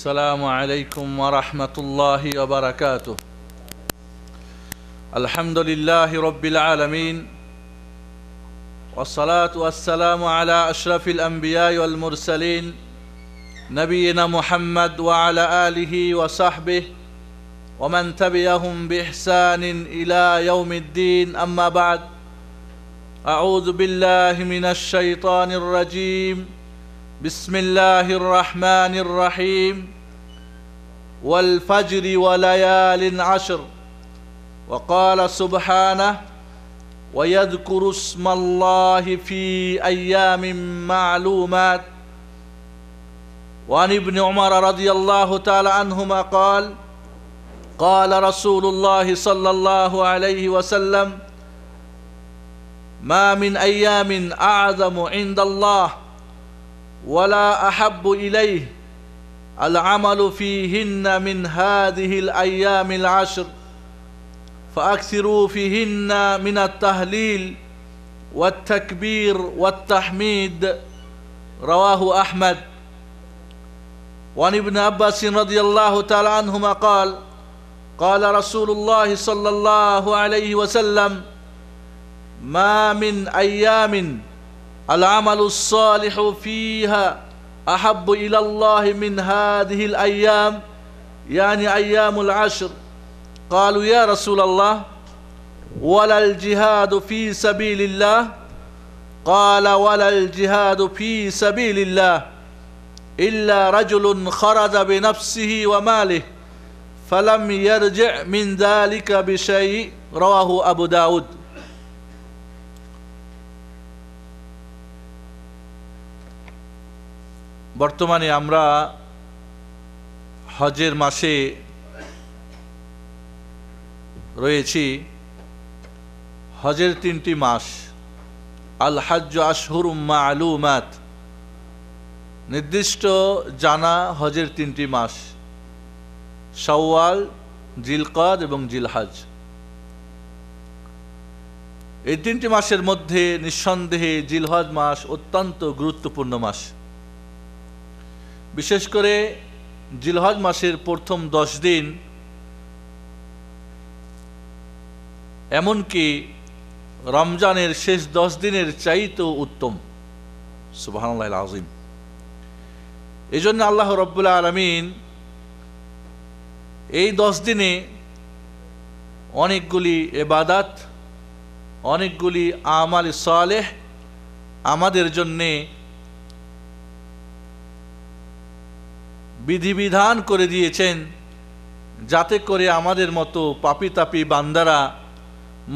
السلام عليكم ورحمة الله وبركاته. الحمد لله رب العالمين، والصلاة والسلام على أشرف الأنبياء والمرسلين نبينا محمد وعلى آله وصحبه ومن تبعهم بإحسان إلى يوم الدين. أما بعد، أعوذ بالله من الشيطان الرجيم. بسم الله الرحمن الرحيم. والفجر وليال عشر. وقال سبحانه: ويذكر اسم الله في أيام معلومات. وعن ابن عمر رضي الله تعالى عنهما قال: قال رسول الله صلى الله عليه وسلم: ما من أيام أعظم عند الله ولا أحب إليه العمل فيهن من هذه الأيام العشر، فأكثروا فيهن من التهليل والتكبير والتحميد. رواه أحمد. وعن ابن عباس رضي الله تعالى عنهما قال: قال رسول الله صلى الله عليه وسلم: ما من أيام العمل الصالح فيها أحب إلى الله من هذه الأيام، يعني أيام العشر. قالوا: يا رسول الله، ولا الجهاد في سبيل الله؟ قال: ولا الجهاد في سبيل الله إلا رجل خرج بنفسه وماله فلم يرجع من ذلك بشيء. رواه أبو داود. বর্তমানে আমরা হজের মাসে রয়েছি। হজের 3টি মাস, আল হজ্জ আশহুরুম মা'লুমাত, নির্দিষ্ট জানা হজের 3টি মাস: শাওয়াল, জিলকাদ এবং জিলহজ। এই 3টি মাসের মধ্যে নিঃসন্দেহে জিলহজ মাস অত্যন্ত গুরুত্বপূর্ণ মাস। বিশেষ করে জিলহজ মাসের প্রথম 10 দিন এমনকি রমজানের শেষ 10 দিনের চাইতেও উত্তম। সুবহানাল্লাহিল আযীম। এজন্য আল্লাহ রাব্বুল আলামিন এই 10 দিনে অনেকগুলি ইবাদত, অনেকগুলি আমাল সালেহ আমাদের জন্যে বিধিবিধান করে দিয়েছেন, যাতে করে আমাদের মতো পাপী তাপী বান্দারা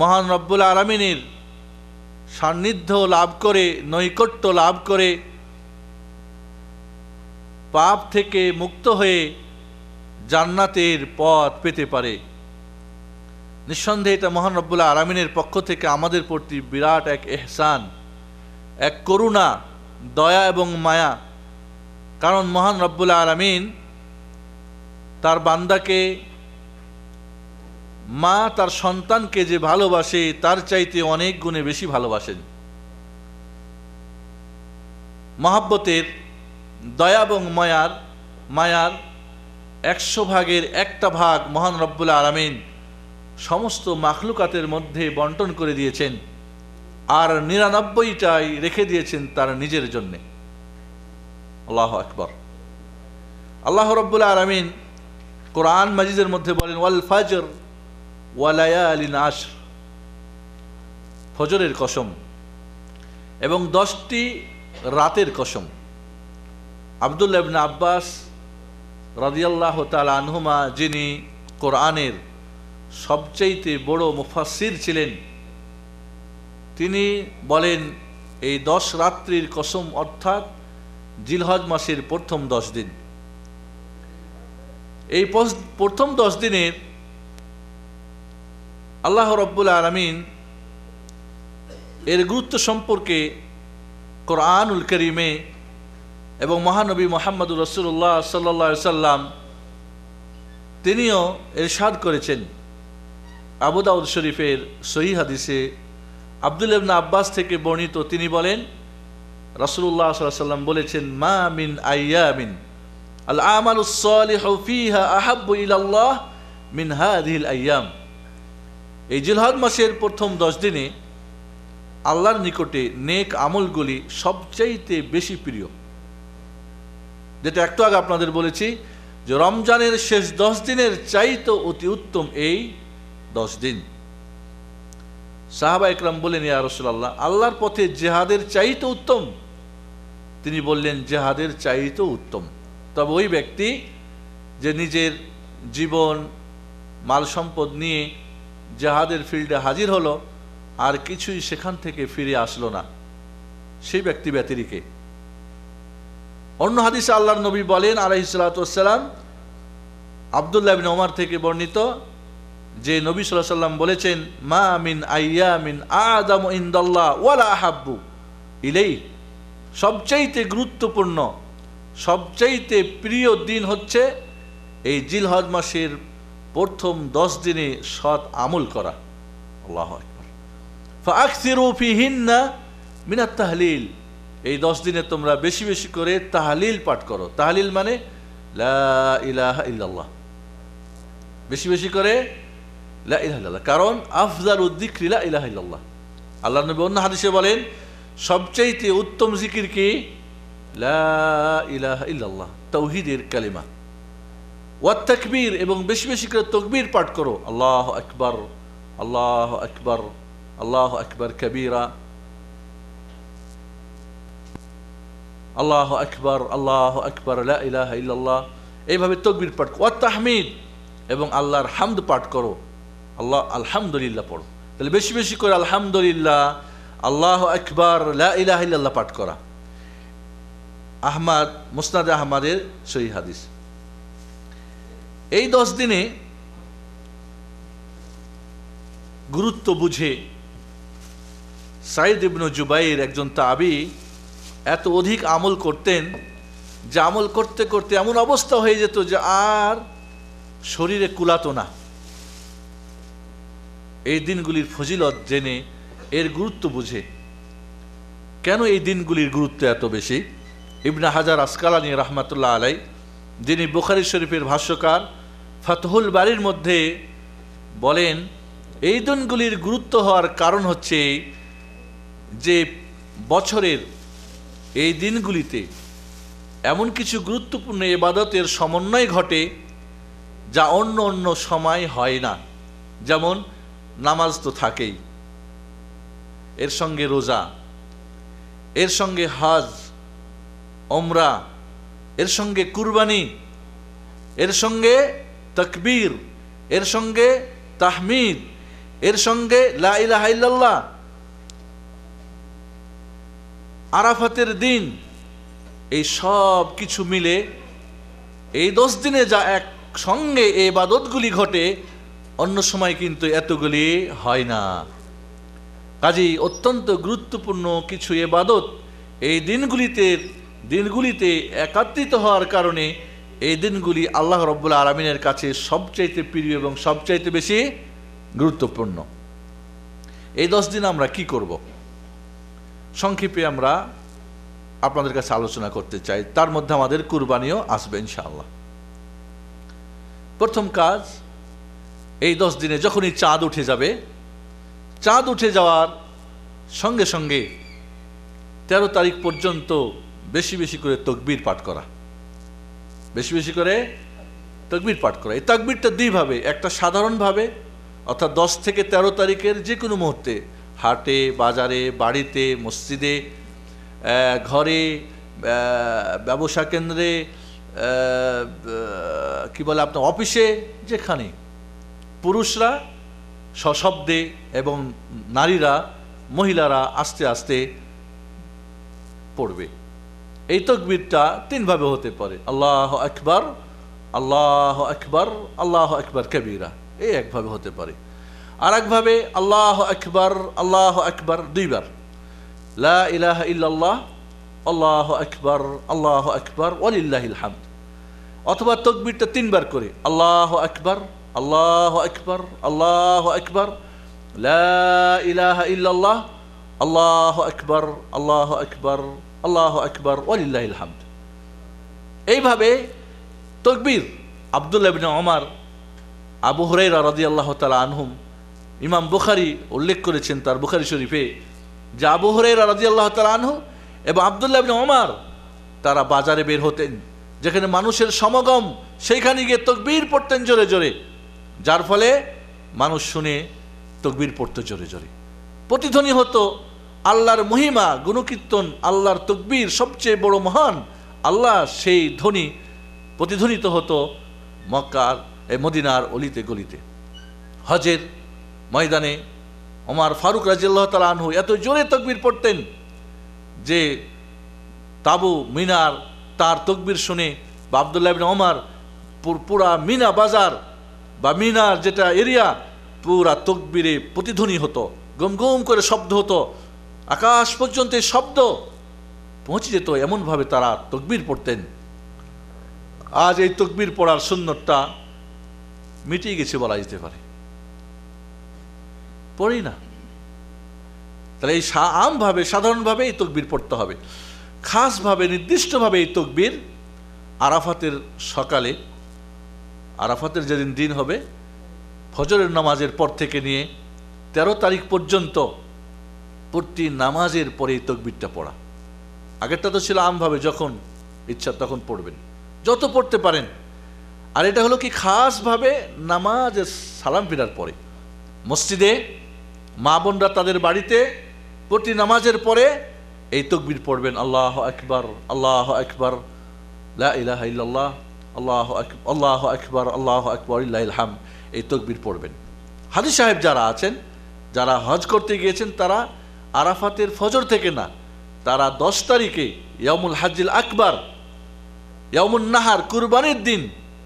মহান রব্বুল আলামিনের সান্নিধ্য লাভ করে, নৈকট্য লাভ করে, পাপ থেকে মুক্ত হয়ে জান্নাতের পথ পেতে পারে। নিঃসন্দেহে এটা মহান রব্বুল আলামিনের পক্ষ থেকে আমাদের প্রতি বিরাট এক ইহসান, এক করুণা, দয়া এবং মায়া। কারণ মহান রব্বুল আলামিন তার বান্দাকে, মা তার সন্তানকে যে ভালোবাসে তার চাইতে অনেক গুণে বেশি ভালোবাসেন। মহব্বতের, দয়া এবং মায়ার 100 ভাগের 1টা ভাগ মহান রব্বুল আলামিন সমস্ত মাখলুকাতের মধ্যে বন্টন করে দিয়েছেন, আর 99টাই রেখে দিয়েছেন তার নিজের জন্যে। আল্লাহু আকবার। আল্লাহ রাব্বুল আলামিন কোরআন মাজিদের মধ্যে বলেন: ওয়াল ফাজর ওয়া লায়ালিন আশর, ফজরের কসম এবং 10টি রাতের কসম। আব্দুল্লাহ ইবনে আব্বাস রাদিয়াল্লাহু তাআলা আনহুমা, যিনি কোরআনের সবচেয়ে বড় মুফাসসির ছিলেন, তিনি বলেন এই 10 রাত্রির কসম অর্থাৎ জিলহজ মাসের প্রথম 10 দিন। এই প্রথম 10 দিনের আল্লাহ রাব্বুল আলামিন এর গুরুত্ব সম্পর্কে কোরআনুল কারীমে এবং মহানবী মুহাম্মদুর রাসূলুল্লাহ সাল্লাল্লাহু আলাইহি সাল্লাম তিনিও ইরশাদ করেছেন। আবু দাউদ শরীফের সহিহ হাদিসে আব্দুল্লাহ ইবনে আব্বাস থেকে বর্ণিত, তিনি বলেন রাসূলুল্লাহ সাল্লাল্লাহু আলাইহি সাল্লাম বলেছেন: মা মিন আইয়ামিন আল আমালুস সালিহু ফিহা আহাব্বু ইলাল্লাহ মিন হাযিহিল আইয়াম। এই জিলহজ মাসের প্রথম 10 দিনে আল্লাহর নিকটে নেক আমলগুলি সবচাইতে বেশি প্রিয়। যেটা একটু আগে আপনাদের বলেছি যে রমজানের শেষ 10 দিনের চাইতে অতি উত্তম এই 10 দিন। সাহাবা একরাম বললেন, ইয়া রাসূলুল্লাহ, আল্লাহর পথে জিহাদের চাইতে উত্তম? তিনি বললেন, জিহাদের চাইতে উত্তম। তবে ওই ব্যক্তি যে নিজের জীবন মাল সম্পদ নিয়ে জিহাদের ফিল্ডে হাজির হলো আর কিছুই সেখান থেকে ফিরে আসলো না, সেই ব্যক্তি ব্যতিরিকে। অন্য হাদিসে আল্লাহর নবী বলেন আলাইহিস সালাতু ওয়াস সালাম, আব্দুল্লাহ ইবনে ওমর থেকে বর্ণিত, যে নবী সাল্লাল্লাহু আলাইহি ওয়াসাল্লাম বলেছেন, মা মিন আইয়ামিন আযামু ইনদাল্লাহ ওয়ালা আহাব্বু ইলাইহি, সবচাইতে গুরুত্বপূর্ণ সবচাইতে প্রিয় দিন হচ্ছে এই জিলহজ মাসের প্রথম 10 দিনে সৎ আমল করা। আল্লাহু আকবার। ফাআকসিরু ফিহিন্না মিনাত তাহলিল, এই 10 দিনে তোমরা বেশি বেশি করে তাহলিল পাঠ করো। তাহলিল মানে লা ইলাহা ইল্লাল্লাহ, বেশি বেশি করে লা ইলাহা ইল্লাল্লাহ। কারণ আফজালুদ যিকরি লা ইলাহা ইল্লাল্লাহ। আল্লাহর নবী অন্য হাদিসে বলেন, সবচাইতে উত্তম জিকির কি? লা ইলাহা ইল্লাল্লাহ, তাওহীদের কালিমা। ওয়াত তাকবীর, এবং বেশি বেশি করে তাকবীর পাঠ করো। আল্লাহু আকবার, আল্লাহু আকবার, আল্লাহু আকবার কবীরা, আল্লাহু আকবার, আল্লাহু আকবার, লা ইলাহা ইল্লাল্লাহ, এইভাবে তাকবীর পাঠ করো। ওয়াত তাহমিদ, এবং আল্লাহর হামদ পাঠ করো। আল্লাহ আলহামদুলিল্লাহ পড়ো। তাহলে বেশি বেশি করে আলহামদুলিল্লাহ, আল্লাহু আকবার, লা ইলাহা ইল্লাল্লাহ পাঠ করা। আহমদ, মুসনাদ আহমদের সহিহ হাদিস। এই 10 দিনে গুরুত্ব বুঝে সাইদ ইবনে জুবাইর, একজন তাবী, এত অধিক আমল করতেন যে আমল করতে করতে এমন অবস্থা হয়ে যেত যে আর শরীরে কুলাতো না। এই দিনগুলির ফজিলত জেনে, এর গুরুত্ব বুঝে, কেন এই দিনগুলির গুরুত্ব এত বেশি, ইবনে হাজার আসকালানী রাহমাতুল্লাহ আলাই, যিনি বুখারী শরীফের ভাষ্যকার, ফাতহুল বারীর মধ্যে বলেন, এই দিনগুলির গুরুত্ব হওয়ার কারণ হচ্ছে যে বছরের এই দিনগুলিতে এমন কিছু গুরুত্বপূর্ণ ইবাদতের সমন্বয় ঘটে যা অন্য অন্য সময় হয় না। যেমন নামাজ তো থাকেই, এর সঙ্গে রোজা, এর সঙ্গে হজ, ওমরা, এর সঙ্গে কুরবানি, এর সঙ্গে তাকবীর, এর সঙ্গে তাহমিদ, এর সঙ্গে লা ইলাহা ইল্লাল্লাহ, আরাফাতের দিন, এই সব কিছু মিলে এই 10 দিনে যা এক সঙ্গে এই ইবাদতগুলি ঘটে, অন্য সময় কিন্তু এতগুলি হয় না। কাজেই অত্যন্ত গুরুত্বপূর্ণ কিছু ইবাদত এই দিনগুলিতে একত্রিত হওয়ার কারণে এই দিনগুলি আল্লাহ রাব্বুল আলামিনের কাছে সবচাইতে প্রিয় এবং সবচাইতে বেশি গুরুত্বপূর্ণ। এই 10 দিন আমরা কি করব, সংক্ষেপে আমরা আপনাদের কাছে আলোচনা করতে চাই। তার মধ্যে আমাদের কুরবানিও আসবে ইনশাআল্লাহ। প্রথম কাজ, এই 10 দিনে যখনই চাঁদ উঠে যাবে, চাঁদ উঠে যাওয়ার সঙ্গে সঙ্গে 13 তারিখ পর্যন্ত বেশি বেশি করে তাকবীর পাঠ করা, বেশি বেশি করে তাকবীর পাঠ করা। এই তাকবীরটা দুইভাবে, একটা সাধারণভাবে, অর্থাৎ 10 থেকে 13 তারিখের যে কোনো মুহূর্তে হাটে, বাজারে, বাড়িতে, মসজিদে, ঘরে, ব্যবসা কেন্দ্রে, কি বলে আপনার অফিসে, যেখানে পুরুষরা সশব্দে এবং নারীরা, মহিলারা আস্তে আস্তে পড়বে। এই তাকবীরটা 3 ভাবে হতে পারে, আল্লাহু আকবার, আল্লাহু আকবার, আল্লাহু আকবার কবীরা, এই একভাবে হতে পারে। আর একভাবে আল্লাহু আকবার, আল্লাহু আকবার 2 বার, লা ইলাহা ইল্লাল্লাহ, আল্লাহু আকবার, আল্লাহু আকবার ওয়ালিল্লাহিল হামদ। অথবা তাকবীরটা 3 বার করে, আল্লাহু আকবার, আল্লাহু আকবার, আল্লাহু আকবার, লা ইলাহা ইল্লাল্লাহ, আল্লাহু আকবার, আল্লাহু আকবার, আল্লাহু আকবার ওয়ালিল্লাহিল হামদ। এইভাবে তকবীর আব্দুল্লাহ ইবনে ওমর, আবু হুরায়রা রাদিয়াল্লাহু তাআলা আনহুম, ইমাম বুখারী উল্লেখ করেছেন তার বুখারী শরীফে যে আবু হুরায়রা রাদিয়াল্লাহু তাআলা আনহু এবং আব্দুল্লাহ ইবনে ওমর তারা বাজারে বের হতেন, যেখানে মানুষের সমাগম, সেইখানে গিয়ে তকবীর পড়তেন জোরে জোরে, যার ফলে মানুষ শুনে তকবীর পড়তে জোরে জোরে, প্রতিধ্বনি হতো আল্লাহর মহিমা, গুণকীর্তন, আল্লাহর তকবীর সবচেয়ে বড় মহান আল্লাহ, সেই ধ্বনি প্রতিধ্বনিত হতো মক্কার মদিনার অলিতে গলিতে। হজের ময়দানে ওমর ফারুক রাদিয়াল্লাহু তাআলা আনহু এত জোরে তকবীর পড়তেন যে তাবু মিনার তার তকবীর শুনে বা আব্দুল্লাহ ইবনে ওমর পুরা মিনা বাজার বা মিনার যেটা এরিয়া পুরা তকবীরে প্রতিধ্বনি হতো, গম গম করে শব্দ হতো, আকাশ পর্যন্ত এই শব্দ পৌঁছে যেত, এমনভাবে তারা তকবীর পড়তেন। আজ এই তকবীর পড়ার সুন্নতটা মিটিয়ে গেছে বলা যেতে পারে, পড়ি না। তাহলে এই আমভাবে সাধারণভাবে এই তকবীর পড়তে হবে। খাসভাবে নির্দিষ্টভাবে এই তকবীর আরাফাতের সকালে, আরাফাতের যেদিন দিন হবে ফজরের নামাজের পর থেকে নিয়ে 13 তারিখ পর্যন্ত প্রতি নামাজের পরে এই তকবীরটা পড়া। আগেরটা তো ছিল আমভাবে, যখন ইচ্ছা তখন পড়বেন, যত পড়তে পারেন। আর এটা হলো কি খাসভাবে নামাজের সালাম ফিরার পরে, মসজিদে মা বোনরা তাদের বাড়িতে প্রতি নামাজের পরে এই তকবীর পড়বেন, আল্লাহু আকবার, আল্লাহু আকবার, লা ইলাহা ইল্লাল্লাহ, আল্লাহু আকবার, আল্লাহু আকবার, আল্লাহু আকবার, লিল্লাহিল হামদ, এই তকবীর পড়বেন। হাজী সাহেব যারা আছেন, যারা হজ করতে গিয়েছেন, তারা আরাফাতের ফজর থেকে না, তারা 10 তারিখে ইয়ামুল হাজ্জিল আকবার, ইয়ামুন নাহার, কুরবানির দিন,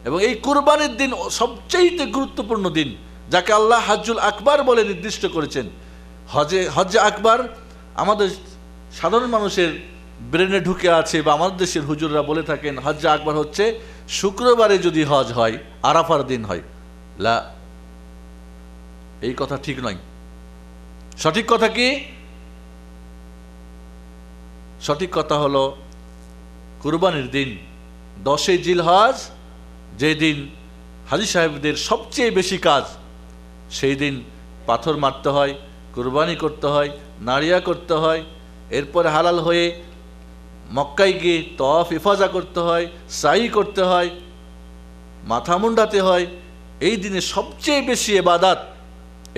এবং এই কুরবানির দিন সবচেয়ে গুরুত্বপূর্ণ দিন, যাকে আল্লাহ হাজ্জুল আকবার বলে নির্দিষ্ট করেছেন। হজ্জে আকবার আমাদের সাধারণ মানুষের ব্রেনে ঢুকে আছে, বা আমাদের দেশের হুজুররা বলে থাকেন হজ্জে আকবার হচ্ছে শুক্রবারে যদি হজ হয়, আরাফার দিন হয়। লা, এই কথা ঠিক নয়। সঠিক কথা কি? সঠিক কথা হলো কুরবানির দিন 10 জিলহজ, যে দিন হাজী সাহেবদের সবচেয়ে বেশি কাজ, সেই দিন পাথর মারতে হয়, কুরবানি করতে হয়, নাড়িয়া করতে হয়, এরপরে হালাল হয়ে মক্কায় গিয়ে তওয়াফ ইফাজা করতে হয়, সাই করতে হয়, মাথা মুন্ডাতে হয়। এই দিনে সবচেয়ে বেশি ইবাদত,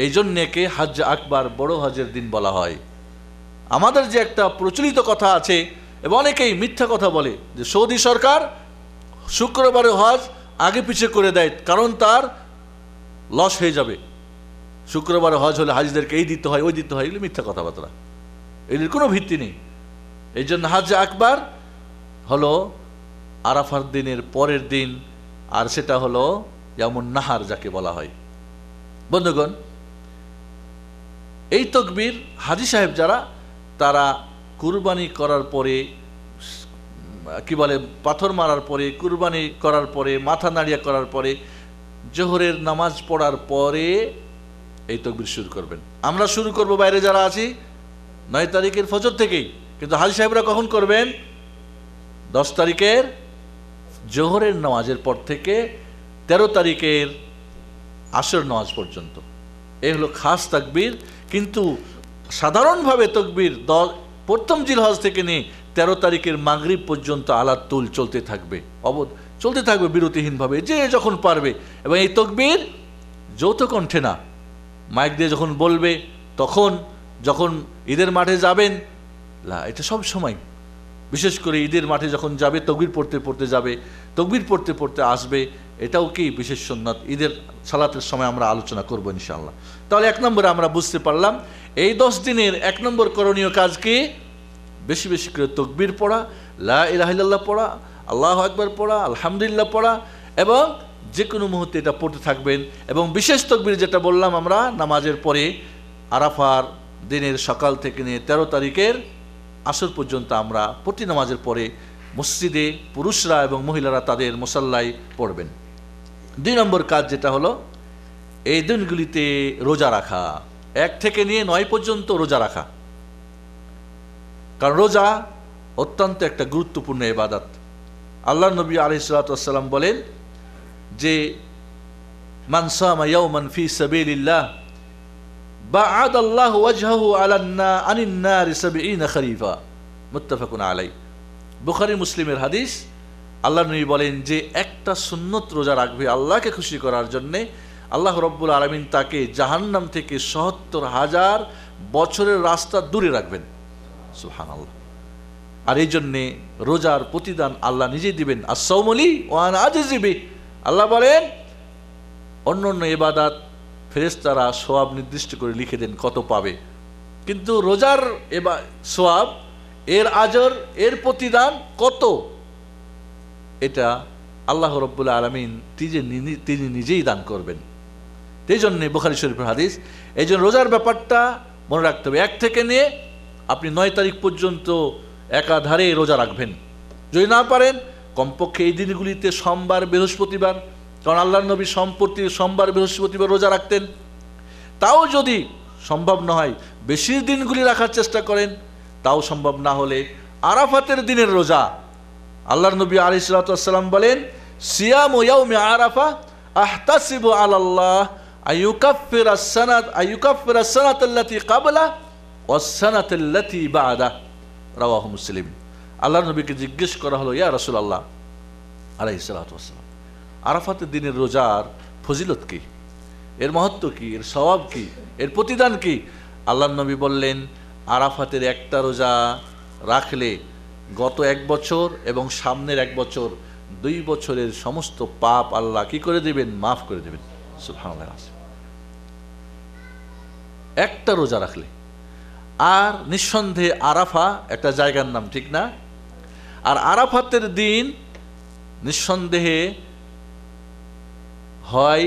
এই জন্য একে হজ্জ আকবার, বড় হজের দিন বলা হয়। আমাদের যে একটা প্রচলিত কথা আছে, এবং অনেকেই মিথ্যা কথা বলে যে সৌদি সরকার শুক্রবারে হজ আগে পিছিয়ে করে দেয়, কারণ তার লস হয়ে যাবে, শুক্রবারে হজ হলে হাজিদেরকে এই দিতে হয়, ওই দিতে হয়। এগুলো মিথ্যা কথাবার্তা, এগুলির কোনো ভিত্তি নেই। এই জন্য হজ্জ আকবার হলো আরাফার দিনের পরের দিন, আর সেটা হলো ইয়ামুন নাহার যাকে বলা হয়। বন্ধুগণ, এই তকবীর হাজী সাহেব যারা, তারা কুরবানি করার পরে, কি বলে, পাথর মারার পরে, কুরবানি করার পরে, মাথা নাড়িয়া করার পরে, জোহরের নামাজ পড়ার পরে এই তকবীর শুরু করবেন। আমরা শুরু করব বাইরে যারা আছি 9 তারিখের ফজর থেকেই, কিন্তু হাজী সাহেবরা কখন করবেন? 10 তারিখের জোহরের নামাজের পর থেকে 13 তারিখের আসর নামাজ পর্যন্ত। এই হলো খাস তাকবীর। কিন্তু সাধারণভাবে তকবীর প্রথম জিলহজ থেকে নিয়ে 13 তারিখের মাগরিব পর্যন্ত আলাত তুল চলতে থাকবে, চলতে থাকবে বিরতিহীনভাবে, যে যখন পারবে। এবং এই তকবীর যৌথ কণ্ঠে না, মাইক দিয়ে যখন বলবে তখন, যখন ঈদের মাঠে যাবেন, এটা সব সময়, বিশেষ করে ঈদের মাঠে যখন যাবে তকবীর পড়তে পড়তে যাবে, তকবীর পড়তে পড়তে আসবে, এটাও কি বিশেষ সুন্নাত। ঈদের সালাতের সময় আমরা আলোচনা করব ইনশাআল্লাহ। তাহলে 1 নম্বরে আমরা বুঝতে পারলাম এই 10 দিনের 1 নম্বর করণীয় কাজ কি? বেশি বেশি করে তকবীর পড়া, লা ইলাহা ইল্লাল্লাহ পড়া, আল্লাহু আকবার পড়া, আলহামদুলিল্লাহ পড়া, এবং যে কোনো মুহূর্তে এটা পড়তে থাকবেন। এবং বিশেষ তকবীর যেটা বললাম আমরা নামাজের পরে, আরাফার দিনের সকাল থেকে নিয়ে 13 তারিখের আসর পর্যন্ত আমরা প্রতি নামাজের পরে মসজিদে পুরুষরা এবং মহিলারা তাদের মুসাল্লায় পড়বেন। 2 নম্বর কাজ যেটা হলো এই দিনগুলিতে রোজা রাখা, 1 থেকে নিয়ে 9 পর্যন্ত রোজা রাখা। কারণ রোজা অত্যন্ত একটা গুরুত্বপূর্ণ ইবাদত। আল্লাহ নবী আলাইহিস সালাতু ওয়াস সালাম বলেন যে মান সামা ইয়াওমান ফি সাবিলিল্লাহ বা'আদাল্লাহু ওয়াজহাহু আনিন নারি 70 খরিফা, মুত্তাফাকুন আলাইহি। বুখারী মুসলিমের হাদিস। আল্লাহ নবী বলেন যে একটা সুন্নত রোজা রাখবে আল্লাহকে খুশি করার জন্যে, আল্লাহ রব্বুল আলামিন তাকে জাহান্নাম থেকে ৭০,০০০ বছরের রাস্তা দূরে রাখবেন। সুবহানাল্লাহ। আর এই জন্যে রোজার প্রতিদান আল্লাহ নিজেই দিবেন। as-সাওমু লি ওয়া আনা আজজি বিহি। আল্লাহ বলেন অন্য অন্য ইবাদত ফেরেশতারা সওয়াব নির্দিষ্ট করে লিখে দেন কত পাবে, কিন্তু রোজার সওয়াব, এর আজর, এর প্রতিদান কত, এটা আল্লাহ রব্বুল আলামিন তিনি নিজেই দান করবেন। এই জন্যে বুখারী শরীফের হাদিস। এই জন্য রোজার ব্যাপারটা মনে রাখতে হবে। 1 থেকে নিয়ে আপনি 9 তারিখ পর্যন্ত একাধারে রোজা রাখবেন। যদি না পারেন কমপক্ষে এই দিনগুলিতে সোমবার, বৃহস্পতিবার, কারণ আল্লাহর নবী সোমবার, বৃহস্পতিবার রোজা রাখতেন। তাও যদি সম্ভব না হয় বেশি দিনগুলি রাখার চেষ্টা করেন। তাও সম্ভব না হলে আরাফাতের দিনের রোজা। আল্লাহর নবী আলাইহিস সালাতু ওয়াস সালাম বলেন সিয়ামু ইয়াউমি আরাফা আহতাসিবু আলাল্লাহ আইয়ুকাফফিরাস সানাতাল্লাতী ক্বাবলা ওয়াস সানাতাল্লাতী বা'দা, রাওয়াহু মুসলিম। আল্লাহর নবীকে জিজ্ঞেস করা হলো, ইয়া রাসূলুল্লাহ আলাইহিস সালাতু ওয়াস সালাম, আরাফাতের দিনের রোজার ফজিলত কি, এর মহত্ব কি, এর সওয়াব কি, এর প্রতিদান কি? আল্লাহর নবী বললেন আরাফাতের একটা রোজা রাখলে গত 1 বছর এবং সামনের 1 বছর, 2 বছরের সমস্ত পাপ আল্লাহ কি করে দেবেন? মাফ করে দেবেন। সুবহানাল্লাহ। একটা রোজা রাখলে। আর নিঃসন্দেহে আরাফা একটা জায়গার নাম, ঠিক না? আর আরাফাতের দিন নিঃসন্দেহে হয়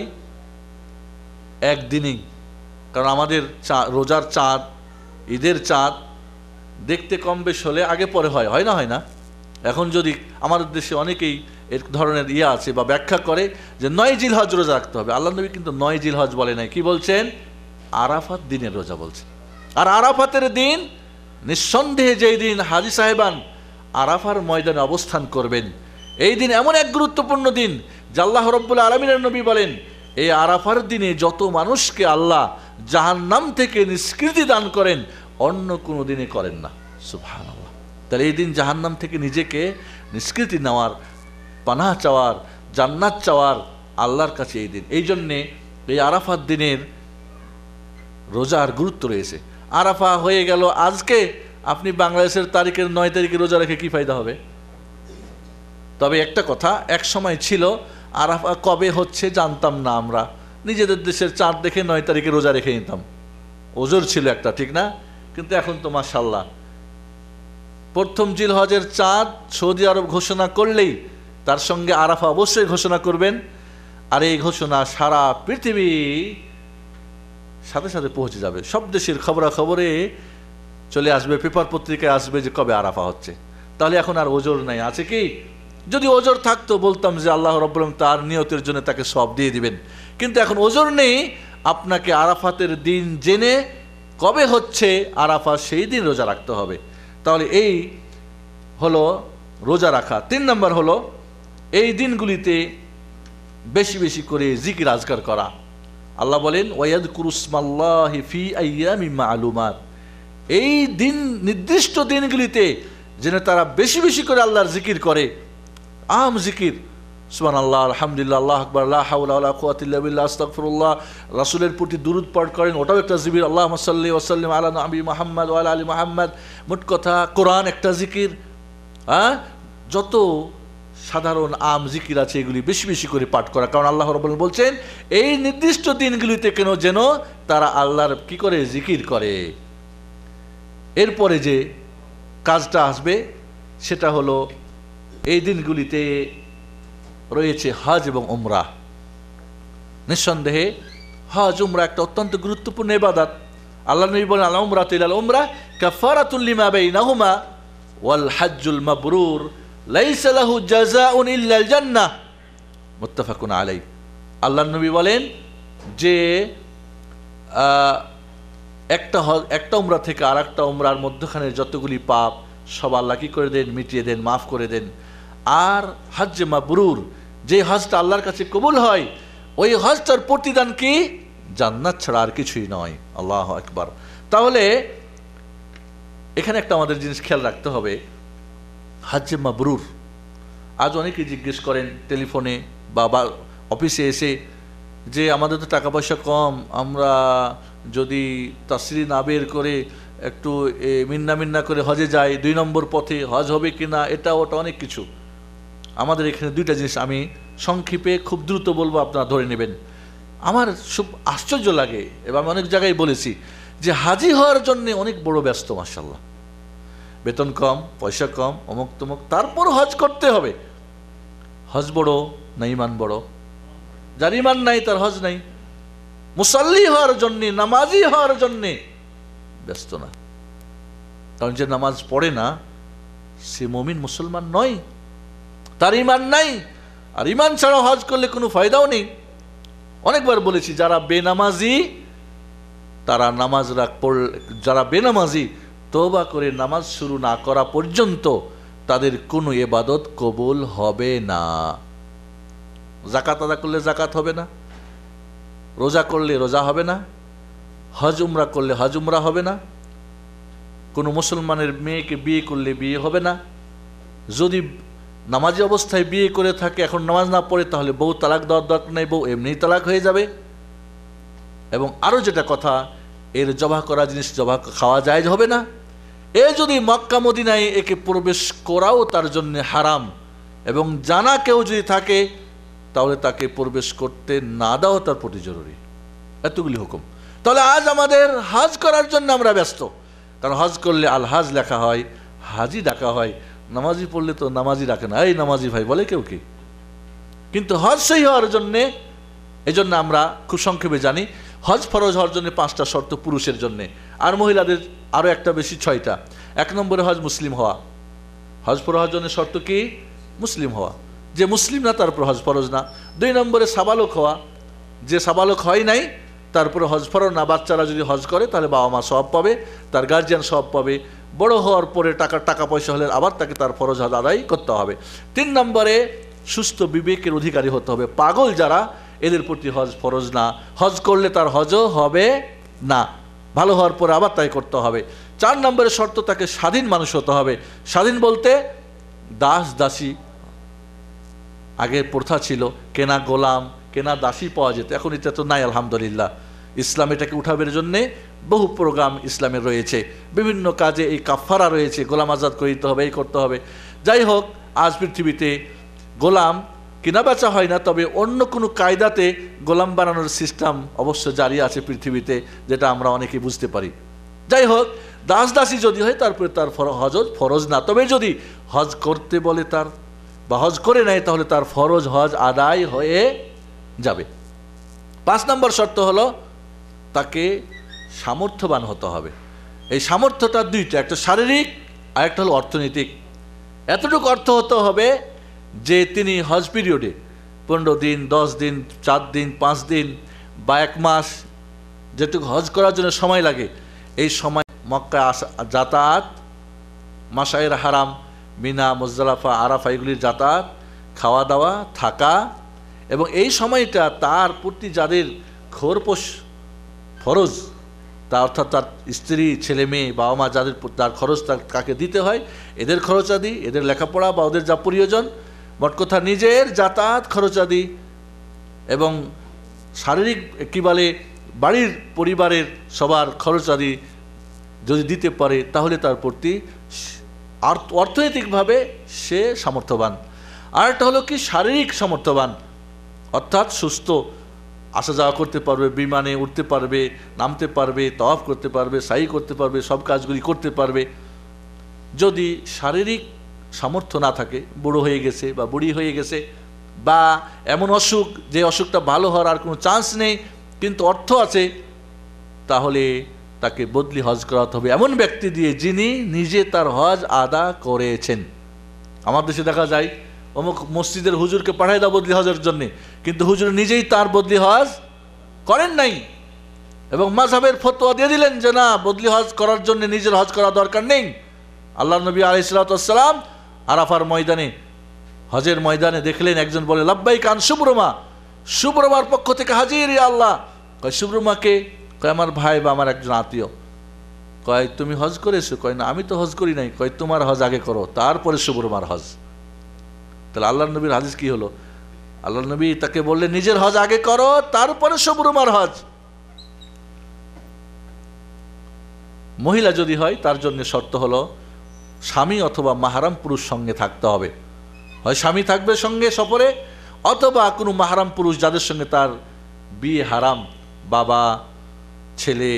একদিনই, কারণ আমাদের রোজার চাঁদ, ঈদের চাঁদ দেখতে কম বেশ হলে আগে পরে হয় না? হয় না? এখন যদি আমাদের দেশে অনেকেই এর ধরনের আছে বা ব্যাখ্যা করে যে 9 জিলহজ রোজা রাখতে হবে। আল্লাহ নবী কিন্তু 9 জিলহজ বলে নাই, কি বলছেন? আরাফাত দিনের রোজা বলছেন। আর আরাফাতের দিন নিঃসন্দেহে যেই দিন হাজী সাহেবান আরাফার ময়দানে অবস্থান করবেন, এই দিন এমন এক গুরুত্বপূর্ণ দিন যে আল্লাহ রব্বুল আলামিনের নবী বলেন এই আরাফার দিনে যত মানুষকে আল্লাহ জাহান্নাম থেকে নিষ্কৃতি দান করেন অন্য কোনো দিনে করেন না। সুবহানাল্লাহ। তাহলে এই দিন জাহান্নাম থেকে নিজেকে নিষ্কৃতি নেওয়ার, পানাহ চাওয়ার, জান্নাত চাওয়ার আল্লাহর কাছে এই দিন। এই জন্যে এই আরাফার দিনের রোজার গুরুত্ব রয়েছে। আরাফা হয়ে গেল আজকে, আপনি বাংলাদেশের তারিখের 9 তারিখে রোজা রেখে কি ফায়দা হবে? তবে একটা কথা, এক সময় ছিল আরাফা কবে হচ্ছে জানতাম না আমরা, নিজেদের দেশের চাঁদ দেখে 9 তারিখে রোজা রেখে নিতাম, ওজোর ছিল একটা, ঠিক না? কিন্তু এখন তো মাশাআল্লাহ প্রথম জিলহজের চাঁদ সৌদি আরব ঘোষণা করলেই তার সঙ্গে আরাফা অবশ্যই ঘোষণা করবেন। আর এই ঘোষণা সারা পৃথিবী সাথে সাথে পৌঁছে যাবে, সব দেশের খবরাখবরে চলে আসবে, পেপার পত্রিকায় আসবে যে কবে আরাফা হচ্ছে। তাহলে এখন আর ওজোর নাই, আছে কি? যদি ওজোর থাকতো বলতাম যে আল্লাহ রাব্বুল আলামিন তার নিয়তের জন্য তাকে সওয়াব দিয়ে দিবেন, কিন্তু এখন ওজোর নেই। আপনাকে আরাফাতের দিন জেনে কবে হচ্ছে আরাফা সেই দিন রোজা রাখতে হবে। তাহলে এই হলো রোজা রাখা। 3 নম্বর হলো এই দিনগুলিতে বেশি বেশি করে জিকির আজকার করা। আল্লাহ বলেন ওয়ায়াযকুরুসমাল্লাহি ফি আইয়ামিন মা'লুমাত, এই দিন নির্দিষ্ট দিনগুলিতে যেন তারা বেশি বেশি করে আল্লাহর জিকির করে। আম জিকির, সুবহানাল্লাহ, আলহামদুলিল্লাহ, আল্লাহু আকবার, লা হাওলা ওয়ালা কুওয়াতা ইল্লা বিল্লাহ, আস্তাগফিরুল্লাহ, রাসূলের প্রতি দুরূদ পাঠ করেন, ওটাও একটা জিকির। আল্লাহুম্মা সাল্লি ওয়া সাল্লিম আলা নবী মুহাম্মদ ওয়া আলা আলি মুহাম্মদ। মোট কথা কোরআন একটা জিকির। যত সাধারণ আম জিকির আছে এগুলি বেশি বেশি করে পাঠ করা, কারণ আল্লাহ রাব্বুল আলামিন বলছেন এই নির্দিষ্ট দিনগুলিতে যেন তারা আল্লাহর কি করে? জিকির করে। এরপরে যে কাজটা আসবে সেটা হলো এই দিনগুলিতে রয়েছে হজ এবং উমরাহ। নিঃসন্দেহে হজ উমরা একটা অত্যন্ত গুরুত্বপূর্ণ ইবাদত। আল্লাহ নবী বলেন আল উমরাতু ইলাল উমরা কাফারাতুন লিমা বাইনাহুমা ওয়াল হজ্জুল মাবরুর লাইসা লাহু জাযাউন ইল্লাল জান্নাহ, মুত্তাফাকুন আলাইহি। আল্লাহ নবী বলেন যে একটা উমরা থেকে আর একটা উমরার মধ্যখানে যতগুলি পাপ সব আল্লাহ কি করে দেন? মিটিয়ে দেন, মাফ করে দেন। আর হজ্জে মাবরুর, যে হজটা আল্লাহর কাছে কবুল হয়, ওই হজটার প্রতিদান কি? জান্নাত ছাড়া আর কিছুই নয়। আল্লাহু আকবার। তাহলে এখানে একটা আমাদের জিনিস খেয়াল রাখতে হবে, হজ্জে মাবরুর। আজ অনেকেই জিজ্ঞেস করেন টেলিফোনে বা অফিসে এসে যে আমাদের তো টাকা পয়সা কম, আমরা যদি তাসরি না বের করে একটু মিন্না করে হজে যাই, 2 নম্বর পথে হজ হবে কিনা, এটা ওটা অনেক কিছু। আমাদের এখানে দুইটা জিনিস আমি সংক্ষেপে খুব দ্রুত বলবো, আপনারা ধরে নেবেন। আমার খুব আশ্চর্য লাগে এবং আমি অনেক জায়গায় বলেছি যে হাজি হওয়ার জন্য অনেক বড় ব্যস্ত, মাশাআল্লাহ, বেতন কম, পয়সা কম, অমুক তমুক, তারপর হজ করতে হবে। হজ বড় না ইমান বড়? যার ইমান নাই তার হজ নাই। মুসাল্লি হওয়ার জন্যে, নামাজি হওয়ার জন্যে ব্যস্ত না। কারণ যে নামাজ পড়ে না সে মুমিন মুসলমান নয়, তার ইমান নাই। আর ইমান ছাড়া হজ করলে কোনো ফায়দাও নেই। অনেকবার বলেছি, যারা বেনামাজি তারা নামাজ যারা বেনামাজি তওবা করে নামাজ শুরু না করা পর্যন্ত তাদের কোনো ইবাদত কবুল হবে না। যাকাত আদা করলে যাকাত হবে না, রোজা করলে রোজা হবে না, হজ উমরা করলে হজ উমরা হবে না, কোনো মুসলমানের মেয়েকে বিয়ে করলে বিয়ে হবে না। যদি নামাজি অবস্থায় বিয়ে করে থাকে, এখন নামাজ না পড়ে, তাহলে বউ তালাক দেওয়ার দরকার নেই, বউ এমনিই তালাক হয়ে যাবে। এবং আরও যেটা কথা, এর জবাহ করা জিনিস জবাহ খাওয়া জায়েজ হবে না। এ যদি মক্কা মদিনায় একে প্রবেশ করাও তার জন্য হারাম, এবং জানা কেউ যদি থাকে তাহলে তাকে প্রবেশ করতে না দেওয়া তার প্রতি জরুরি। এতগুলি হুকুম। তাহলে আজ আমাদের হজ করার জন্য আমরা ব্যস্ত, কারণ হজ করলে আল হাজ লেখা হয়, হাজি ডাকা হয়। নামাজি পড়লে তো নামাজি ডাকে না, এই নামাজি ভাই বলে কেউ কি। কিন্তু হজ সহি হওয়ার জন্যে, এই জন্য আমরা খুব সংক্ষেপে জানি, হজ ফরজ হওয়ার জন্য 5টা শর্ত পুরুষের জন্যে, আর মহিলাদের আরও একটা বেশি 6টা। 1 নম্বরে হজ মুসলিম হওয়া। হজ ফরজ হওয়ার জন্য শর্ত কি? মুসলিম হওয়া। যে মুসলিম না তার উপর হজ ফরজ না। 2 নম্বরে সাবালক হওয়া। যে সাবালক হয় নাই তারপরে হজ ফরজ না। বাচ্চারা যদি হজ করে তাহলে বাবা মা সওয়াব পাবে, তার গার্জিয়ান সওয়াব পাবে। বড় হওয়ার পরে টাকা পয়সা হলে আবার তাকে তার ফরজ হজ আদায় করতে হবে। 3 নম্বরে সুস্থ বিবেকের অধিকারী হতে হবে। পাগল যারা, এদের প্রতি হজ ফরজ না। হজ করলে তার হজও হবে না, ভালো হওয়ার পরে আবার তাই করতে হবে। 4 নম্বরে শর্ত, তাকে স্বাধীন মানুষ হতে হবে। স্বাধীন বলতে দাস দাসী, আগে প্রথা ছিল কেনা গোলাম, কেনা দাসী পাওয়া যেত, এখন এটা তো নাই আলহামদুলিল্লাহ। ইসলাম এটাকে উঠাবের জন্যে বহু প্রোগ্রাম ইসলামের রয়েছে, বিভিন্ন কাজে এই কাফারা রয়েছে, গোলাম আজাদ করে দিতে হবে, এই করতে হবে। যাই হোক, আজ পৃথিবীতে গোলাম কেনা বেচা হয় না, তবে অন্য কোনো কায়দাতে গোলাম বানানোর সিস্টেম অবশ্য জারি আছে পৃথিবীতে, যেটা আমরা অনেকেই বুঝতে পারি। যাই হোক, দাস দাসী যদি হয় তারপরে তার হজ ফরজ না। তবে যদি হজ করতে বলে তার বা হজ করে নেয় তাহলে তার ফরজ হজ আদায় হয়ে যাবে। 5 নম্বর শর্ত হলো তাকে সামর্থ্যবান হতে হবে। এই সামর্থ্যটা 2টা, একটা শারীরিক আর একটা হলো অর্থনৈতিক। এতটুকু অর্থ হতে হবে যে তিনি হজ পিরিয়ডে 15 দিন, 10 দিন, 4 দিন, 5 দিন বা 1 মাস, যেটুকু হজ করার জন্য সময় লাগে, এই সময় মক্কায় আসা, যাতায়াত, মাশায়ের হারাম, মিনা, মুজদালিফা, আরাফা, এগুলির যাতায়াত, খাওয়া দাওয়া, থাকা, এবং এই সময়টা তার প্রতি যাদের খোরপোশ ফরজ, তা অর্থাৎ তার স্ত্রী, ছেলে মেয়ে, বাবা মা, যাদের তার খরচ তাকে দিতে হয়, এদের খরচাদি, এদের লেখাপড়া বা ওদের যা প্রয়োজন, মোট কথা নিজের যাতায়াত খরচাদি এবং শারীরিক কি বলে বাড়ির পরিবারের সবার খরচাদি যদি দিতে পারে তাহলে তার প্রতি অর্থনৈতিকভাবে সে সামর্থ্যবান। আর একটা হলো কি শারীরিক সামর্থ্যবান, অর্থাৎ সুস্থ, আসা যাওয়া করতে পারবে, বিমানে উঠতে পারবে, নামতে পারবে, তাওয়াফ করতে পারবে, সাই করতে পারবে, সব কাজগুলি করতে পারবে। যদি শারীরিক সামর্থ্য না থাকে, বুড়ো হয়ে গেছে বা বুড়ি হয়ে গেছে, বা এমন অসুখ যে অসুখটা ভালো হওয়ার আর কোনো চান্স নেই কিন্তু অর্থ আছে, তাহলে তাকে বদলি হজ করাতে হবে এমন ব্যক্তি দিয়ে যিনি নিজে তার হজ আদা করেছেন। আমার দেশে দেখা যায় অমুক মসজিদের হুজুরকে পাঠায় দাও বদলি হজের জন্যে, কিন্তু হুজুর নিজেই তার বদলি হজ করেন নাই, এবং মাযহাবের ফতোয়া দিয়ে দিলেন যে না, বদলি হজ করার জন্য নিজের হজ করা দরকার নেই। আল্লাহ নবী আলাইহিস সালাতু ওয়াস সালাম আরাফার ময়দানে হজের ময়দানে দেখলেন একজন বলে লাব্বাইক আন সুব্রমা, সুব্রমার পক্ষ থেকে হাজির ইয়া আল্লাহ। কয় সুব্রমাকে? কয় আমার ভাই বা আমার একজন আত্মীয়। কয় তুমি হজ করেছো? কয় না আমি তো হজ করি নাই। কয় তোমার হজ আগে করো, তারপরে সুব্রমার হজ। তাহলে আল্লাহ নবীর হাদিস কি হলো? আল্লাহ নবী তাকে বললেন নিজের হজ আগে করো, তারপরে সুব্রমার হজ। মহিলা যদি হয় তার জন্য শর্ত হলো স্বামী অথবা মাহরাম পুরুষ সঙ্গে থাকতে হবে। হয় স্বামী থাকবে সঙ্গে সফরে, অথবা কোনো মাহরাম পুরুষ যাদের সঙ্গে তার বিয়ে হারাম, বাবা, ছেলে,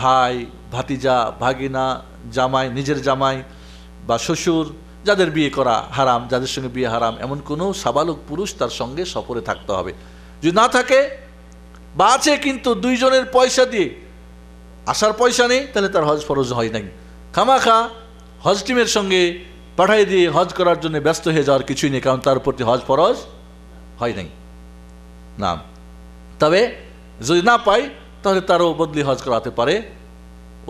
ভাই, ভাতিজা, ভাগিনা, জামাই, নিজের জামাই বা শ্বশুর, যাদের বিয়ে করা হারাম, যাদের সঙ্গে বিয়ে হারাম, এমন কোনো সাবালক পুরুষ তার সঙ্গে সফরে থাকতে হবে। যদি না থাকে বা আছে কিন্তু দুইজনের পয়সা দিয়ে, আসার পয়সা নেই, তাহলে তার হজ ফরজ হয় নাই। খামাখা হজ টিমের সঙ্গে পাঠাই দিয়ে হজ করার জন্য ব্যস্ত হয়ে যাওয়ার কিছুই নেই, কারণ তার প্রতি হজ ফরজ হয় নাই না। তবে যদি না পায় তাহলে তারও বদলি হজ করাতে পারে,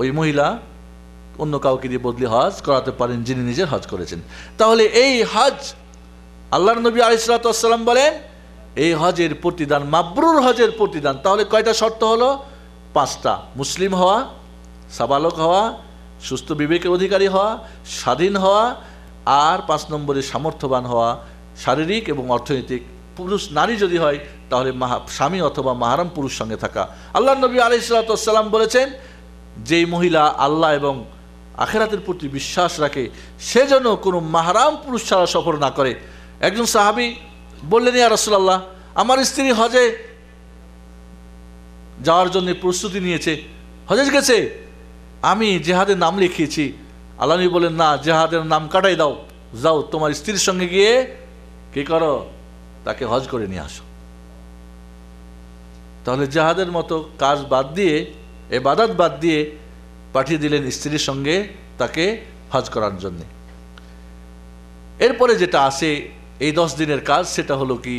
ওই মহিলা অন্য কাউকে দিয়ে বদলি হজ করাতে পারেন যিনি নিজের হজ করেছেন। তাহলে এই হজ আল্লাহর নবী আলাইহিস সালাতু ওয়াস সালাম বলেন এই হজের প্রতিদান মাবরুর হজের প্রতিদান। তাহলে কয়টা শর্ত হলো? 5টা। মুসলিম হওয়া, সাবালক হওয়া, সুস্থ বিবেকের অধিকারী হওয়া, স্বাধীন হওয়া, আর 5 নম্বরে সামর্থ্যবান হওয়া, শারীরিক এবং অর্থনৈতিক। পুরুষ নারী যদি হয় তাহলে স্বামী অথবা মাহরাম পুরুষ সঙ্গে থাকা। আল্লাহর নবী আলাইহিস সালাতু ওয়াস সালাম বলেছেন যেই মহিলা আল্লাহ এবং আখিরাতের প্রতি বিশ্বাস রাখে সে যেন কোনো মাহরাম পুরুষ ছাড়া সফর না করে। একজন সাহাবী বললেন ইয়া রাসূলুল্লাহ, আমার স্ত্রী হজে যাওয়ার জন্য প্রস্তুতি নিয়েছে, হজে গেছে, আমি জেহাদের নাম লিখিয়েছি। আল্লাহ নবী বলেন না, জেহাদের নাম কাটাই দাও, যাও তোমার স্ত্রীর সঙ্গে গিয়ে কি করো, তাকে হজ করে নিয়ে আসো। তাহলে জেহাদের মতো কাজ বাদ দিয়ে, ইবাদত বাদ দিয়ে পাঠিয়ে দিলেন স্ত্রীর সঙ্গে তাকে হজ করার জন্য। এরপরে যেটা আসে এই 10 দিনের কাজ, সেটা হলো কি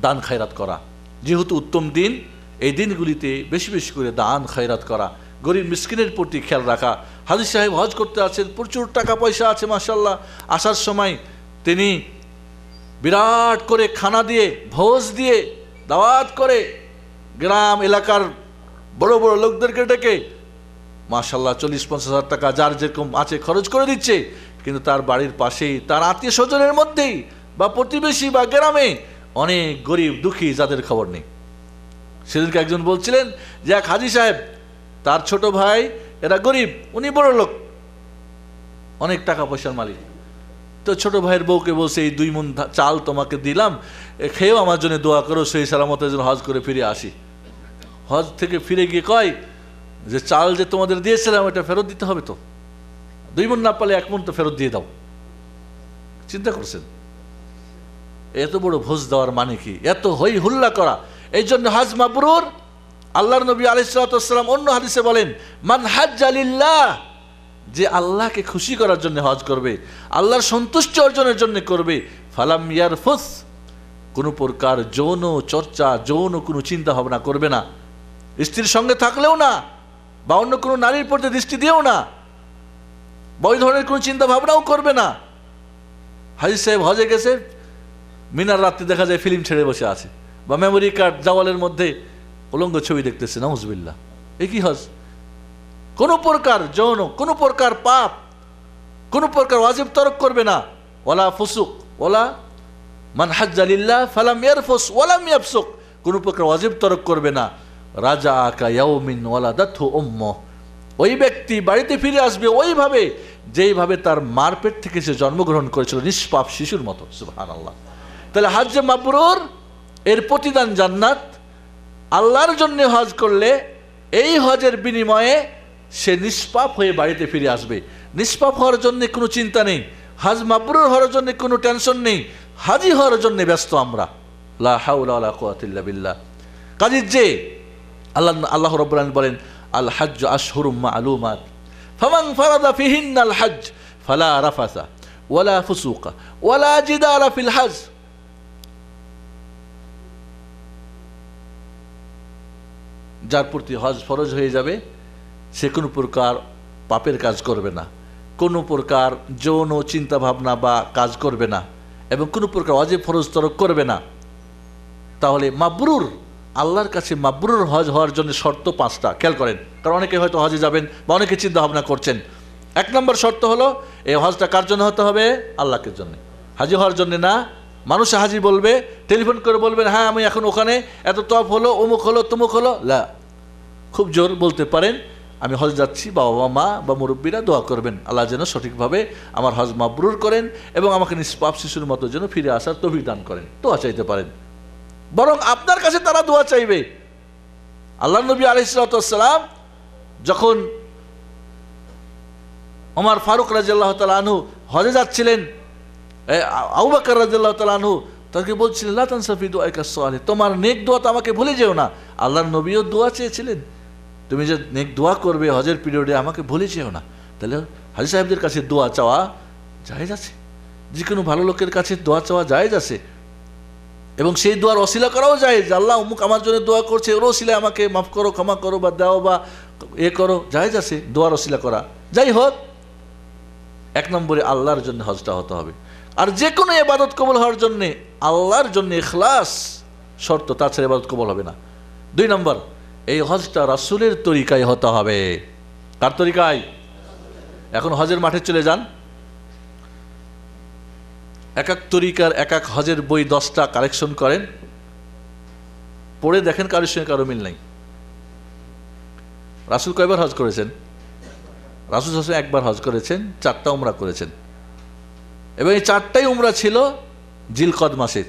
দান খায়রাত করা। যেহেতু উত্তম দিন, এই দিনগুলিতে বেশি বেশি করে দান খায়রাত করা, গরিব মিসকিনের প্রতি খেয়াল রাখা। হাজী সাহেব হজ করতে আছেন, প্রচুর টাকা পয়সা আছে মাশাআল্লাহ, আসার সময় তিনি বিরাট করে খানা দিয়ে, ভোজ দিয়ে, দাওয়াত করে গ্রাম এলাকার বড় বড় লোকদেরকে ডেকে মাশাআল্লাহ 40-50 হাজার টাকা যার যেরকম আছে খরচ করে দিচ্ছে। কিন্তু তার বাড়ির পাশেই, তার আত্মীয় স্বজনের মধ্যেই বা প্রতিবেশী বা গ্রামে অনেক গরিব দুঃখী যাদের খবর নেই। সেদিনকে একজন বলছিলেন যে এক হাজী সাহেব, তার ছোট ভাই এরা গরিব, উনি বড় লোক, অনেক টাকা পয়সার মালিক। তো ছোট ভাইয়ের বউকে বলছে এই 2 মণ চাল তোমাকে দিলাম, খেয়েও আমার জন্য দোয়া করো, সেই সালামতের জন্য হজ করে ফিরে আসি। হজ থেকে ফিরে গিয়ে কয় যে চাল যে তোমাদের দিয়েছিলাম এটা ফেরত দিতে হবে, তো 2 মণ না পারলে 1 মণ তো ফেরত দিয়ে দাও। চিন্তা করছেন এত বড় ভোজ দেওয়ার মানে কি, এত হই হুল্লা করা। এই জন্য হজ মাবরুর। আল্লাহর নবী আলাইহিস সালাতু ওয়াস সালাম অন্য হাদিসে বলেন মান হাজ্জা লিল্লাহ, যে আল্লাহকে খুশি করার জন্য হজ করবে, আল্লাহর সন্তুষ্টি অর্জনের জন্য করবে, ফালাম ইয়ারফুস, কোনো প্রকার যৌন চর্চা, যৌন কোনো চিন্তা ভাবনা করবে না, স্ত্রীর সঙ্গে থাকলেও না, বা অন্য কোনো নারীর প্রতি দৃষ্টি দিয়েও না, বা ওই ধরনের কোনো চিন্তা ভাবনাও করবে না। হাজী সাহেব হজে গেছে, মিনার রাত্রে দেখা যায় ফিল্ম ছেড়ে বসে আছে, বা মেমোরি কার্ড দেওয়ালের মধ্যে উলঙ্গ ছবি দেখতেছে, নাউজুবিল্লাহ। এ কি হজ? কোনো প্রকার যৌন, কোনো প্রকার পাপ, কোনো প্রকার ওয়াজিব তরক করবে না। ওয়ালা ফুসুক, ওয়ালা মান হাজ্জা লিল্লাহ ফালাম ইয়ারফুস ওয়ালাম ইয়াফসুক, কোনো প্রকার ওয়াজিব তরক করবে না। রাজাআকা ইয়াউমিন ওয়ালাদাতহু উম্মুহ, ওই ব্যক্তি বাড়িতে ফিরে আসবে ওইভাবে যেইভাবে তার মার পেট থেকে সে জন্মগ্রহণ করেছিল, নিষ্পাপ শিশুর মতো। সুবহানাল্লাহ। তাহলে হজ্জে মাবরুর এর প্রতিদান জান্নাত। আল্লাহর জন্য হজ করলে এই হজের বিনিময়ে সে নিষ্পাপ হয়ে বাড়িতে ফিরে আসবে। নিষ্পাপ হওয়ার জন্য কোনো চিন্তা নেই, হজ মাবরুর হওয়ার জন্য কোনো টেনশন নেই, হাজি হওয়ার জন্য ব্যস্ত আমরা। লা হাওলা ওয়ালা কুওয়াতা ইল্লা বিল্লাহ। কাজেই যে আল্লাহ রাব্বুল আলামিন বলেন আল হজ্জ আশহুরুম মা'লুমাত ফামান ফারাদা ফিহিন্নাল হজ্জ ফালা রাফাসা ওয়ালা ফুসুকা ওয়ালা জিদালা ফিল হজ। যার প্রতি হজ ফরজ হয়ে যাবে সে কোনো প্রকার পাপের কাজ করবে না, কোনো প্রকার যৌন চিন্তাভাবনা বা কাজ করবে না এবং কোনো প্রকার ওয়াজিব ফরজ তরক করবে না, তাহলে মাবরুর, আল্লাহর কাছে মাবরুর হজ হওয়ার জন্য শর্ত 5টা। খেয়াল করেন, কারণ অনেকে হয়তো হজে যাবেন বা অনেকে চিন্তা ভাবনা করছেন। 1 নম্বর শর্ত হলো এই হজটা কার জন্য হতে হবে? আল্লাহকে জন্য, হাজি হওয়ার জন্য না। মানুষ হাজি বলবে, টেলিফোন করে বলবেন হ্যাঁ আমি এখন ওখানে, এত তওয়াফ হলো, অমুক হলো, তমুক হলো, লা। খুব জোর বলতে পারেন আমি হজ যাচ্ছি, বাবা মা বা মুরব্বীরা দোয়া করবেন আল্লাহ যেন সঠিকভাবে আমার হজ মাবরুর করেন এবং আমাকে নিষ্পাপ শিশুর মতো যেন ফিরে আসার তৌফিক দান করেন। দোয়া চাইতে পারেন, বরং আপনার কাছে তারা দোয়া চাইবে। আল্লাহ নবী আলাইহিস সালাম যখন ওমর ফারুক রাদিয়াল্লাহু তাআলা আনহু হজে যাচ্ছিলেন, আবু বকর রাদিয়াল্লাহু তাআলা আনহু তাকে বলছিলেন লা তানসা ফি দুআইকা সালিহ, তোমার নেক দোয়া তো আমাকে ভুলে যেও না। আল্লাহর নবীও দোয়া চেয়েছিলেন, তুমি যে নেক দোয়া করবে হজের পিরিয়ডে আমাকে ভুলে যেও না। তাহলে হাজী সাহেবদের কাছে দোয়া চাওয়া জায়েজ আছে, যে কোনো ভালো লোকের কাছে দোয়া চাওয়া জায়েজ আছে এবং সেই দোয়ার ওসিলা করাও জায়েজ। আল্লাহ অমুক আমার জন্য দোয়া করছে, ওর ওসিলায় আমাকে মাফ করো, ক্ষমা করো বা দাও বা এ করো, জায়েজ আছে দোয়ার ওসিলা করা। যাই হোক, 1 নম্বরে আল্লাহর জন্য হজটা হতে হবে। আর যে কোনো ইবাদত কবুল হওয়ার জন্যে আল্লাহর জন্য ইখলাস শর্ত, তাছাড়া ইবাদত কবুল হবে না। 2 নম্বর, এই হজটা রাসূলের তরিকায় হতে হবে। কার তরিকায়? এখন হজের মাঠে চলে যান, এক এক তরিকার এক এক হজের বই 10টা কালেকশন করেন, পড়ে দেখেন কারোর সঙ্গে কারো মিল নাই। রাসূল কয়বার হজ করেছেন? রাসূল হাসান একবার হজ করেছেন, 4টা উমরা করেছেন এবং এই 4টাই উমরা ছিল জিলকদ মাসে।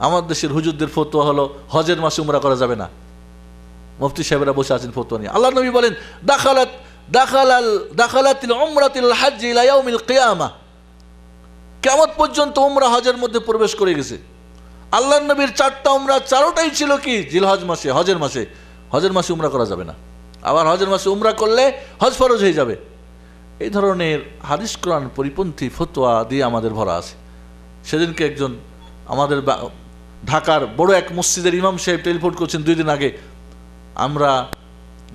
আমাদের দেশের হুজুরদের ফতোয়া হলো হজের মাসে উমরা করা যাবে না। মুফতি সাহেবরা বসে আছেন ফতোয়া নিয়ে। আল্লাহ নবী বলেন দাখালাতিল উমরাতিল হজ্জ ইলা ইয়াউমিল কিয়ামা, কিয়ামত পর্যন্ত উমরা হজের মধ্যে প্রবেশ করে গেছে। আল্লাহর নবীর 4টা উমরা 4টাই ছিল কি? জিলহজ মাসে, হজের মাসে। হজের মাসে উমরা করা যাবে না, আবার হজের মাসে উমরা করলে হজ ফরজ হয়ে যাবে। এই ধরনের হাদিস কোরআন পরিপন্থী ফতোয়া দিয়ে আমাদের ভরা আছে। সেদিনকে একজন আমাদের ঢাকার বড় এক মসজিদের ইমাম সাহেব টেলিফোন করছেন 2 দিন আগে, আমরা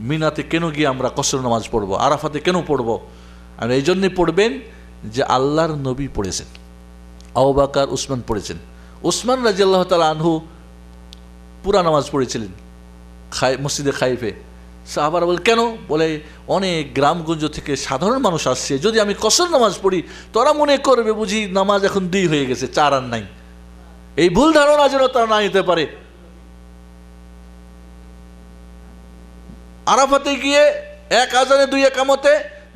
মিনাতে কেন গিয়ে আমরা কসর নামাজ পড়বো, আরাফাতে কেন পড়বো? আর এই জন্যে পড়বেন যে আল্লাহর নবী পড়েছেন, আবু বকর উসমান পড়েছেন। উসমান রাদিয়াল্লাহু তাআলা আনহু পুরা নামাজ পড়েছিলেন মসজিদে খাইফে। সাহাবারা বলে কেন? বলে অনেক গ্রামগঞ্জ থেকে সাধারণ মানুষ আসছে, যদি আমি কসর নামাজ পড়ি তোরা মনে করবে বুঝি নামাজ এখন 2 হয়ে গেছে, 4 আর নাই। এই ভুল ধারণা যেন তারা না নিতে পারে। আরাফাতে গিয়ে 1 আজানে 2 একামতে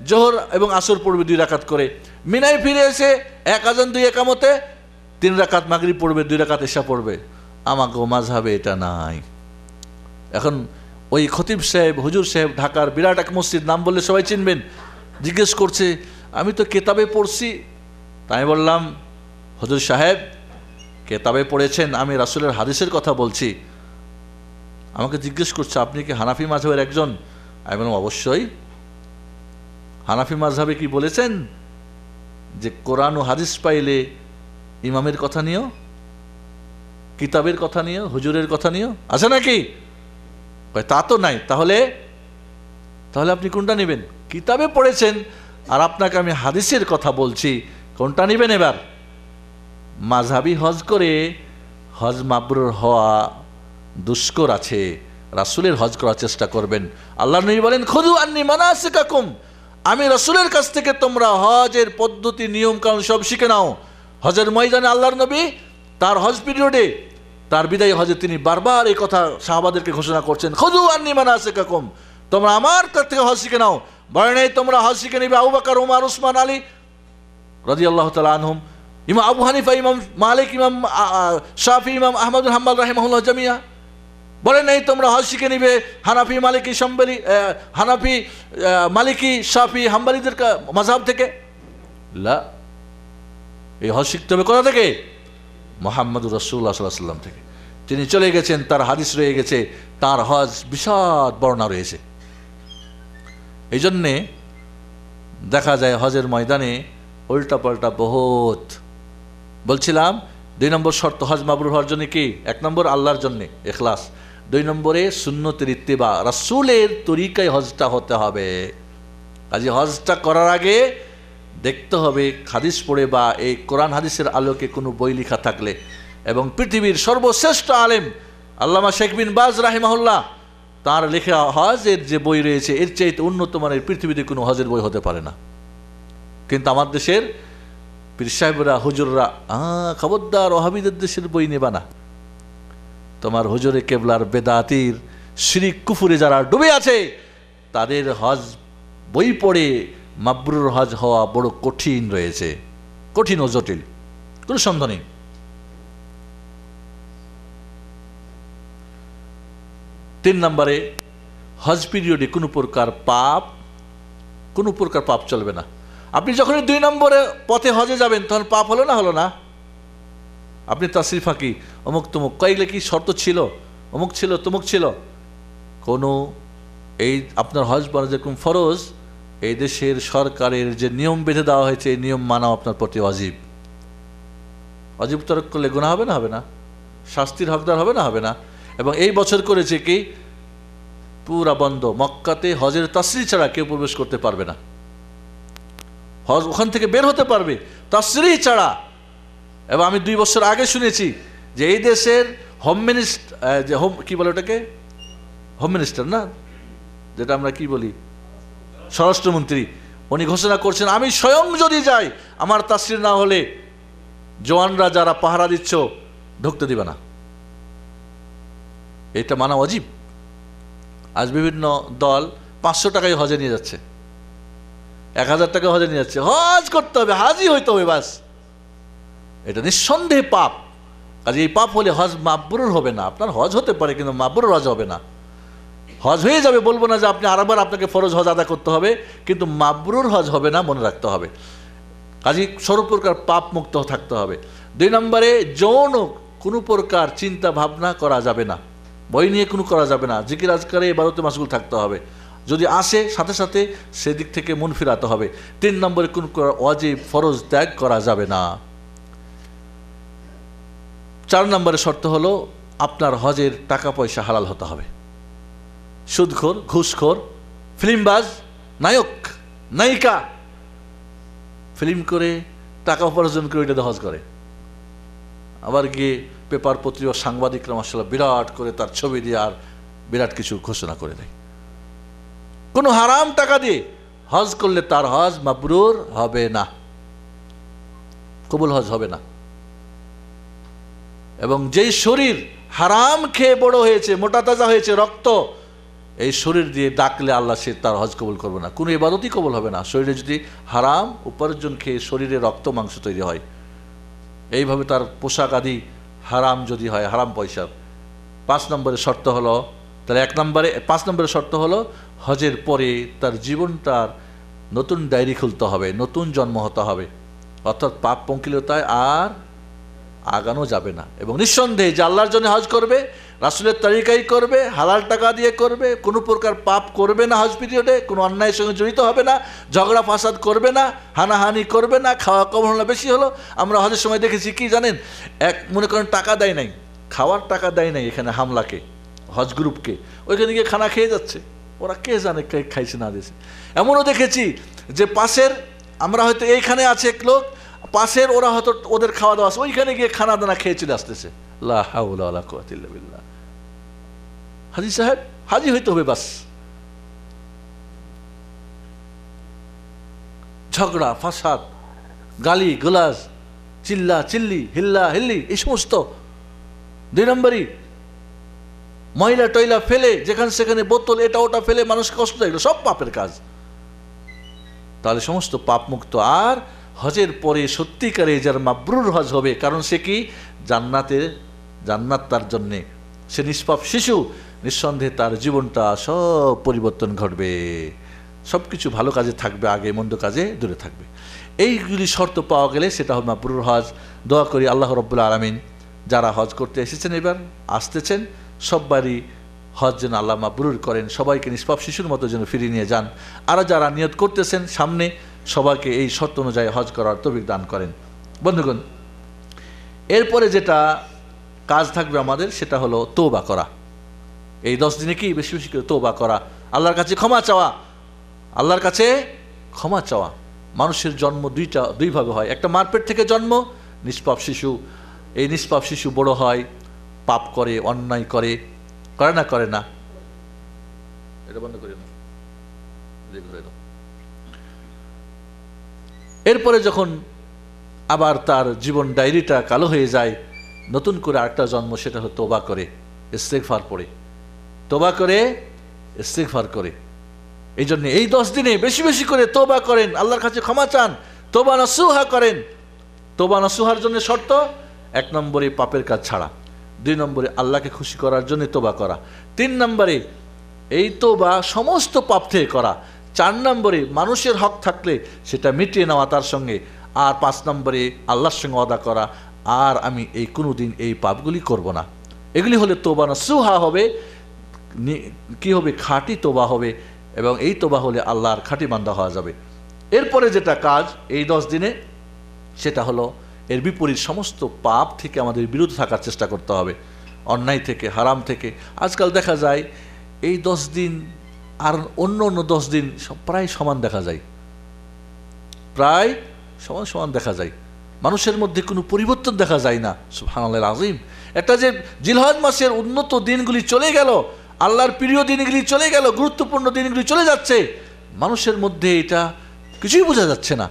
জোহর এবং আসর পড়বে 2 রাকাত করে। মিনায় ফিরে এসে 1 আজান 2 একামতে 3 রাকাত মাগরিব পড়বে, 2 রাকাত ইশা পড়বে। আমাকে মাযহাবে এটা নাই। এখন ওই খতিব সাহেব, হুজুর সাহেব, ঢাকার বিরাট এক মসজিদ, নাম বললে সবাই চিনবেন, জিজ্ঞেস করছে আমি তো কেতাবে পড়ছি। তাই বললাম হুজুর সাহেব কেতাবে পড়েছেন, আমি রাসূলের হাদিসের কথা বলছি। আমাকে জিজ্ঞেস করছে আপনি কি হানাফি মাযহাবের একজন? আমি বললাম অবশ্যই। হানাফি মাযহাবে কি বলেছেন যে কোরআন ও হাদিস পাইলে ইমামের কথা নিও, কিতাবের কথা নিও, হুজুরের কথা নিও, আছে নাকি? তা তো নাই। তাহলে আপনি কোনটা নেবেন? কিতাবে পড়েছেন আর আপনাকে আমি হাদিসের কথা বলছি, কোনটা নেবেন? এবার মাযহাবি হজ করে হজ মাবরুর হওয়া দুষ্কর আছে, রাসূলের হজ করার চেষ্টা করবেন। আল্লাহ নবী বলেন খুযু আন্নী মানাসিকাকুম, আমি রাসূলের কাছ থেকে তোমরা হজের পদ্ধতি নিয়ম কানুন সব শিখে নাও। হজের ময়দানে আল্লাহর নবী তার হজ পিরিয়ডে, তার বিদায়ী হজে তিনি বারবার এই কথা সাহাবাদেরকে ঘোষণা করছেন, খুযু আন্নী মানাসিকাকুম, তোমরা আমার কাছ থেকে হজ শিখে নাও। বলেন এই তোমরা হজ শিখে নিবে আবু বকর, উমর, উসমান, আলী রাদিয়াল্লাহু তাআলা আনহুম, ইমাম আবু হানিফা, ইমাম মালিক, ইমাম শাফি, ইমাম আহমদ হাম্বল রাহিমাহুল্লাহ জামিয়া। বলেন এই তোমরা হজ শিখে নিবে হানাফি, মালিকি, শামবলি, হানাফি, মালিকি, শাফি, হাম্বলিদের মাযহাব থেকে। লা, এই হজ শিখতে হবে কোথা থেকে? মুহাম্মদুর রাসূলুল্লাহ সাল্লাল্লাহু আলাইহি ওয়াসাল্লাম থেকে। তিনি চলে গেছেন, তার হাদিস রয়ে গেছে, তার হজ বিশদ বর্ণনা রয়েছে। এই জন্যে দেখা যায় হজের ময়দানে উল্টা পাল্টা বহুত। বলছিলাম 2 নম্বর শর্ত হজ মাবরুর হওয়ার জন্য কি? 1 নম্বর আল্লাহর জন্য ইখলাস, 2 নম্বরে সুন্নতের ইত্তিবা, রাসূলের তরিকায় হজটা হতে হবে। কাজে হজটা করার আগে দেখতে হবে হাদিস পড়ে বা এই কোরআন হাদিসের আলোকে কোনো বই লেখা থাকলে, এবং পৃথিবীর সর্বশ্রেষ্ঠ আলেম আল্লামা শেখ বিন বাজ রাহিমাহুল্লাহ তার লেখা হজের যে বই রয়েছে এর চাইতে উন্নত মানের পৃথিবীতে কোনো হজের বই হতে পারে না। কিন্তু আমার দেশের পীর সাহেবরা হুজুররা খবরদার ওহাবিদের দেশের বই নেবা না, তোমার হুজুরে কেবলার বেদাতির শিরিক কুফুরে যারা ডুবে আছে তাদের হজ বই পড়ে মাবরুর হজ হওয়া বড় কঠিন রয়েছে, কঠিন ও জটিল, কোনো সন্দেহ নেই। তিন নম্বরে, হজ পিরিয়ডে কোনো প্রকার পাপ চলবে না। আপনি যখনই 2 নম্বরে পথে হজে যাবেন তখন পাপ হলো না? হলো না। আপনি তাসরিফ ফাঁকি অমুক তমুক কয়েকলে কি শর্ত ছিল, অমুক ছিল তমুক ছিল, কোনো এই আপনার হজ বানা যেরকম ফরজ, এই দেশের সরকারের যে নিয়ম বেঁধে দেওয়া হয়েছে এই নিয়ম মানা আপনার প্রতি ওয়াজিব। ওয়াজিব তরক করলে গুনাহ হবে না? হবে না। শাস্তির হকদার হবে না? হবে না। এবং এই বছর করেছে কি পুরা বন্ধ, মক্কাতে হজের তাসরি ছাড়া কেউ প্রবেশ করতে পারবে না। হজ ওখান থেকে বের হতে পারবে তাসরি ছাড়া। এবং আমি 2 বছর আগে শুনেছি যে এই দেশের হোম মিনিস্টার, যে হোম কি বলে ওটাকে, হোম মিনিস্টার না, যেটা আমরা কি বলি, স্বরাষ্ট্রমন্ত্রী, উনি ঘোষণা করছেন আমি স্বয়ং যদি যাই আমার তাসরির না হলে জওয়ানরা যারা পাহারা দিচ্ছ ঢুকতে দিবে না। এটা মানা ওয়াজিব। আজ বিভিন্ন দল 500 টাকায় হজে নিয়ে যাচ্ছে, 1000 টাকা হজে নিয়ে যাচ্ছে। হজ করতে হবে, হাজি হইতে হবে, বাস। এটা নিঃসন্দেহে পাপ। কাজে এই পাপ হলে হজ মাবরুর হবে না। আপনার হজ হতে পারে কিন্তু মাবরুর হজ হবে না। হজ হয়ে যাবে, বলবো না যে আপনি আরেকবার আপনাকে ফরজ হজ আদা করতে হবে, কিন্তু মাবরুর হজ হবে না, মনে রাখতে হবে। কাজে সর্বপ্রকার পাপ মুক্ত থাকতে হবে। 2 নম্বরে, যৌন কোনো প্রকার চিন্তা ভাবনা করা যাবে না, বই নিয়ে কোনো করা যাবে না। জিকির আজকারে ইবাদতে মাশগুল থাকতে হবে, যদি আসে সাথে সাথে সেদিক থেকে মন ফিরাতে হবে। 3 নম্বরে, কোন ওয়াজিব ফরজ ত্যাগ করা যাবে না। 4 নম্বরে শর্ত হলো আপনার হজের টাকা পয়সা হালাল হতে হবে। সুদখোর, ঘুষখোর, ফিল্মবাজ, নায়ক নায়িকা ফিল্ম করে টাকা উপার্জন করে এটা হজ করে, আবার গিয়ে পেপার পত্রিকা সাংবাদিকরা মাশাআল্লাহ বিরাট করে তার ছবি দিয়ে আর বিরাট কিছু ঘোষণা করে দেয়। কোনো হারাম টাকা দিয়ে হজ করলে তার হজ মাবরুর হবে না, কবুল হজ হবে না। এবং যেই শরীর হারাম খেয়ে বড় হয়েছে, মোটা তাজা হয়েছে, রক্ত, এই শরীর দিয়ে ডাকলে আল্লাহ সে তার হজ কবুল করবে না, কোনো ইবাদতই কবুল হবে না। শরীরে যদি হারাম উপার্জন খেয়ে শরীরে রক্ত মাংস তৈরি হয়, এইভাবে তার পোশাক আদি হারাম যদি হয়, হারাম পয়সার। 5 নম্বরের শর্ত হলো, তাহলে 5 নম্বরের শর্ত হলো হজের পরে তার জীবনটার নতুন ডায়েরি খুলতে হবে, নতুন জন্ম হতে হবে, অর্থাৎ পাপ পঙ্কিলতায় আর আগানো যাবে না। এবং নিঃসন্দেহে যে আল্লাহর জন্য হজ করবে, রাসূলের তরিকাই করবে, হালাল টাকা দিয়ে করবে, কোনো প্রকার পাপ করবে না, হজ পিরিয়ডে কোনো অন্যায়ের সঙ্গে জড়িত হবে না, ঝগড়া ফাসাদ করবে না, হানাহানি করবে না, খাওয়া কম হলো বেশি হলো। আমরা হজের সময় দেখেছি কি জানেন, মনে করেন টাকা দেয় নাই, খাওয়ার টাকা দেয় নাই এখানে হামলাকে, হজ গ্রুপকে, ওইখানে গিয়ে খানা খেয়ে যাচ্ছে, ওরা কে জানে খাইছে না দিয়েছে। এমনও দেখেছি যে পাশের, আমরা হয়তো এইখানে আছে এক লোক, পাশের ওরা হয়তো ওদের খাওয়া দাওয়া আছে, ওইখানে গিয়ে খানা দানা খেয়ে চলে আসতেছে। লা হাওলা ওয়ালা কুওয়াতা ইল্লা বিল্লাহ। হাজি সাহেব হাজি হইতে হবে, বাস। ঝগড়া ফাসাদ, গালি গোলাজ, চিল্লা চিল্লি, হিল্লা হিল্লি, এই সমস্ত। 2 নম্বরই, ময়লা টয়লা ফেলে যেখানে সেখানে বোতল এটা ওটা ফেলে মানুষ কষ্ট দেয়, সব পাপের কাজ। তাহলে সমস্ত পাপ মুক্ত। আর হজের পরে সত্যিকারে যার মাবরুর হজ হবে, কারণ সে কি জান্নাত তার জন্যে, সে নিষ্পাপ শিশু, নিঃসন্দেহে তার জীবনটা সব পরিবর্তন ঘটবে, সব কিছু ভালো কাজে থাকবে, আগে মন্দ কাজে দূরে থাকবে। এইগুলি শর্ত পাওয়া গেলে সেটা হবে মাবরুর হজ। দোয়া করি আল্লাহ রাব্বুল আলামিন যারা হজ করতে এসেছেন, এবার আসতেছেন, সববারই হজ যেন আল্লাহ মাবরুর করেন, সবাইকে নিষ্পাপ শিশুর মতো যেন ফিরিয়ে নিয়ে যান। আর যারা নিয়ত করতেছেন সামনে, সবাইকে এই শর্ত অনুযায়ী হজ করার তৌফিক দান করেন। বন্ধুগণ, এরপরে যেটা কাজ থাকবে আমাদের, সেটা হলো তওবা করা। এই 10 দিনে কি বেশি বেশি করে তওবা করা, আল্লাহর কাছে ক্ষমা চাওয়া, আল্লাহর কাছে ক্ষমা চাওয়া। মানুষের জন্ম দুইভাবে হয়। একটা মার পেট থেকে জন্ম, নিষ্পাপ শিশু। এই নিষ্পাপ শিশু বড় হয়, পাপ করে, অন্যায় করে, করে না? এটা বন্ধ করে না, এরপরে যখন আবার তার জীবন ডায়েরিটা কালো হয়ে যায়, নতুন করে আরেকটা জন্ম, সেটা হলো তোবা করে, ইস্তেগফার পড়ে, তোবা করে, ইস্তেগফার করে। এই জন্য এই 10 দিনে বেশি বেশি করে তোবা করেন, আল্লাহর কাছে ক্ষমা চান, তোবা নসুহা করেন। তোবা নসুহার জন্য শর্ত, 1 নম্বরে পাপের কাজ ছাড়া, 2 নম্বরে আল্লাহকে খুশি করার জন্য তোবা করা, 3 নম্বরে এই তোবা সমস্ত পাপ থেকে করা, 4 নম্বরে মানুষের হক থাকলে সেটা মিটিয়ে নেওয়া তার সঙ্গে, আর 5 নম্বরে আল্লাহর সঙ্গে ওয়াদা করা, আর আমি এই কোনোদিন এই পাপগুলি করব না। এগুলি হলে তোবা নসুহা হবে, কি হবে? খাঁটি তোবা হবে, এবং এই তোবা হলে আল্লাহর খাঁটি বান্দা হওয়া যাবে। এরপরে যেটা কাজ এই 10 দিনে, সেটা হলো এর বিপরীত সমস্ত পাপ থেকে আমাদের বিরত থাকার চেষ্টা করতে হবে, অন্যায় থেকে, হারাম থেকে। আজকাল দেখা যায় এই 10 দিন আর অন্য 10 দিন প্রায় সমান দেখা যায়, প্রায় সমান সমান দেখা যায়, মানুষের মধ্যে কোনো পরিবর্তন দেখা যায় না। সুবহানাল্লাহ আযীম। একটা যে জিলহজ মাসের উন্নত দিনগুলি চলে গেল, আল্লাহর প্রিয় দিনগুলি চলে গেল, গুরুত্বপূর্ণ দিনগুলি চলে যাচ্ছে, মানুষের মধ্যে এটা কিছুই বোঝা যাচ্ছে না।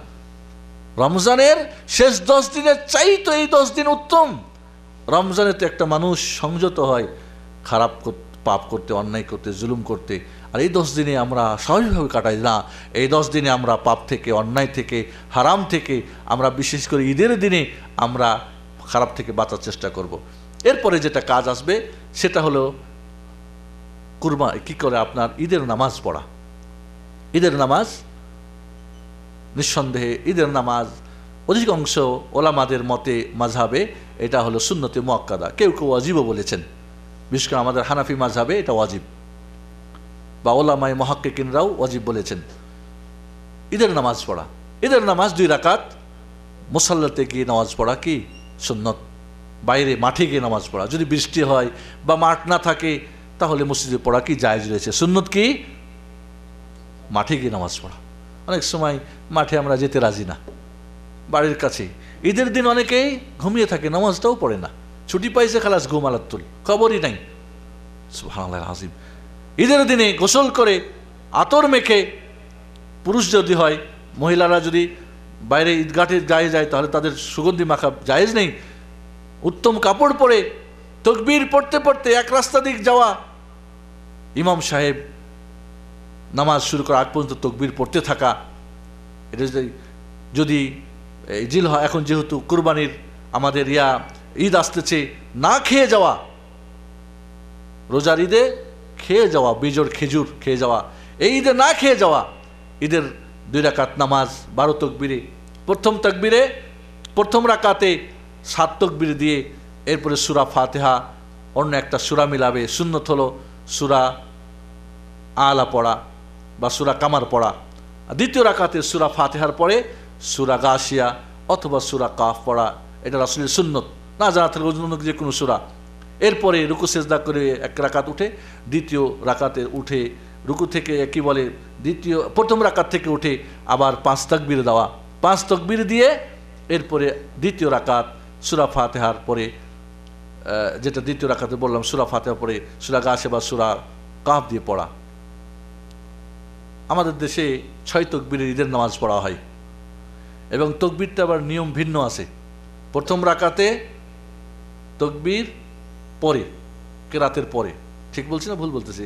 রমজানের শেষ 10 দিনের চাইতো এই 10 দিন উত্তম। রমজানে তো একটা মানুষ সংযত হয় খারাপ পাপ করতে, অন্যায় করতে, জুলুম করতে, আর এই 10 দিনে আমরা স্বাভাবিকভাবে কাটাই না। এই 10 দিনে আমরা পাপ থেকে, অন্যায় থেকে, হারাম থেকে, আমরা বিশেষ করে ঈদের দিনে আমরা খারাপ থেকে বাঁচার চেষ্টা করব। এরপরে যেটা কাজ আসবে সেটা হলো কি করে আপনার ঈদের নামাজ পড়া। ঈদের নামাজ নিঃসন্দেহে, ঈদের নামাজ অধিকাংশ ওলামাদের মতে, মাযহাবে এটা হলো সুন্নতে মুআক্কাদা, কেউ কেউ ওয়াজিবও বলেছেন। বিশেষ করে আমাদের হানাফি মাযহাবে এটা ওয়াজিব, বা ওলামায়ে মুহাক্কিকিনরাও ওয়াজিব বলেছেন ঈদের নামাজ পড়া। ঈদের নামাজ 2 রাকাত মুসাল্লাতে গিয়ে নামাজ পড়া কি সুন্নত, বাইরে মাঠে গিয়ে নামাজ পড়া। যদি বৃষ্টি হয় বা মাঠ না থাকে তাহলে মসজিদে পড়া কি জায়েজ রয়েছে। সুন্নত কি মাঠে গিয়ে নামাজ পড়া। অনেক সময় মাঠে আমরা যেতে রাজি না, বাড়ির কাছে। ঈদের দিন অনেকেই ঘুমিয়ে থাকে, নামাজটাও পড়ে না, ছুটি পাইছে খালাস ঘুম আলাতুল, খবরই নাই। সুবহানাল্লাহ আযীম। ঈদের দিনে গোসল করে আতর মেখে, পুরুষ যদি হয়, মহিলারা যদি বাইরে ঈদগাহে যায় তাহলে তাদের সুগন্ধি মাখা জায়েজ নেই। উত্তম কাপড় পরে তাকবীর পড়তে পড়তে এক রাস্তা দিক যাওয়া, ইমাম সাহেব নামাজ শুরু করার আগ পর্যন্ত তাকবীর পড়তে থাকা। এটা যদি জিল হয়, এখন যেহেতু কুরবানির আমাদের ঈদ আসতেছে, না খেয়ে যাওয়া, রোজার ঈদে খেয়ে যাওয়া, বিজোড় খেজুর খেয়ে যাওয়া, এই ঈদে না খেয়ে যাওয়া। ঈদের 2 রাকাত নামাজ 12 তাকবীরে, প্রথম তাকবীরে প্রথম রাকাতে 7 তাকবীর দিয়ে এরপরে সূরা ফাতিহা, অন্য একটা সূরা মিলাবে। সুন্নত হলো সূরা আলা পড়া বা সূরা কামার পড়া। দ্বিতীয় রাকাতে সূরা ফাতিহার পরে সূরা গাশিয়া অথবা সূরা কাফ পড়া, এটা রাসূলের সুন্নত, না জানা থাকলে অন্য যে কোনো সূরা। এরপরে রুকু সেজদা করে 1 রাকাত উঠে, দ্বিতীয় রাকাতে উঠে রুকু থেকে কি বলে প্রথম রাকাত থেকে উঠে আবার 5 তাকবীর দেওয়া, 5 তাকবীর দিয়ে এরপরে দ্বিতীয় রাকাত সূরা ফাতিহার পরে, যেটা দ্বিতীয় রাকাতে বললাম, সূরা ফাতিহা পরে সূরা গাশিয়া বা সূরা কাফ দিয়ে পড়া। আমাদের দেশে 6 তাকবীরের ঈদের নামাজ পড়া হয়, এবং তাকবীরটা আবার নিয়ম ভিন্ন আছে। প্রথম রাকাতে তাকবীর পরে, কেরাতের পরে, ঠিক বলছি না ভুল বলতেছি?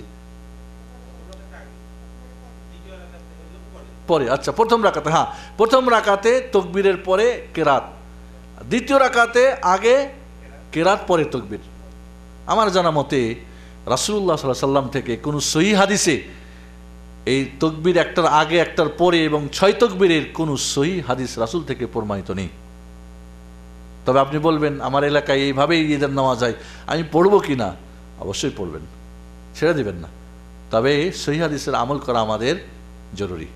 পরে, আচ্ছা, প্রথম রাকাতে, হ্যাঁ, প্রথম রাকাতে তাকবীরের পরে কেরাত, দ্বিতীয় রাকাতে আগে কেরাত পরে তাকবীর। আমার জানা মতে রাসূলুল্লাহ সাল্লাল্লাহু আলাইহি ওয়াসাল্লাম থেকে কোনো সহিহ হাদিসে এই তাকবীর একটার আগে একটার পরে এবং 6 তাকবীরের কোনো সহিহ হাদিস রাসূল থেকে প্রমাণিত নেই। তবে আপনি বলবেন আমার এলাকায় এইভাবেই ঈদের নামাজ হয়, আমি পড়বো কি না? অবশ্যই পড়বেন, ছেড়ে দেবেন না। তবে সহিহ হাদিসের আমল করা আমাদের জরুরি,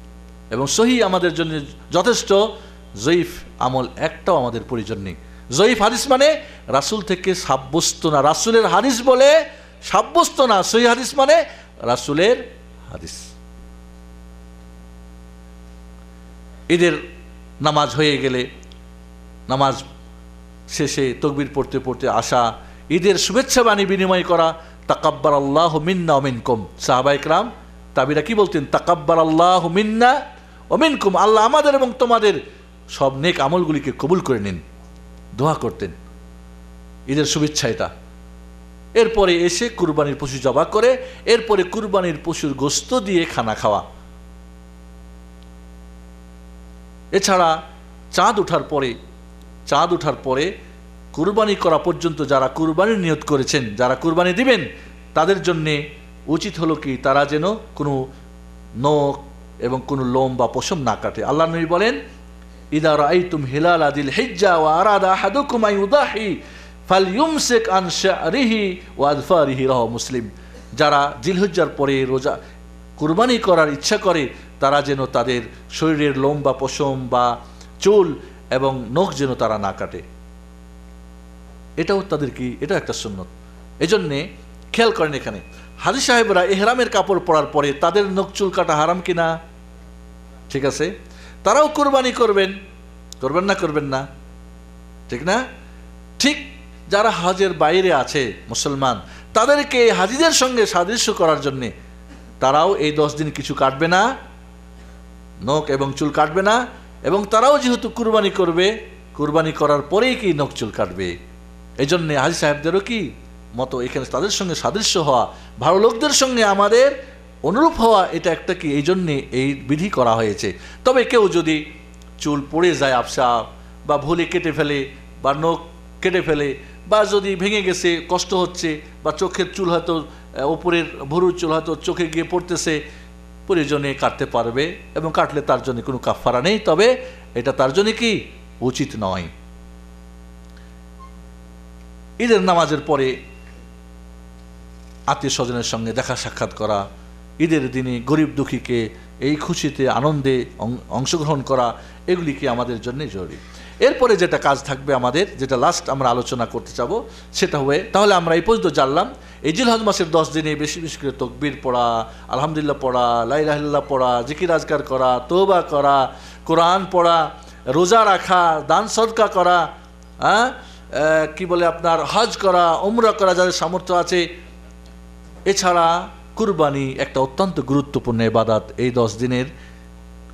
এবং সহিহ আমাদের জন্য যথেষ্ট। জয়ীফ আমল একটাও আমাদের প্রয়োজন নেই। জয়ীফ হাদিস মানে রাসূল থেকে সাব্যস্ত না, রাসূলের হাদিস বলে সাব্যস্ত না। সহিহ হাদিস মানে রাসূলের হাদিস। ঈদের নামাজ হয়ে গেলে নামাজ শেষে তাকবীর পড়তে পড়তে আসা, ঈদের শুভেচ্ছা বাণী বিনিময় করা, তাকাব্বার আল্লাহু মিন্না ওয়া মিনকুম। সাহাবায়ে কেরাম তাবিরা কি বলতেন? তাকাব্বার আল্লাহু মিন্না ওয়া মিনকুম, আল্লাহ আমাদের এবং তোমাদের সব নেক আমলগুলিকে কবুল করে নিন, দোয়া করতেন। ঈদের শুভেচ্ছা এটা। এরপরে এসে কুরবানির পশু জবাই করে, এরপরে কুরবানির পশুর গোশত দিয়ে খানা খাওয়া। এছাড়া চাঁদ ওঠার পরে কুরবানি করা পর্যন্ত যারা কুরবানির নিয়ত করেছেন, যারা কুরবানি দিবেন, তাদের জন্যে উচিত হলো কি তারা যেন কোনো নখ এবং কোনো লোম বা পশম না কাটে। আল্লাহ নবী বলেন, ইদা রাআইতুম হিলাল আদিল হিজ্জা ওয়া আরাদা আহাদুকুম আন ইউদাহি ফালইউমসিক আন শা'রিহি ওয়া আযফারিহি, রাওয়াহু মুসলিম। যারা জিলহজ্জার পরে রোজা কুরবানি করার ইচ্ছা করে তারা যেন তাদের শরীরের লোম বা পশম বা চুল এবং নখ যেন তারা না কাটে। এটাও তাদের কি, এটা একটা সুন্নত। এজন্যে খেয়াল করেন, এখানে হাজী সাহেবরা ইহরামের কাপড় পরার পরে তাদের নখ চুল কাটা হারাম কিনা? ঠিক আছে, তারাও কুরবানি করবেন না? ঠিক না? ঠিক যারা হজের বাইরে আছে মুসলমান, তাদেরকে হাজীদের সঙ্গে সাদৃশ্য করার জন্যে তারাও এই 10 দিন কিছু কাটবে না, নখ এবং চুল কাটবে না, এবং তারাও যেহেতু কুরবানি করবে, কুরবানি করার পরেই কি নখ চুল কাটবে। এই জন্যে হাজী সাহেবদেরও কি মতো এখানে তাদের সঙ্গে সাদৃশ্য হওয়া, ভালো লোকদের সঙ্গে আমাদের অনুরূপ হওয়া, এটা একটা কি, এই জন্যে এই বিধি করা হয়েছে। তবে কেউ যদি চুল পড়ে যায় আবসা, বা ভুলে কেটে ফেলে, বা নখ কেটে ফেলে, বা যদি ভেঙে গেছে কষ্ট হচ্ছে, বা চোখের চুল হয়তো ওপরের ভুরুর চুল হয়তো চোখে গিয়ে পড়তেছে, প্রয়োজনে কাটতে পারবে, এবং কাটলে তার জন্য কোনো কাফারা নেই, তবে এটা তার জন্য কি উচিত নয়। ঈদের নামাজের পরে আত্মীয় স্বজনের সঙ্গে দেখা সাক্ষাৎ করা, ঈদের দিনে গরিব দুঃখীকে এই খুশিতে আনন্দে অংশগ্রহণ করা, এগুলি কি আমাদের জন্য জরুরি। এরপরে যেটা কাজ থাকবে আমাদের, যেটা লাস্ট আমরা আলোচনা করতে চাবো, সেটা হবে, তাহলে আমরা এই পর্যন্ত জানলাম এই জিলহজ মাসের 10 দিনে বেশি বেশি করে তাকবীর পড়া, আলহামদুলিল্লাহ পড়া, লা ইলাহা ইল্লাল্লাহ পড়া, জিকির আজকার করা, তওবা করা, কোরআন পড়া, রোজা রাখা, দান সদকা করা, কি বলে আপনার হজ করা, উমরা করা যাদের সামর্থ্য আছে। এছাড়া কুরবানি একটা অত্যন্ত গুরুত্বপূর্ণ ইবাদত। এই 10 দিনের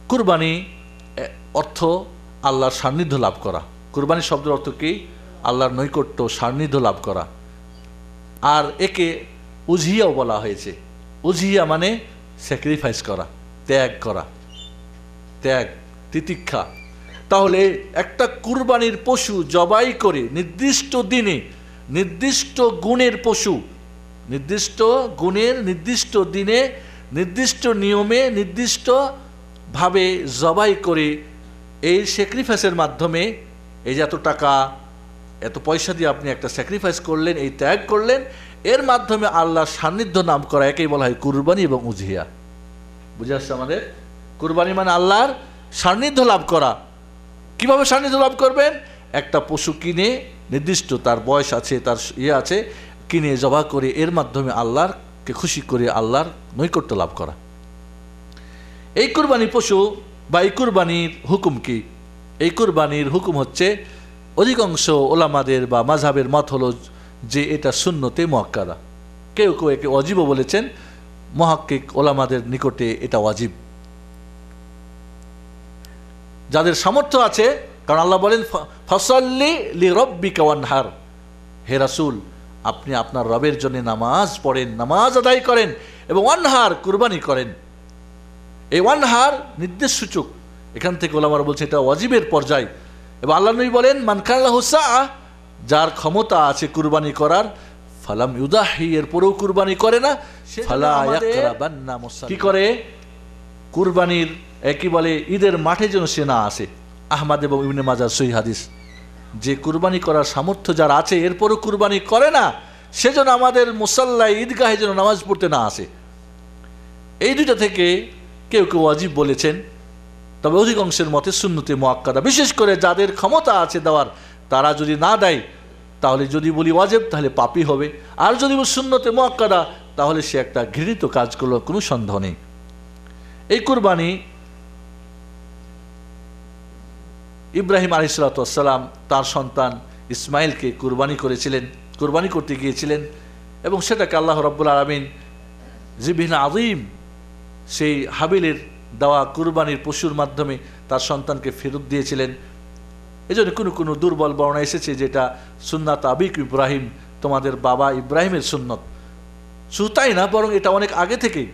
কুরবানি অর্থ আল্লাহর সান্নিধ্য লাভ করা। কুরবানি শব্দের অর্থ কি? আল্লাহর নৈকট্য, সান্নিধ্য লাভ করা। আর একে উজিয়াও বলা হয়েছে। উজিয়া মানে স্যাক্রিফাইস করা, ত্যাগ করা, ত্যাগ, তিতিক্ষা। তাহলে একটা কুরবানির পশু জবাই করে নির্দিষ্ট দিনে, নির্দিষ্ট গুণের পশু, নির্দিষ্ট গুণের, নির্দিষ্ট দিনে, নির্দিষ্ট নিয়মে, নির্দিষ্টভাবে জবাই করে এই স্যাক্রিফাইসের মাধ্যমে, এই যে এত টাকা এত পয়সা দিয়ে আপনি একটা স্যাক্রিফাইস করলেন, এই ত্যাগ করলেন, এর মাধ্যমে আল্লাহর সান্নিধ্য নাম করা, একেই বলা হয় কুরবানি এবং উজিয়া। বুঝে আসছে আমাদের? কুরবানি মানে আল্লাহর সান্নিধ্য লাভ করা। কিভাবে সান্নিধ্য লাভ করবেন? একটা পশু কিনে, নির্দিষ্ট তার বয়স আছে, তার আছে, কিনে জবাই করে এর মাধ্যমে আল্লাহকে খুশি করে আল্লাহর নৈকট্য লাভ করা। এই কুরবানি পশু বা এই কুরবানির হুকুম কি? এই কুরবানির হুকুম হচ্ছে, অধিকাংশ ওলামাদের বা মাযহাবের মত হলো যে এটা সুন্নতে মুআক্কাদা। কেউ কেউ একে ওয়াজিবও বলেছেন, মুহাক্কিক ওলামাদের নিকটে এটা ওয়াজিব। যাদের সামর্থ্য আছে, কারণ আল্লাহ বলেন ফাসাল্লি লিরাব্বিকা ওয়ানহার, হে রাসূল আপনি আপনার রবের জন্য নামাজ পড়েন, নামাজ আদায় করেন, এবং ওয়ানহার কুরবানি করেন। এই ওয়ানহার নির্দেশ সূচক, এখান থেকে ওলামারা বলছে এটা ওয়াজিবের পর্যায়। এবং আল্লাহ নবী বলেন মান কানা লাহু সাআ, যার ক্ষমতা আছে কুরবানি করার, ফালাম ইউদাহি, এর পরেও কুরবানি করে না, ফালা ইয়াকরাবান্না মুসাল্লা, কি করে? কুরবানির কি বলে, ঈদের মাঠে যেন সে না আসে। আহমদ এবং ইবনে মাজাহ সহিহ হাদিস, যে কুরবানি করার সামর্থ্য যার আছে এরপরও কুরবানি করে না, সেজন্য আমাদের মুসাল্লায় ঈদগাহে যেন নামাজ পড়তে না আসে। এই দুইটা থেকে কেউ কেউ ওয়াজিব বলেছেন, তবে অধিকাংশের মতে সুন্নতে মুআক্কাদা। বিশেষ করে যাদের ক্ষমতা আছে দেওয়ার, তারা যদি না দেয় তাহলে যদি বলি ওয়াজিব তাহলে পাপই হবে, আর যদি বলি সুন্নতে মুআক্কাদা তাহলে সে একটা ঘৃণিত কাজ করলো, কোনো সন্দেহ নেই। এই কুরবানি ইব্রাহিম আলাইহিসসালাম তার সন্তান ইসমাইলকে কুরবানি করতে গিয়েছিলেন, এবং সেটাকে আল্লাহ রাব্বুল আলামিন জিবহিন আযীম সেই হাবিলের দেওয়া কুরবানির পশুর মাধ্যমে তার সন্তানকে ফেরত দিয়েছিলেন। এজন্য কোনো দুর্বল বর্ণনা এসেছে যেটা সুন্নাত আবিক ইব্রাহিম, তোমাদের বাবা ইব্রাহিমের সুন্নত। শুধু তাই না, বরং এটা অনেক আগে থেকেই,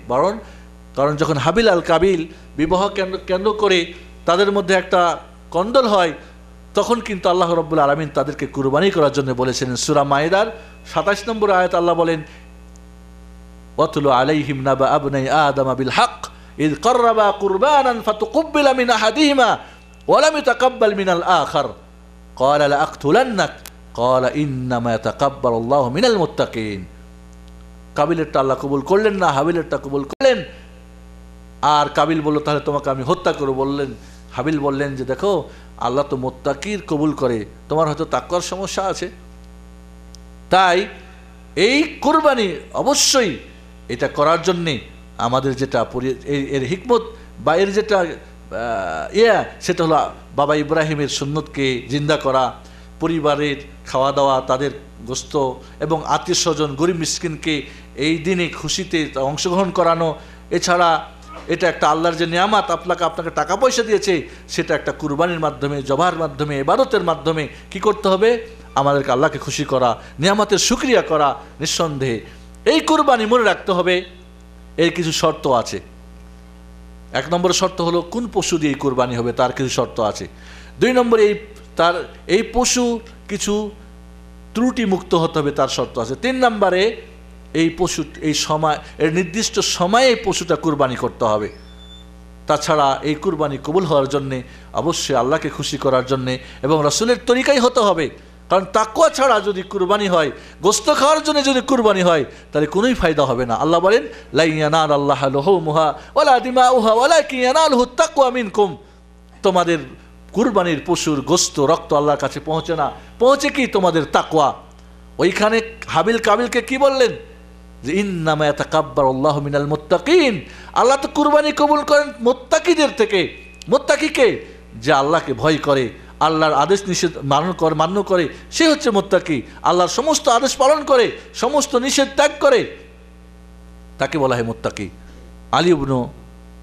কারণ যখন হাবিল আল কাবিল বিবাহ কেন্দ্র করে তাদের মধ্যে একটা কন্দল হয়, তখন কিন্তু আল্লাহ রাব্বুল আলামিন তাদেরকে কুরবানি করার জন্য বলেছিলেন। সূরা মায়েদার ২৭ নম্বর আয়াত আল্লাহ বলেন, ওয়াতলু আলাইহিম নাবা আবনাই আদম বিল হক ইয কাররাবা কুরবানান ফাতুকুব্বিলা মিন আহাদিহিমা ওয়া লাম ইতাকাব্বাল মিনাল আখার ক্বালা লাআকতুলান্নাক ক্বালা ইন্নামা ইয়াতাকাব্বালুল্লাহু মিনাল মুত্তাকিন। কাবিলেরটা আল্লাহ কবুল করলেন না, হাবিলেরটা কবুল করলেন। আর কাবিল বলল, তাহলে তোমাকে আমি হত্যা করব। হাবিল বললেন যে দেখো, আল্লাহ তো মুত্তাকির কবুল করে, তোমার হয়তো তাকওয়ার সমস্যা আছে। তাই এই কুরবানি অবশ্যই এটা করার জন্যে আমাদের যেটা এর হিকমত বা এর যেটা সেটা হলো বাবা ইব্রাহিমের সুন্নতকে জিন্দা করা, পরিবারের খাওয়া দাওয়া, তাদের গোস্ত এবং আত্মীয় স্বজন গরিব মিসকিনকে এই দিনে খুশিতে অংশগ্রহণ করানো। এছাড়া এটা একটা আল্লাহর যে নিয়ামত, আপনাকে টাকা পয়সা দিয়েছে, সেটা একটা কুরবানির মাধ্যমে, জবাহর মাধ্যমে, ইবাদতের মাধ্যমে কি করতে হবে? আমাদেরকে আল্লাহকে খুশি করা, নিয়ামতের শুকরিয়া করা। নিঃসন্দেহে এই কুরবানি মনে রাখতে হবে, এর কিছু শর্ত আছে। 1 নম্বর শর্ত হলো কোন পশু দিয়ে কুরবানি হবে, তার কিছু শর্ত আছে। 2 নম্বরে এই পশু কিছু ত্রুটি মুক্ত হতে হবে, তার শর্ত আছে। 3 নম্বরে এই পশু এর নির্দিষ্ট সময়ে এই পশুটা কুরবানি করতে হবে। তাছাড়া এই কুরবানি কবুল হওয়ার জন্যে অবশ্যই আল্লাহকে খুশি করার জন্যে এবং রাসূলের তরিকাই হতে হবে। কারণ তাকওয়া ছাড়া যদি কুরবানি হয়, গোস্ত খাওয়ার জন্য যদি কুরবানি হয়, তাহলে কোনোই ফায়দা হবে না। আল্লাহ বলেন, লা ইয়ানালাল্লাহু লুহুমুহা ওয়ালা দিমাউহা ওয়ালাকিন ইয়ানালুহু তাকওয়া মিনকুম। তোমাদের কুরবানির পশুর গোস্ত, রক্ত আল্লাহর কাছে পৌঁছে না, পৌঁছে কি? তোমাদের তাকওয়া। ওইখানে হাবিল কাবিলকে কি বললেন? যে ইন্নামা ইয়াতাকাব্বালুল্লাহু মিনাল মুত্তাকিন। আল্লাহ তো কুরবানি কবুল করেন মুত্তাকিদের থেকে। মুত্তাকিকে? যে আল্লাহকে ভয় করে, আল্লাহর আদেশ নিষেধ মান্য করে, সে হচ্ছে মুত্তাকি। আল্লাহর সমস্ত আদেশ পালন করে, সমস্ত নিষেধ ত্যাগ করে, তাকে বলা হয় মুত্তাকি। আলী ইবনে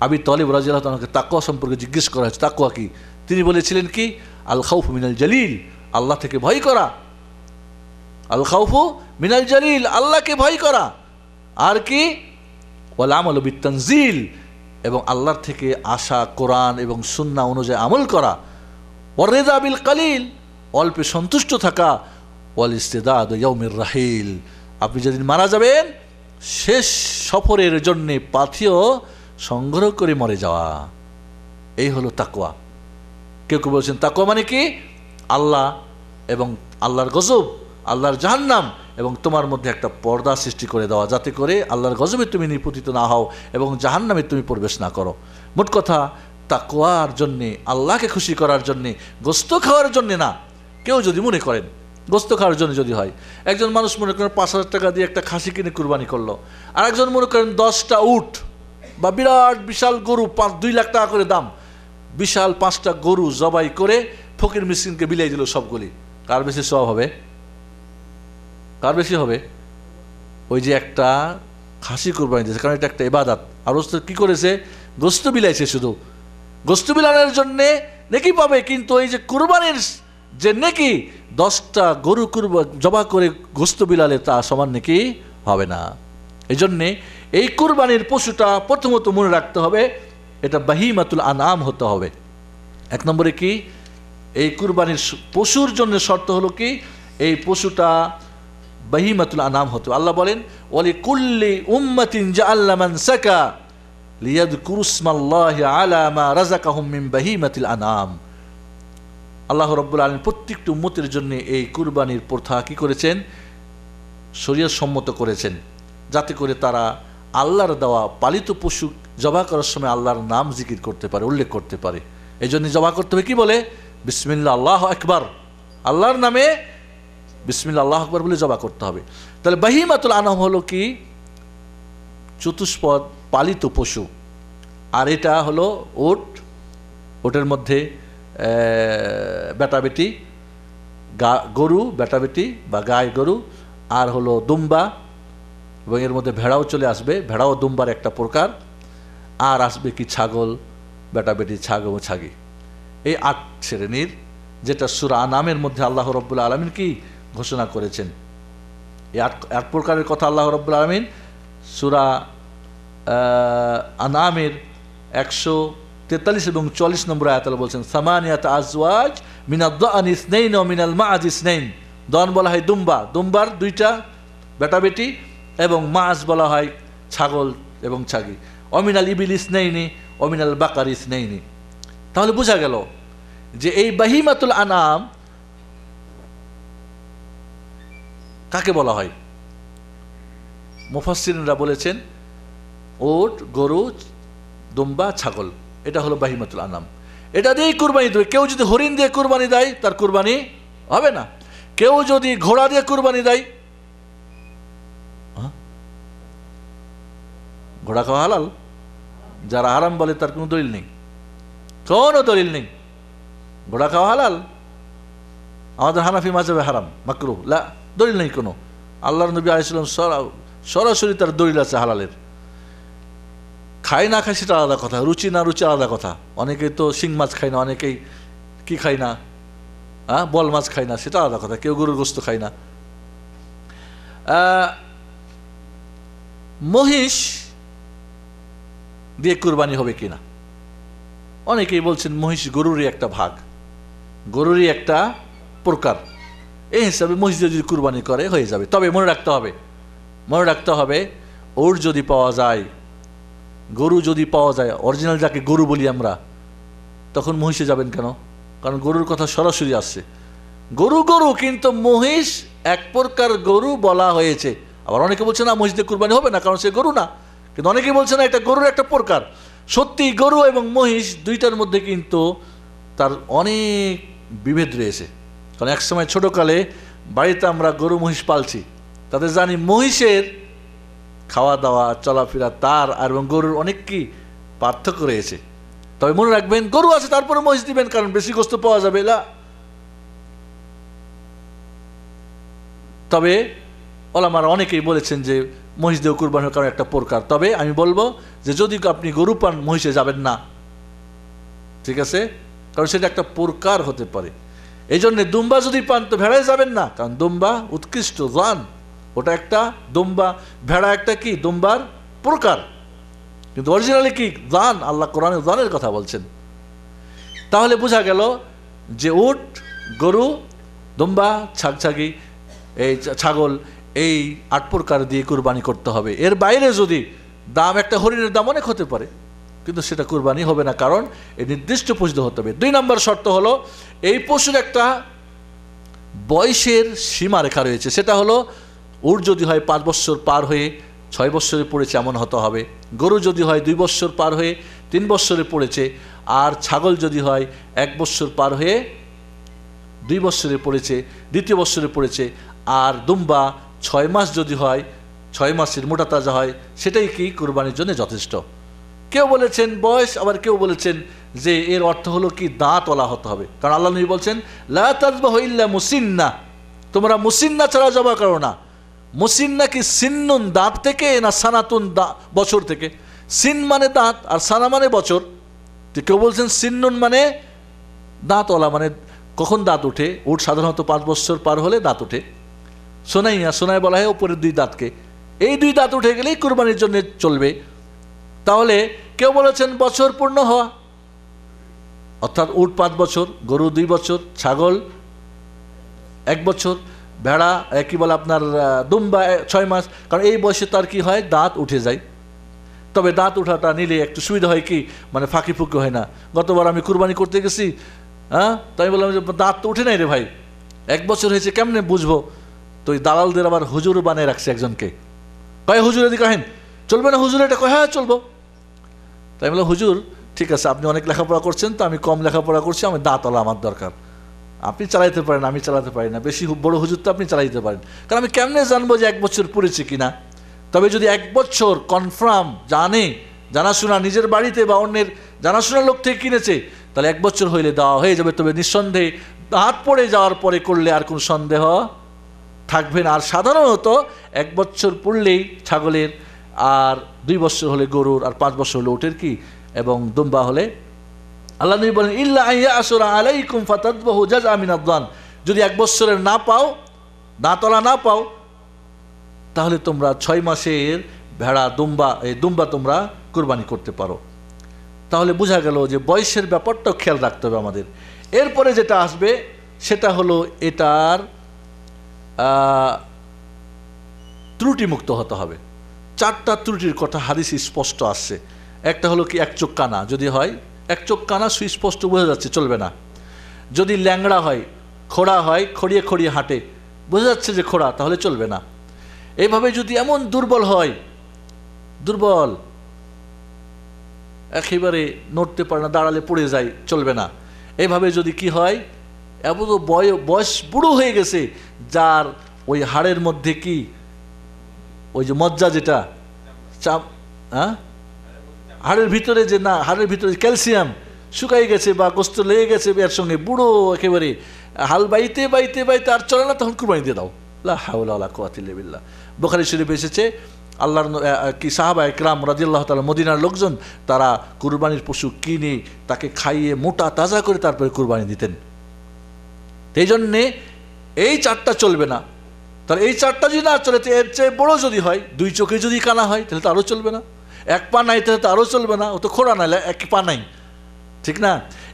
আবি তালিব রাদিয়াল্লাহু তাআলাকে তাকওয়া সম্পর্কে জিজ্ঞেস করা হয়েছে, তাকওয়া কি? তিনি বলেছিলেন কি? আল খাউফু মিনাল জালিল, আল্লাহ থেকে ভয় করা। আল খাউফু মিনাল জালিল, আল্লাহকে ভয় করা। আর কি? ওয়াল আমালু বিত-তানজিল, এবং আল্লাহর থেকে আসা কোরআন এবং সুন্নাহ অনুযায়ী আমল করা। ওয়ার রিদা বিল কালিল, অল্পে সন্তুষ্ট থাকা। ওয়াল ইস্তিদাদু ইয়াউমির রাহিল, আপনি যেদিন মারা যাবেন শেষ সফরের জন্যে পাথেয় সংগ্রহ করে মরে যাওয়া। এই হলো তাকওয়া। কেউ কেউ বলছেন তাকওয়া মানে কি? আল্লাহ এবং আল্লাহর গজব, আল্লাহর জাহান্নাম এবং তোমার মধ্যে একটা পর্দা সৃষ্টি করে দেওয়া, যাতে করে আল্লাহর গজবে তুমি নিপতিত না হও এবং জাহান্নামে তুমি প্রবেশ না করো। মোট কথা, তাকওয়ার জন্যে, আল্লাহকে খুশি করার জন্যে, গোস্ত খাওয়ার জন্যে না। কেউ যদি মনে করেন গোস্ত খাওয়ার জন্য যদি হয়, একজন মানুষ মনে করেন 5,000 টাকা দিয়ে একটা খাসি কিনে কুরবানি করলো, আর একজন মনে করেন 10টা উট বা বিশাল গরু, 2 লাখ টাকা করে দাম, বিশাল 5টা গরু জবাই করে ফকির মিসকিনকে বিলাই দিল সবগুলি। কার বেশি সওয়াব হবে? কার বেশি হবে? ওই যে একটা খাসি কুরবানি দিয়েছে, কারণ এটা একটা ইবাদত। আর ওস্ত কি করেছে? গোস্ত বিলাইছে। শুধু গোস্ত বিলানোর জন্যে নেকি পাবে, কিন্তু ওই যে কুরবানির যে নেকি, 10টা গরু জবা করে গোস্ত বিলালে তা সমান নেকি হবে না। এই জন্যে এই কুরবানির পশুটা প্রথমত মনে রাখতে হবে, এটা বাহিমাতুল আনাম হতে হবে। 1 নম্বরে কি? এই কুরবানির পশুর জন্য শর্ত হলো কি? এই পশুটা বাহিমাতুল আনাম হতে। আল্লাহ বলেন, ওয়ালি কুল্লি উম্মাতিন জাআলনা মানসাকা লিয়াযকুরু ইসমাল্লাহি আলা মা রাযাকাহুম মিন বাহিমাতিল আনাম। আল্লাহ রাব্বুল আলামিন প্রত্যেকটি উম্মতের জন্য এই কুরবানির প্রথা কি করেছেন? শরীয়ত সম্মত করেছেন, যাতে করে তারা আল্লাহর দেওয়া পালিত পশু জবাই করার সময় আল্লাহর নাম জিকির করতে পারে, উল্লেখ করতে পারে। এই জন্য জবাই করতে হবে কি বলে? বিসমিল্লাহ আল্লাহু আকবার, আল্লাহর নামে বিসমিল্লাহ আল্লাহু আকবার বলে জবাই করতে হবে। তাহলে বাহিমাতুল আনাম হলো কি? চতুষ্পদ পালিত পশু। আর এটা হলো ওট, ওটের মধ্যে বেটা বেটি, গরু বেটা বেটি বা গাই গরু, আর হলো দুম্বা, এবং এর মধ্যে ভেড়াও চলে আসবে, ভেড়াও দুম্বার একটা প্রকার, আর আসবে কি ছাগল বেটা বেটি, ছাগল ছাগি। এই 8 শ্রেণীর, যেটা সূরা আনামের মধ্যে আল্লাহ রাব্বুল আলামিন কি ঘোষণা করেছেন। এই 8 প্রকারের কথা আল্লাহ রাব্বুল আলামিন সূরা আনামের 143 এবং 44 নম্বর আয়াতে বলছেন, সামানিয়াত আজওয়াজ মিনাদ দানি ইসনাইন ওয়া মিনাল মাআজ ইসনাইন। দান বলা হয় দুম্বা, দুম্বার 2টা বেটা বেটি, এবং মাছ বলা হয় ছাগল এবং ছাগি। অমিনাল ইবিল ইসনাইনি অমিনাল বাকার ইসনাইনি। তাহলে বোঝা গেল যে এই বাহিমাতুল আনাম কাকে বলা হয়? মুফাসসিররা বলেছেন ওট, গরু, দুম্বা, ছাগল, এটা হলো বাহিমাতুল আনাম। এটা দিয়েই কুরবানি দেবে। কেউ যদি হরিণ দিয়ে কুরবানি দেয় তার কুরবানি হবে না। কেউ যদি ঘোড়া দিয়ে কুরবানি দেয়, ঘোড়া খাওয়া হালাল? যারা হারাম বলে তার কোনো দলিল নেই, কোনো দলিল নেই। ঘোড়া খাওয়া হালাল? আমাদের হানাফি মাযহাবে হারাম, মাকরুহ, লা, দলিল নেই কোনো। আল্লাহর নবী আলাইহিস সালাম সরাসরি তার দলিল আছে হালালের। খায় না খায় সেটা আলাদা কথা, রুচি না রুচি আলাদা কথা। অনেকেই তো শিং মাছ খায় না, অনেকেই কি খায় না, বল মাছ খায় না, সেটা আলাদা কথা। কেউ গরুর গোশত খায় না। মহিষ দিয়ে কুরবানি হবে কিনা? অনেকেই বলছেন মহিষ গরুরই একটা ভাগ, গরুরই একটা প্রকার। এই হিসাবে মহিষ দিয়ে যদি কুরবানি করে হয়ে যাবে। তবে মনে রাখতে হবে ওর যদি পাওয়া যায়, গরু যদি পাওয়া যায়, অরিজিনাল যাকে গরু বলি আমরা, তখন মহিষে যাবেন কেন? কারণ গরুর কথা সরাসরি আসছে। গরু গরু, কিন্তু মহিষ এক প্রকার গরু বলা হয়েছে। আবার অনেকে বলছে না মহিষ দিয়ে কুরবানি হবে না, কারণ সে গরু না। কিন্তু অনেকে বলছে না, এটা গরুর একটা প্রকার। সত্যি গরু এবং মহিষ দুইটার মধ্যে কিন্তু তার অনেক বিভেদ রয়েছে। কারণ একসময় ছোটোকালে বাড়িতে আমরা গরু মহিষ পালছি, তাদের জানি মহিষের খাওয়া দাওয়া চলাফেরা তার আর এবং গরুর অনেক কি পার্থক্য রয়েছে। তবে মনে রাখবেন গরু আছে তারপরে মহিষ দিবেন, কারণ বেশি গোশত পাওয়া যাবে না। তবে ওলামারা অনেকেই বলেছেন যে মহিষ দিয়েও কুরবানির কারণ একটা প্রকার। তবে আমি বলবো যে যদি আপনি গরু পান মহিষে যাবেন না, ঠিক আছে, কারণ সেটা একটা প্রকার হতে পারে। এই জন্যে দুম্বা যদি পান তো ভেড়ায় যাবেন না, কারণ দুম্বা উৎকৃষ্ট জান, ওটা একটা দুম্বা। ভেড়া একটা কি দুম্বার প্রকার, কিন্তু অরিজিনালি কি জান। আল্লাহ কোরআনে জানের কথা বলছেন। তাহলে বোঝা গেল যে উট, গরু, দুম্বা, ছাগি, এই ছাগল, এই 8 প্রকার দিয়ে কুরবানি করতে হবে। এর বাইরে যদি দাম, একটা হরিণের দাম অনেক হতে পারে, কিন্তু সেটা কুরবানি হবে না, কারণ এই নির্দিষ্ট পশু হতে হবে। 2 নম্বর শর্ত হলো এই পশুর একটা বয়সের সীমা রেখা রয়েছে। সেটা হলো উট যদি হয় 5 বছর পার হয়ে 6 বছরে পড়েছে এমন হতে হবে, গরু যদি হয় 2 বছর পার হয়ে 3 বছরে পড়েছে, আর ছাগল যদি হয় 1 বছর পার হয়ে 2 বছরে পড়েছে, 2য় বছরে পড়েছে, আর দুম্বা 6 মাস যদি হয়, 6 মাসের মোটা তাজা হয়, সেটাই কি কুরবানির জন্য যথেষ্ট। কেউ বলেছেন বয়স, আবার কেউ বলেছেন যে এর অর্থ হলো কি দাঁতওয়ালা হতে হবে, কারণ আল্লাহ নবী বলছেন লা তাযবাহু ইল্লা মুসিন্না, তোমরা মুসিন্না ছাড়া জবাই করো না। মুসিন্না কি সিন্নুন দাঁত থেকে না সানাতুন বছর থেকে? সিন মানে দাঁত আর সানা মানে বছর। তো কেউ বলছেন সিন্নুন মানে দাঁতওয়ালা, মানে কখন দাঁত ওঠে? উট সাধারণত 5 বছর পার হলে দাঁত ওঠে। সোনাই বলা হয় উপরের 2 দাঁতকে। এই 2 দাঁত উঠে গেলেই কুরবানির জন্য চলবে। তাহলে কেউ বলেছেন বছর পূর্ণ হওয়া, অর্থাৎ উট 5 বছর, গরু 2 বছর, ছাগল 1 বছর, ভেড়া কি বলে আপনার দুম্বা 6 মাস, কারণ এই বয়সে তার কি হয় দাঁত উঠে যায়। তবে দাঁত উঠাটা নিলে একটু সুবিধা হয় কি, মানে ফাঁকি ফুঁকি হয় না। গতবার আমি কুরবানি করতে গেছি, তাই বললাম যে দাঁত তো উঠে নাই রে ভাই, 1 বছর হয়েছে কেমনে বুঝবো? তো ওই দালালদের আবার হুজুর বানিয়ে রাখছে একজনকে। কয় হুজুর এদিকে আহেন, চলবে না হুজুর এটা? কয় হ্যাঁ চলবো। তাই বললাম হুজুর ঠিক আছে, আপনি অনেক লেখাপড়া করছেন, তো আমি কম লেখাপড়া করছি, আমি দাঁতওয়ালা আমার দরকার। আপনি চালাইতে পারেন, আমি চালাতে পারি না। বেশি বড় হুজুর তো আপনি চালাইতে পারেন, কারণ আমি কেমনে জানবো যে 1 বছর পড়েছে কিনা? তবে যদি 1 বছর কনফার্ম জানাশোনা নিজের বাড়িতে বা অন্যের জানাশোনা লোক থেকে কিনেছে, তাহলে 1 বছর হইলে দেওয়া হয়ে যাবে। তবে নিঃসন্দেহে দাঁত পড়ে যাওয়ার পরে করলে আর কোনো সন্দেহ থাকবে না। আর সাধারণত 1 বছর পড়লেই ছাগলের, আর 2 বছর হলে গরুর, আর 5 বছর হলে ওটের কি এবং দুম্বা হলে। আল্লাহ নবী বলেন ইল্লা আইয়া আসরা আলাইকুম ফাতাদবাহু জাযআ মিনাদ দান, যদি 1 বছরের না পাও, দাঁতলা না পাও, তাহলে তোমরা 6 মাসের ভেড়া দুম্বা তোমরা কুরবানি করতে পারো। তাহলে বোঝা গেল যে বয়সের ব্যাপারটাও খেয়াল রাখতে হবে আমাদের। এরপরে যেটা আসবে সেটা হলো এটার ত্রুটিমুক্ত হতে হবে। 4টা ত্রুটির কথা হাদিসে স্পষ্ট আসছে। একটা হলো কি 1 চোখ কানা যদি হয়, 1 চোখ কানা সুস্পষ্ট বোঝা যাচ্ছে, চলবে না। যদি ল্যাংড়া হয়, খোড়া হয়, খড়িয়ে খড়িয়ে হাঁটে, বোঝা যাচ্ছে যে খোড়া, তাহলে চলবে না। এইভাবে যদি এমন দুর্বল হয়, দুর্বল একেবারে নড়তে পারে না, দাঁড়ালে পড়ে যায়, চলবে না। এইভাবে যদি কি হয়, এমন বয়স বুড়ো হয়ে গেছে, যার ওই হাড়ের মধ্যে কি ওই যে মজ্জা যেটা চাপ, হাড়ের ভিতরে যে না, হাড়ের ভিতরে ক্যালসিয়াম শুকাই গেছে বা গোস্ত লেগে গেছে, এর সঙ্গে বুড়ো একেবারে হাল বাইতে বাইতে বাইতে আর চলে না, তখন কুরবানি দিয়ে দাও। লা হাওলা ওয়ালা কুওয়াতা ইল্লা বিল্লাহ। বুখারী শরীফে এসেছে আল্লাহর কি সাহাবা ইকরাম রাদিয়াল্লাহু তাআলা, মদিনার লোকজন, তারা কুরবানির পশু কিনে তাকে খাইয়ে মোটা তাজা করে তারপরে কুরবানি দিতেন। এই জন্যে এই 4টা চলবে না। তাহলে এই 4টা যদি না চলে, এর চেয়ে বড় যদি হয়, 2 চোখে যদি কানা হয়, তাহলে তো আরও চলবে না। 1 পা নাই, তাহলে তো আরও চলবে না, ও তো খোড়া নাইলে 1 পা নাই, ঠিক না?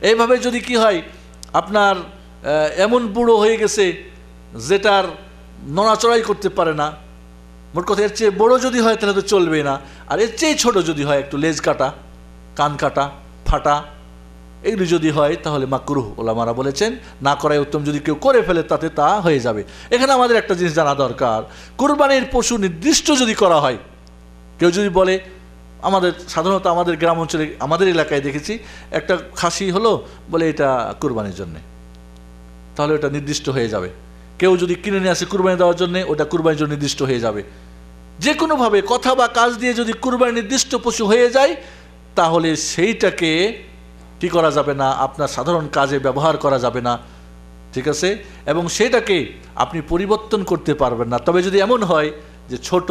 এইভাবে যদি কি হয়, আপনার এমন বুড়ো হয়ে গেছে যেটার নড়াচড়াই করতে পারে না, মোট কথা এর চেয়ে বড় যদি হয় তাহলে তো চলবে না। আর এর চেয়ে ছোট যদি হয়, একটু লেজ কাটা, কান কাটা, ফাটা, এগুলি যদি হয়, তাহলে মাকরুহ ওলামারা বলেছেন না করাই উত্তম। যদি কেউ করে ফেলে তাতে তা হয়ে যাবে। এখানে আমাদের একটা জিনিস জানা দরকার, কুরবানির পশু নির্দিষ্ট যদি করা হয়, কেউ যদি বলে, আমাদের সাধারণত আমাদের গ্রাম অঞ্চলে, আমাদের এলাকায় দেখেছি, একটা খাসি হলো বলে এটা কুরবানির জন্যে, তাহলে ওটা নির্দিষ্ট হয়ে যাবে। কেউ যদি কিনে নিয়ে আসে কুরবানি দেওয়ার জন্য, ওটা কুরবানির জন্য নির্দিষ্ট হয়ে যাবে। যে কোনোভাবে কথা বা কাজ দিয়ে যদি কুরবানি নির্দিষ্ট পশু হয়ে যায়, তাহলে সেইটাকে কি করা যাবে না, আপনার সাধারণ কাজে ব্যবহার করা যাবে না, ঠিক আছে? এবং সেটাকে আপনি পরিবর্তন করতে পারবেন না। তবে যদি এমন হয় যে ছোট,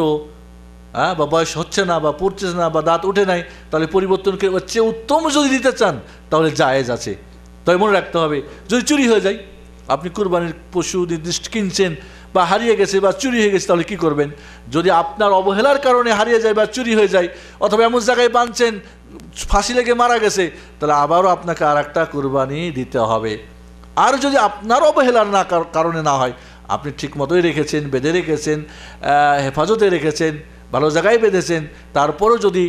বা বয়স হচ্ছে না বা পড়ছে না বা দাঁত উঠে নাই, তাহলে পরিবর্তনকে হচ্ছে উত্তম যদি দিতে চান, তাহলে জায়েজ আছে। তবে মনে রাখতে হবে, যদি চুরি হয়ে যায়, আপনি কুরবানির পশু নির্দিষ্ট কিনছেন বা হারিয়ে গেছে বা চুরি হয়ে গেছে, তাহলে কি করবেন? যদি আপনার অবহেলার কারণে হারিয়ে যায় বা চুরি হয়ে যায়, অথবা এমন জায়গায় বাঁধছেন ফাঁসি লেগে মারা গেছে, তাহলে আবারও আপনাকে আর একটা কুরবানি দিতে হবে। আর যদি আপনার অবহেলার না কারণে না হয়, আপনি ঠিক মতোই রেখেছেন, বেঁধে রেখেছেন, হেফাজতে রেখেছেন, ভালো জায়গায় বেঁধেছেন, তারপরও যদি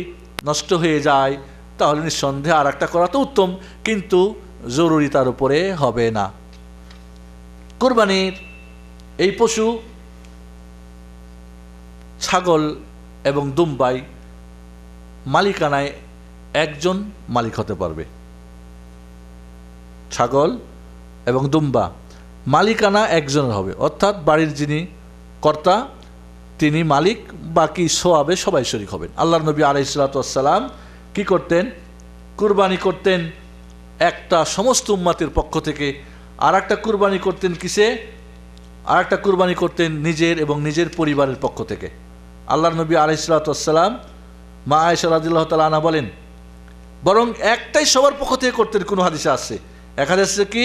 নষ্ট হয়ে যায়, তাহলে নিঃসন্দেহে আর একটা করা তো উত্তম, কিন্তু জরুরি তার উপরে হবে না। কুরবানির এই পশু ছাগল এবং দুম্বাই মালিকানায় একজন মালিক হতে পারবে। ছাগল এবং দুম্বা মালিকানা একজনের হবে, অর্থাৎ বাড়ির যিনি কর্তা তিনি মালিক, বাকি সোয়াবে সবাই শরীক হবেন। আল্লাহর নবী আলাইহিস সালাতু ওয়াস সালাম কি করতেন? কুরবানি করতেন একটা সমস্ত উম্মতের পক্ষ থেকে, আর একটা কুরবানি করতেন কিসে? আর একটা কুরবানি করতেন নিজের এবং নিজের পরিবারের পক্ষ থেকে। আল্লাহর নবী আলাইহিস সালাতু ওয়াস সালাম, মা আয়েশা রাদিয়াল্লাহু তাআলা আনহা বলেন, বরং একটাই সবার পক্ষ থেকে করতেন। কোনো হাদিসে আছে, এক হাদিসে কি,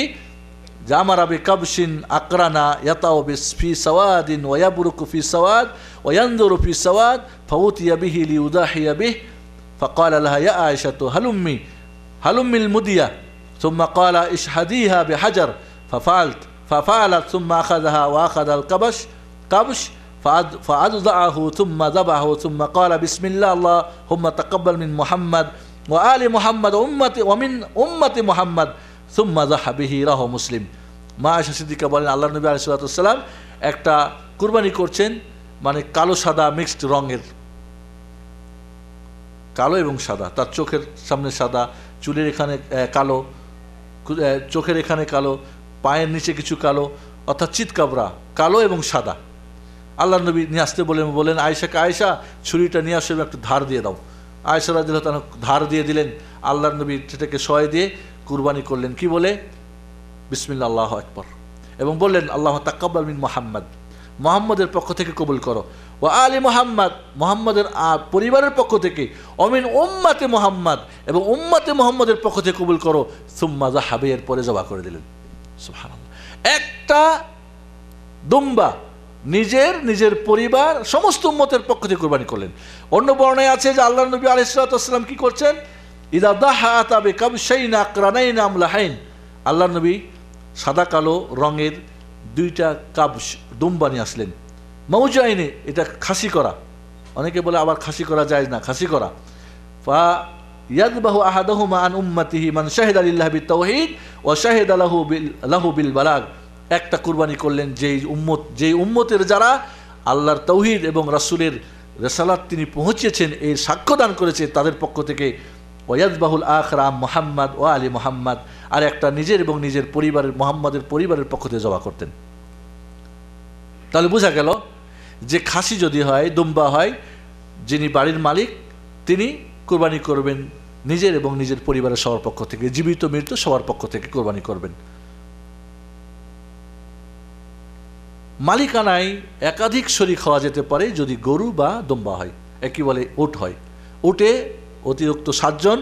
জামারা বিকাবশিন আকরানা ইয়াতাউ ফি সাওয়াদিন ওয়া ইয়াবরুকু ফি সাওয়াদ ওয়া ইয়ানজুরু ফি সাওয়াদ ফাউতিয়া বিহি লিউদাহিয়া বিহি ফাকালা লাহা ইয়া আয়েশাতু হালুম্মিল মুদিয়া সুম্মা ক্বালা ইশহাদিহা বিহাজার ففعلت ثم أخذها وأخذ الكبش فأضعه ثم ذبحه ثم قال بسم الله اللهم تقبل من محمد وآل محمد ومن أمة محمد ثم ذبح به রাহু মুসলিম। মা আয়েশা সিদ্দিকা বলেন, আল্লাহর নবী আলাইহিস সালাতু ওয়াস সালাম একটা কুরবানি করছেন, মানে কালো সাদা মিক্সড রঙের, কালো এবং সাদা, তার চোখের সামনে সাদা, চুলের এখানে কালো, চোখের এখানে কালো, পায়ের নিচে কিছু কালো, অর্থাৎ চিৎকাবরা কালো এবং সাদা। আল্লাহ নবী নিয়ে আসতে বলেন আয়েশাকে, আয়েশা ছুরিটা নিয়ে আসবে, একটু ধার দিয়ে দাও। আয়েশা রাদিয়াল্লাহু তাআলা ধার দিয়ে দিলেন। আল্লাহর নবী সেটাকে সয় দিয়ে কুরবানি করলেন কি বলে? বিসমিল্লাহ আল্লাহু আকবার, এবং বললেন আল্লাহ তাকাব্বাল মিন মুহাম্মদ, মুহাম্মদের পক্ষ থেকে কবুল করো, ওয়া আলি মুহাম্মদ, মুহাম্মদের পরিবারের পক্ষ থেকে, অমিন উম্মাতে মুহাম্মদ, এবং উম্মাতে মুহাম্মদের পক্ষ থেকে কবুল করো, সুম্মা যাহাবা, এর পরে জবা করে দিলেন। সুবহানাল্লাহ। একটা দুম্বা নিজের পরিবার সমস্ত উম্মতের পক্ষ থেকে কুরবানি করলেন। অন্য বর্ণায় আছে যে আল্লাহর নবী আলাইহিস সালাতু ওয়াস সালাম কি করছেন? ইদা দাহাতা বিকাবশাইন আকরানাইন আমলাহাইন, আল্লাহর নবী সাদা কালো রঙের দুইটা কাবশ দুম্বা নিয়ে আসলেন। মৌজাইনে, এটা খাসি করা, অনেকে বলে আবার খাসি করা যায় না, খাসি করা। ফা ইয়াযবাহু আহাদুহুমা আন উম্মতিহি মান শাহিদা লিল্লাহি বিত-তাওহীদ ওয়া শাহিদা লাহু বিল বালাগ, একটা কুরবানি করলেন যেই উম্মতের যারা আল্লাহর তাওহীদ এবং রাসূলের রিসালাত তিনি পৌঁছেছেন এই সাক্ষ্য দান করেছে তাদের পক্ষ থেকে। ওয়াজবাহুল আখরা মুহাম্মদ ওয়া আলী মুহাম্মদ, আর একটা নিজের এবং নিজের পরিবারের মুহাম্মাদের পরিবারের পক্ষ থেকে জবা করতেন। তাহলে বোঝা গেল যে খাসি যদি হয়, দুম্বা হয়, যিনি বাড়ির মালিক তিনি কুরবানি করবেন নিজের এবং নিজের পরিবারের সবার পক্ষ থেকে, জীবিত মৃত্যু সবার পক্ষ থেকে কুরবানি করবেন। মালিকানায় একাধিক শরীক হওয়া যেতে পারে যদি গরু বা দুম্বা হয়, একই বলে উট হয়। উটে অতিরিক্ত 7 জন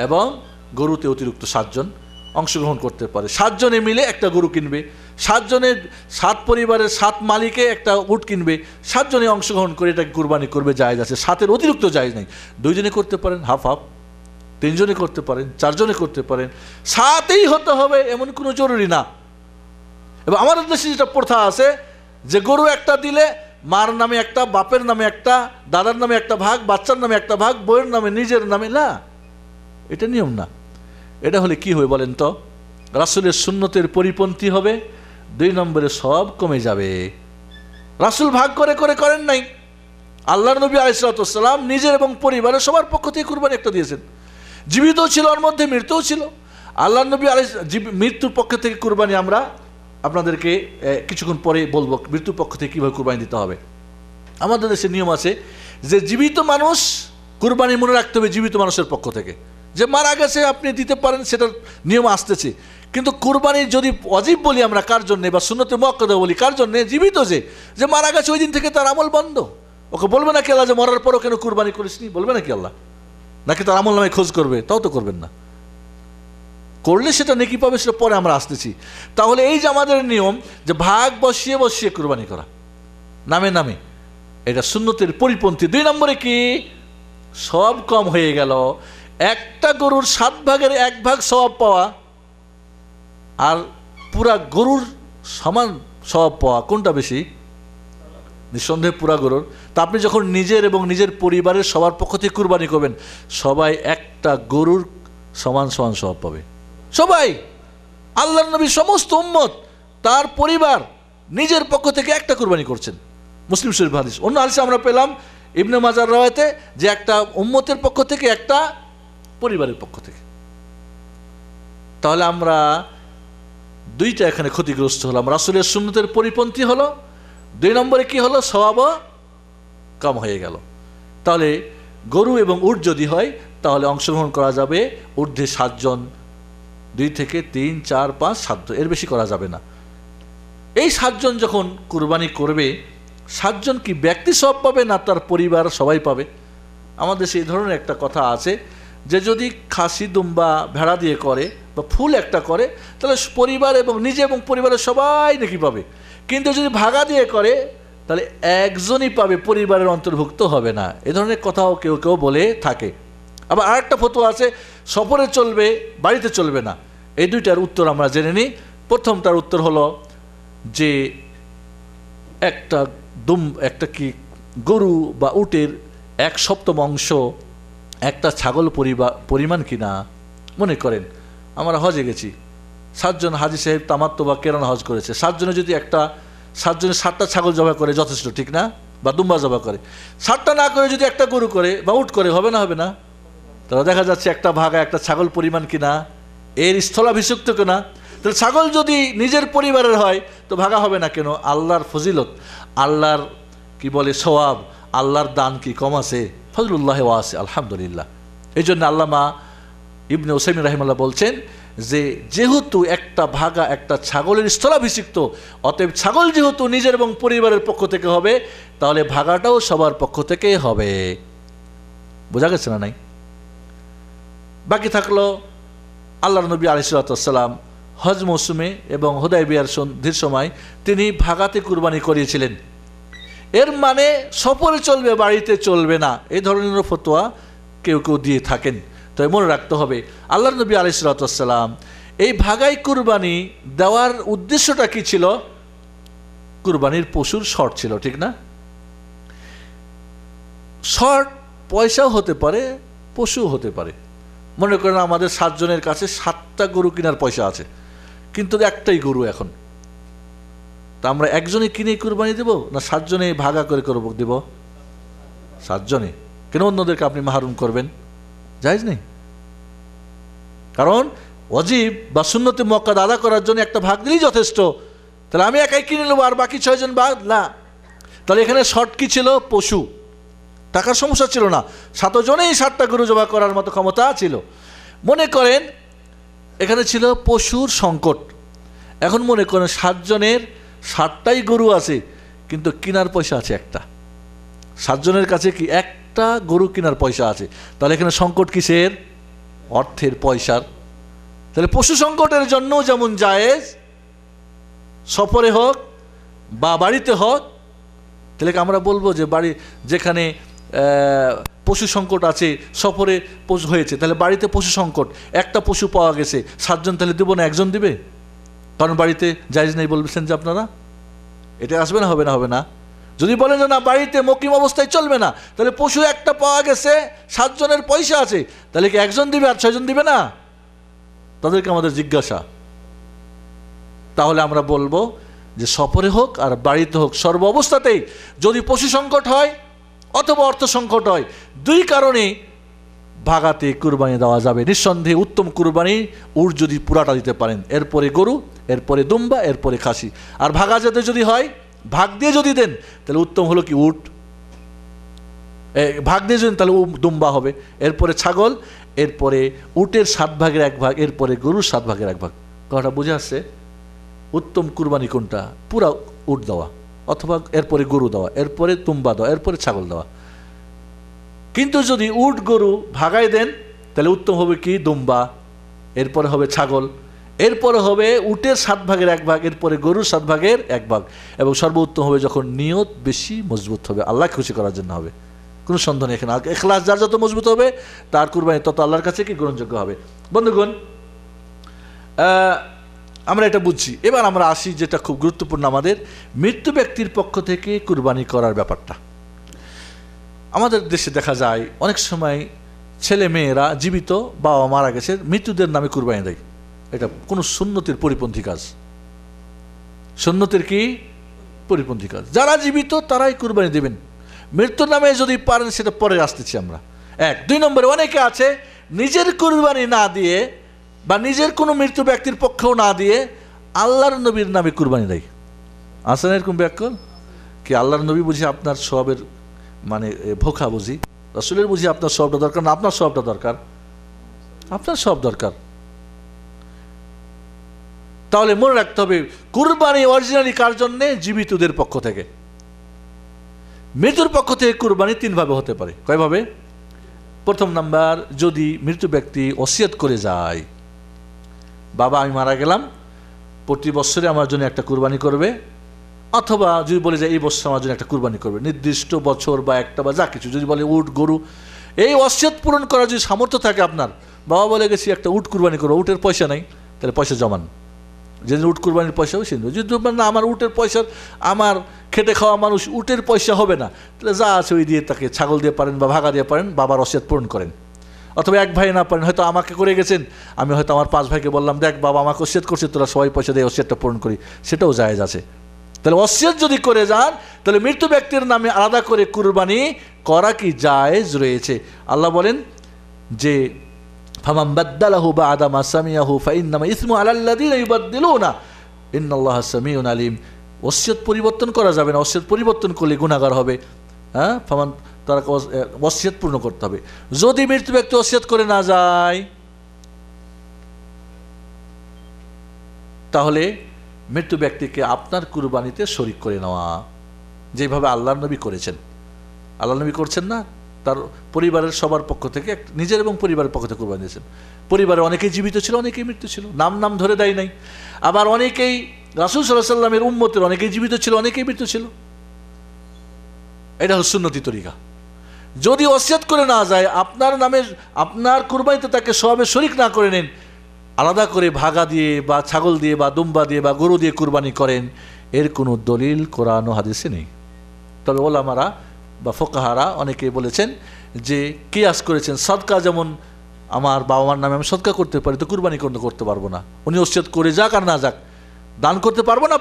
এবং গরুতে অতিরিক্ত 7 জন অংশগ্রহণ করতে পারে। 7 জনে মিলে একটা গরু কিনবে, 7 জনের 7 পরিবারের 7 মালিকে একটা উট কিনবে, 7 জনে অংশগ্রহণ করে এটাকে কুরবানি করবে, জায়েজ আছে। 7-এর অতিরিক্ত জায়েজ নেই। 2 জনে করতে পারেন, হাফ হাফ, 3 জনে করতে পারেন, 4 জনে করতে পারেন, 7ই হতে হবে এমন কোনো জরুরি না। এবং আমাদের দেশে যেটা প্রথা আছে যে গরু একটা দিলে মার নামে একটা, বাপের নামে একটা, দাদার নামে একটা ভাগ, বাচ্চার নামে একটা ভাগ, বউয়ের নামে, নিজের নামে না, এটা নিয়ম না। এটা হলে কি হবে বলেন তো? রাসূলের সুন্নতের পরিপন্থী হবে, 2 নম্বরে সব কমে যাবে। রাসূল ভাগ করে করেন নাই, আল্লাহর নবী আলাইহিস সালাতু ওয়াস সালাম নিজের এবং পরিবারের সবার পক্ষ থেকে কুরবানি একটা দিয়েছেন। জীবিতও ছিল, ওর মধ্যে মৃত্যুও ছিল। আল্লাহর নবী মৃত্যুর পক্ষ থেকে কুরবানি আমরা আপনাদেরকে কিছুক্ষণ পরে বলবো, মৃত্যুর পক্ষ থেকে কীভাবে কুরবানি দিতে হবে। আমাদের দেশে নিয়ম আছে যে জীবিত মানুষ কুরবানি মনে রাখতে হবে জীবিত মানুষের পক্ষ থেকে, যে মারা গেছে আপনি দিতে পারেন, সেটার নিয়ম আসতেছে। কিন্তু কুরবানি যদি ওয়াজিব বলি আমরা কার জন্যে, বা সুন্নতে মুআক্কাদা বলি কার জন্যে? জীবিত যে মারা গেছে ওই দিন থেকে তার আমল বন্ধ। ওকে বলবে নাকি আল্লাহ যে মরার পরও কেন কুরবানি করিসনি? বলবে নাকি আল্লাহ? নাকি তার আমল নামে খোঁজ করবে? তাও তো করবেন না। করলে সেটা নেকি পাবে, সেটা পরে আমরা আসতেছি। তাহলে এই যে আমাদের নিয়ম যে ভাগ বসিয়ে কুরবানি করা নামে নামে, এটা সুন্নতের পরিপন্থী। 2 নম্বরে কি? সব কম হয়ে গেল। একটা গরুর 7 ভাগের 1 ভাগ সওয়াব পাওয়া আর পুরা গরুর সমান সওয়াব পাওয়া, কোনটা বেশি? নিঃসন্দেহে পুরা গরুর। তা আপনি যখন নিজের এবং নিজের পরিবারের সবার পক্ষ থেকে কুরবানি করবেন, সবাই একটা গরুর সমান সমান সওয়াব পাবে। সবাই, আল্লাহর নবী সমস্ত উম্মত তার পরিবার নিজের পক্ষ থেকে একটা কুরবানি করছেন। মুসলিম শরীফ হাদিস। অন্য হাদিসে আমরা পেলাম ইবনে মাজার রাওয়ায়াতে যে একটা উম্মতের পক্ষ থেকে, একটা পরিবারের পক্ষ থেকে। তাহলে আমরা 2টা এখানে ক্ষতিগ্রস্ত হলাম। রাসূলের সুন্নতের পরিপন্থী হলো, 2 নম্বরে কি হলো? সওয়াবও কম হয়ে গেল। তাহলে গরু এবং উট যদি হয় তাহলে অংশগ্রহণ করা যাবে ঊর্ধ্বে 7 জন, 2 থেকে 3, 4, 5, 7, এর বেশি করা যাবে না। এই 7 জন যখন কুরবানি করবে, 7 জন কি ব্যক্তি সব পাবে না তার পরিবার সবাই পাবে? আমাদের সেই ধরনের একটা কথা আছে যে যদি খাসি দুম্বা ভেড়া দিয়ে করে বা ফুল একটা করে তাহলে পরিবার এবং নিজে এবং পরিবারের সবাই নাকি পাবে। কিন্তু যদি ভাগা দিয়ে করে তাহলে একজনই পাবে, পরিবারের অন্তর্ভুক্ত হবে না। এ ধরনের কথাও কেউ কেউ বলে থাকে। আবার আরেকটা ফতোয়া আছে সফরে চলবে, বাড়িতে চলবে না। এই 2টার উত্তর আমরা জেনে নিই। প্রথমটার উত্তর হলো যে একটা কি গরু বা উটের 1/7 অংশ একটা ছাগল পরিমাণ কিনা। মনে করেন আমরা হজে গেছি, 7 জন হাজি সাহেব তামাত্তো বা কেরান হজ করেছে। 7 জনে যদি 7 জনে 7টা ছাগল জবাই করে যথেষ্ট, ঠিক না? বা দুম্বা জবাই করে। 7টা না করে যদি একটা গরু করে বা উট করে, হবে না? হবে না? তাহলে দেখা যাচ্ছে একটা ভাগা একটা ছাগল পরিমাণ কিনা, এর স্থলাভিষিক্ত কিনা। তাহলে ছাগল যদি নিজের পরিবারের হয় তো ভাগা হবে না কেন? আল্লাহর ফজিলত, আল্লাহর কি বলে সওয়াব, আল্লাহর দান কি কম আছে? ফজলুল্লাহ ওয়াসি, আলহামদুলিল্লাহ। এই জন্য আল্লামা ইবনে উসাইমিন রাহিমাহুল্লাহ বলছেন যে যেহেতু একটা ভাগা একটা ছাগলের স্থলাভিষিক্ত, অতএব ছাগল যেহেতু নিজের এবং পরিবারের পক্ষ থেকে হবে, তাহলে ভাগাটাও সবার পক্ষ থেকেই হবে। বোঝা গেছে না নাই? বাকি থাকলো আল্লাহর নবী আলাইহিস সালাম হজ মৌসুমে এবং হুদায়বিয়ার সন্ধির সময় তিনি ভাগাতে কুরবানি করিয়েছিলেন। এর মানে সফরে চলবে, বাড়িতে চলবে না, এই ধরনের ফতোয়া কেউ কেউ দিয়ে থাকেন। তবে মনে রাখতে হবে আল্লাহর নবী আলাইহিস সালাম এই ভাগাই কুরবানি দেওয়ার উদ্দেশ্যটা কি ছিল? কুরবানির পশুর শর্ট ছিল, ঠিক না? শর্ট পয়সাও হতে পারে, পশুও হতে পারে। মনে করেন আমাদের 7 জনের কাছে 7টা গরু কেনার পয়সা আছে, কিন্তু একটাই গরু এখন, তা আমরা একজনে কিনে কুরবানি দেব না 7 জনে ভাগা করে দেব? 7 জনে। কেন অন্যদেরকে আপনি মাহরুম করবেন? জায়েজ নেই। কারণ ওয়াজিব বা সুন্নতে মুআক্কাদ আদা করার জন্য একটা ভাগ দিলেই যথেষ্ট। তাহলে আমি একাই কিনে নেবো আর বাকি 6 জন বাদ না। তাহলে এখানে শর্ট কি ছিল? পশু। টাকার সমস্যা ছিল না, 7 জনেই 7টা গরু জবাই করার মতো ক্ষমতা ছিল। মনে করেন এখানে ছিল পশুর সংকট। এখন মনে করেন 7 জনের 7টাই গরু আছে, কিন্তু কেনার পয়সা আছে একটা। 7 জনের কাছে কি একটা গরু কেনার পয়সা আছে, তাহলে এখানে সংকট কিসের? অর্থের, পয়সার। তাহলে পশু সংকটের জন্য যেমন জায়েজ, সফরে হোক বা বাড়িতে হোক। তাহলে আমরা বলবো যে বাড়ি যেখানে পশু সংকট আছে, সফরে পশু হয়েছে, তাহলে বাড়িতে পশু সংকট, একটা পশু পাওয়া গেছে, 7 জন তাহলে দেবো না, একজন দিবে? কারণ বাড়িতে জায়েজ নেই বলবেন যে আপনারা। এটা আসবে না? হবে না? হবে না। যদি বলেন যে না বাড়িতে মকিম অবস্থায় চলবে না, তাহলে পশু একটা পাওয়া গেছে, 7 জনের পয়সা আছে, তাহলে কি একজন দিবে আর 6 জন দিবে না? তাদেরকে আমাদের জিজ্ঞাসা। তাহলে আমরা বলবো যে সফরে হোক আর বাড়িতে হোক, সর্ব অবস্থাতেই যদি পশু সংকট হয় অথবা অর্থ সংকট হয়, 2 কারণে ভাগাতে কুরবানি দেওয়া যাবে। নিঃসন্দেহে উত্তম কুরবানি উট যদি পুরাটা দিতে পারেন, এরপরে গরু, এরপরে দুম্বা, এরপরে খাসি। আর ভাগা যাতে যদি হয়, ভাগ দিয়ে যদি দেন, তাহলে উত্তম হলো কি উট। ভাগ দিয়ে যদি তাহলে দুম্বা হবে, এরপরে ছাগল, এরপরে উটের 7 ভাগের 1 ভাগ, এরপরে গরুর 7 ভাগের 1 ভাগ। কথাটা বুঝে আসছে? উত্তম কুরবানি কোনটা? পুরা উট দেওয়া, অথবা এরপরে গরু দেওয়া, এরপরে তুম্বা দেওয়া, এরপরে ছাগল দেওয়া। কিন্তু যদি উট গরু ভাগায় দেন, তাহলে উত্তম হবে কি? দুম্বা, এরপরে হবে ছাগল, এরপরে হবে উটের 7 ভাগের 1 ভাগ, এরপরে গরুর 7 ভাগের 1 ভাগ। এবং সর্বোত্তম হবে যখন নিয়ত বেশি মজবুত হবে, আল্লাহ খুশি করার জন্য হবে। কোনো সন্দেহ নেই এখানে। ইখলাস যার যত মজবুত হবে, তার কুরবানি তত আল্লাহর কাছে কি গ্রহণযোগ্য হবে। বন্ধুগণ, আমরা এটা বুঝছি। এবার আমরা আসি যেটা খুব গুরুত্বপূর্ণ, আমাদের মৃত্যু ব্যক্তির পক্ষ থেকে কুরবানি করার ব্যাপারটা। আমাদের দেশে দেখা যায় অনেক সময় ছেলে মেয়েরা জীবিত, বাবা মারা গেছে, মৃত্যুদের নামে কুরবানি দেয়। এটা কোনো সুন্নতের পরিপন্থী কাজ। সুন্নতের কি পরিপন্থী কাজ। যারা জীবিত তারাই কুরবানি দেবেন, মৃত্যুর নামে যদি পারেন সেটা পরে আসতেছি আমরা। 1 2 নম্বরে অনেকে আছে নিজের কুরবানি না দিয়ে বা নিজের কোনো মৃত্যু ব্যক্তির পক্ষেও না দিয়ে আল্লাহর নবীর নামে কুরবানি দেয়। আছে না এরকম ব্যাকল? কি আল্লাহর নবী বুঝি আপনার সবের মানে ভোখা বুঝি? রাসূলের বুঝি আপনার সবটা দরকার না? আপনার সবটা দরকার, আপনার সব দরকার। তাহলে মনে রাখতে হবে কুরবানি অরিজিনালি কার জন্যে? জীবিতদের পক্ষ থেকে। মৃত্যুর পক্ষ থেকে কুরবানি 3 ভাবে হতে পারে। কয়ভাবে? প্রথম নাম্বার, যদি মৃত্যু ব্যক্তি ওসিয়ত করে যায়, বাবা আমি মারা গেলাম, প্রতি বছরে আমার জন্য একটা কুরবানি করবে, অথবা যদি বলে যায় এই বছর আমার জন্য একটা কুরবানি করবে, নির্দিষ্ট বছর বা একটা বা যা কিছু, যদি বলে উট গরু, এই ওসিয়ত পূরণ করার যদি সামর্থ্য থাকে আপনার, বাবা বলে গেছি একটা উট কুরবানি করবো, উটের পয়সা নাই, তাহলে পয়সা জমান, যেদিন উট কুরবানির পয়সা হবে সেদিন। যদি না আমার উটের পয়সা, আমার খেটে খাওয়া মানুষ, উটের পয়সা হবে না, তাহলে যা আছে ওই দিয়ে তাকে ছাগল দিয়ে পারেন বা ভাগা দিয়ে পারেন, বাবার ওসিয়ত পূরণ করেন। অথবা 1 ভাই না পারেন, হয়তো আমাকে করে গেছেন, আমি হয়তো আমার 5 ভাইকে বললাম দেখ বাবা আমাকে ওসিয়ত করছে, তোরা সবাই পয়সা দিয়ে ওসিয়তটা পূরণ করি, সেটাও জায়েজ আছে। তাহলে ওসিয়ত যদি করে যান, তাহলে মৃত্যু ব্যক্তির নামে আলাদা করে কুরবানি করা কি জায়েজ রয়েছে। আল্লাহ বলেন যে ফামান বাদদালাহু বা'দা মা সামিআহু ফাইন্নামা ইসমু আলাল্লাযিনা ইউবাদদিলুনা ইন্নাল্লাহা সামিউন আলিম। ওসিয়ত পরিবর্তন করা যাবে না, ওসিয়ত পরিবর্তন করলে গুনাহগার হবে। হ্যাঁ, ফামান, তারা ওসিয়ত পূর্ণ করতে হবে। যদি মৃত্যু ব্যক্তি ওসিয়ত করে না যায়, তাহলে মৃত্যু ব্যক্তিকে আপনার কুরবানিতে শরিক করে নেওয়া, যেভাবে আল্লাহর নবী করেছেন। আল্লাহ নবী করছেন না, তার পরিবারের সবার পক্ষ থেকে, নিজের এবং পরিবারের পক্ষ থেকে কুরবানি দিয়েছেন। পরিবারে অনেকেই জীবিত ছিল, অনেকেই মৃত্যু ছিল, নাম ধরে দেয় নাই। আবার অনেকেই রাসূল সাল্লাল্লাহু আলাইহি ওয়াসাল্লামের উম্মতের অনেকেই জীবিত ছিল, অনেকেই মৃত্যু ছিল। এটা হচ্ছে সুন্নতি তরিকা। যদি ওসিয়ত করে না যায়, আপনার নামে আপনার কুরবানিতে তাকে সওয়াবে শরিক না করে নেন, আলাদা করে ভাগা দিয়ে বা ছাগল দিয়ে বা দুম্বা দিয়ে বা গরু দিয়ে কুরবানি করেন, এর কোনো দলিল কোরআন ও হাদিসে নেই। তবে ওলামারা বা ফোকাহারা অনেকেই বলেছেন যে কিয়াস করেছেন, সদকা যেমন আমার বাবা মার নামে আমি সদকা করতে পারি, তো কুরবানি করতে পারবো না। উনি ওসিয়ত করে যাক আর না যাক, দান করতে পারবো না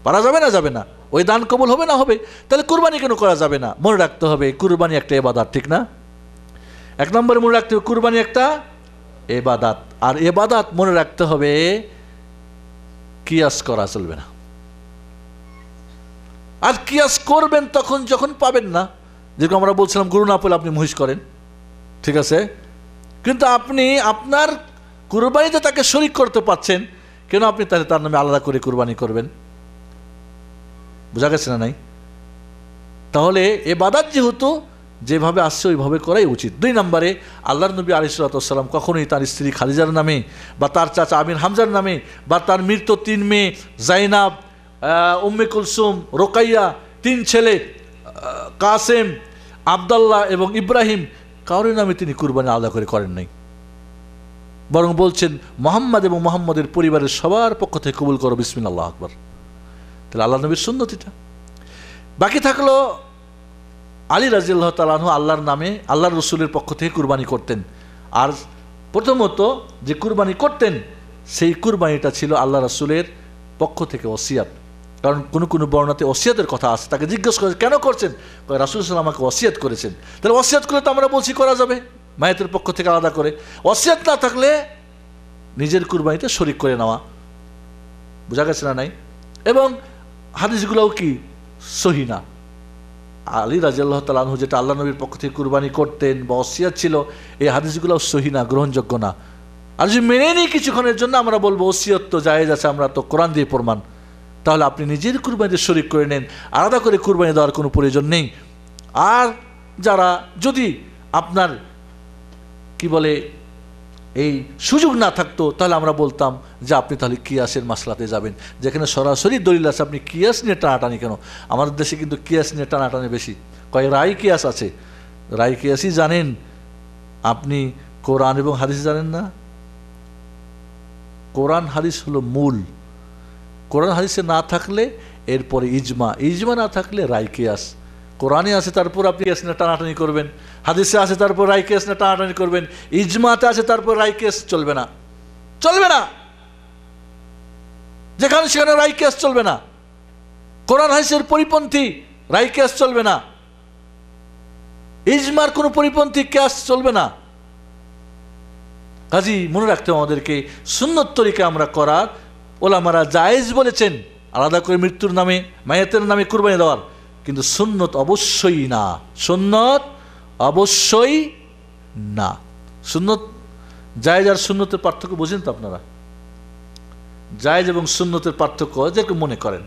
পারা যাবে না, যাবে না, ওই দান কবুল হবে না হবে, তাহলে কুরবানি কেন করা যাবে না? মনে রাখতে হবে কুরবানি একটা ইবাদত, ঠিক না? এক নম্বরে মনে রাখতে হবে কুরবানি একটা ইবাদত, আর ইবাদত মনে রাখতে হবে কিয়াস করা চলবে না। আর কিয়াস করবেন তখন যখন পাবেন না, যেরকম আমরা বলছিলাম গরু না পেলে আপনি মহিষ করেন, ঠিক আছে, কিন্তু আপনি আপনার কুরবানিতে তাকে শরিক করতে পারছেন, কেন আপনি তাহলে তার নামে আলাদা করে কুরবানি করবেন? বোঝা গেছে না নাই? তাহলে ইবাদত যেহেতু যেভাবে আসছে ওইভাবে করাই উচিত। 2 নম্বরে আল্লাহর নবী আলাইহিস সালাতু ওয়াস সালাম কখনোই তার স্ত্রী খাদিজার নামে বা তার চাচা আমির হামজার নামে বা তার মৃত 3 মেয়ে জাইনাব, উম্মে কুলসুম, রোকাইয়া, 3 ছেলে কাসেম, আব্দুল্লাহ এবং ইব্রাহিম, কারোর নামে তিনি কুরবানি আলাদা করে করেন নাই। বরং বলছেন মুহাম্মদ এবং মুহাম্মদের পরিবারের সবার পক্ষ থেকে কবুল করো, বিসমিল্লাহ, আল্লাহু আকবার। তাহলে আল্লাহ নবীর সুন্নতিটা বাকি থাকলো। আলী রাদিয়াল্লাহু তাআলা আনহু আল্লাহর নামে আল্লাহর রসুলের পক্ষ থেকে কুরবানি করতেন, আর প্রথমত যে কুরবানি করতেন সেই কুরবানিটা ছিল আল্লাহ রসুলের পক্ষ থেকে ওসিয়াত। কারণ কোনো বর্ণনাতে ওসিয়াতের কথা আছে, তাকে জিজ্ঞেস করে কেন করছেন, রাসূল সাল্লাল্লাহু আলাইহি ওয়াসাল্লাম আমাকে ওসিয়াত করেছেন। তাহলে ওসিয়াত করে তো আমরা বলছি করা যাবে মায়েতের পক্ষ থেকে আলাদা করে। ওসিয়াত না থাকলে নিজের কুরবানিতে শরিক করে নেওয়া, বোঝা গেছে না নাই? এবং হাদিসগুলোও কি সহিহ না। আলী রাদিয়াল্লাহু তাআলা আনহু যেটা আল্লাহ নবীর পক্ষ থেকে কুরবানি করতেন বা ওসিয়াত ছিল, এই হাদিসগুলোও সহিহ না, গ্রহণযোগ্য না। আর যদি মেনে নিই কিছুক্ষণের জন্য আমরা বলবো ওসিয়ত তো জায়েজ আছে, আমরা তো কোরআন দিয়ে প্রমাণ, তাহলে আপনি নিজের কুরবানিতে শরিক করে নেন, আলাদা করে কুরবানি দেওয়ার কোনো প্রয়োজন নেই। আর যারা যদি আপনার কি বলে এই সুযোগ না থাকতো, তাহলে আমরা বলতাম যে আপনি তাহলে কিয়াসের মাসলাতে যাবেন, যেখানে সরাসরি দলিল আছে। আপনি কিয়াস নিয়ে টানাটানি কেন? আমাদের দেশে কিন্তু কিয়াস নিয়ে টানাটানি বেশি। রায় কিয়াস আছে, রায় কিয়াসই জানেন আপনি, কোরআন এবং হাদিস জানেন না। কোরআন হাদিস হলো মূল, কোরআন হাদিসে না থাকলে এরপরে ইজমা না থাকলে রায় কিয়াস। কোরআনে আছে তারপর আপনি কিয়াস নিয়ে টানাটানি করবেন, হাদিসে আছে তারপর রায় কিয়াস নিয়ে টানাটানি করবেন, ইজমাতে আছে তারপর রায় কিয়াস চলবে না, যেখানে সেখানে রায় কিয়াস চলবে না। কোরআন হাদিসের পরিপন্থী রায় কিয়াস চলবে না, ইজমার কোনো পরিপন্থী কিয়াস চলবে না। কাজী মনে রাখতে হবে আমাদেরকে সুন্নত তরিকা আমরা করার ওলামারা জায়েজ বলেছেন আলাদা করে মৃত্যুর নামে মায়াতের নামে কুরবানি দেওয়ার, কিন্তু সুন্নত অবশ্যই না, সুন্নত অবশ্যই না। সুন্নত জায়েজ আর সুন্নতের পার্থক্য বুঝেন তো আপনারা? জায়েজ এবং সুন্নতের পার্থক্য যেরকম মনে করেন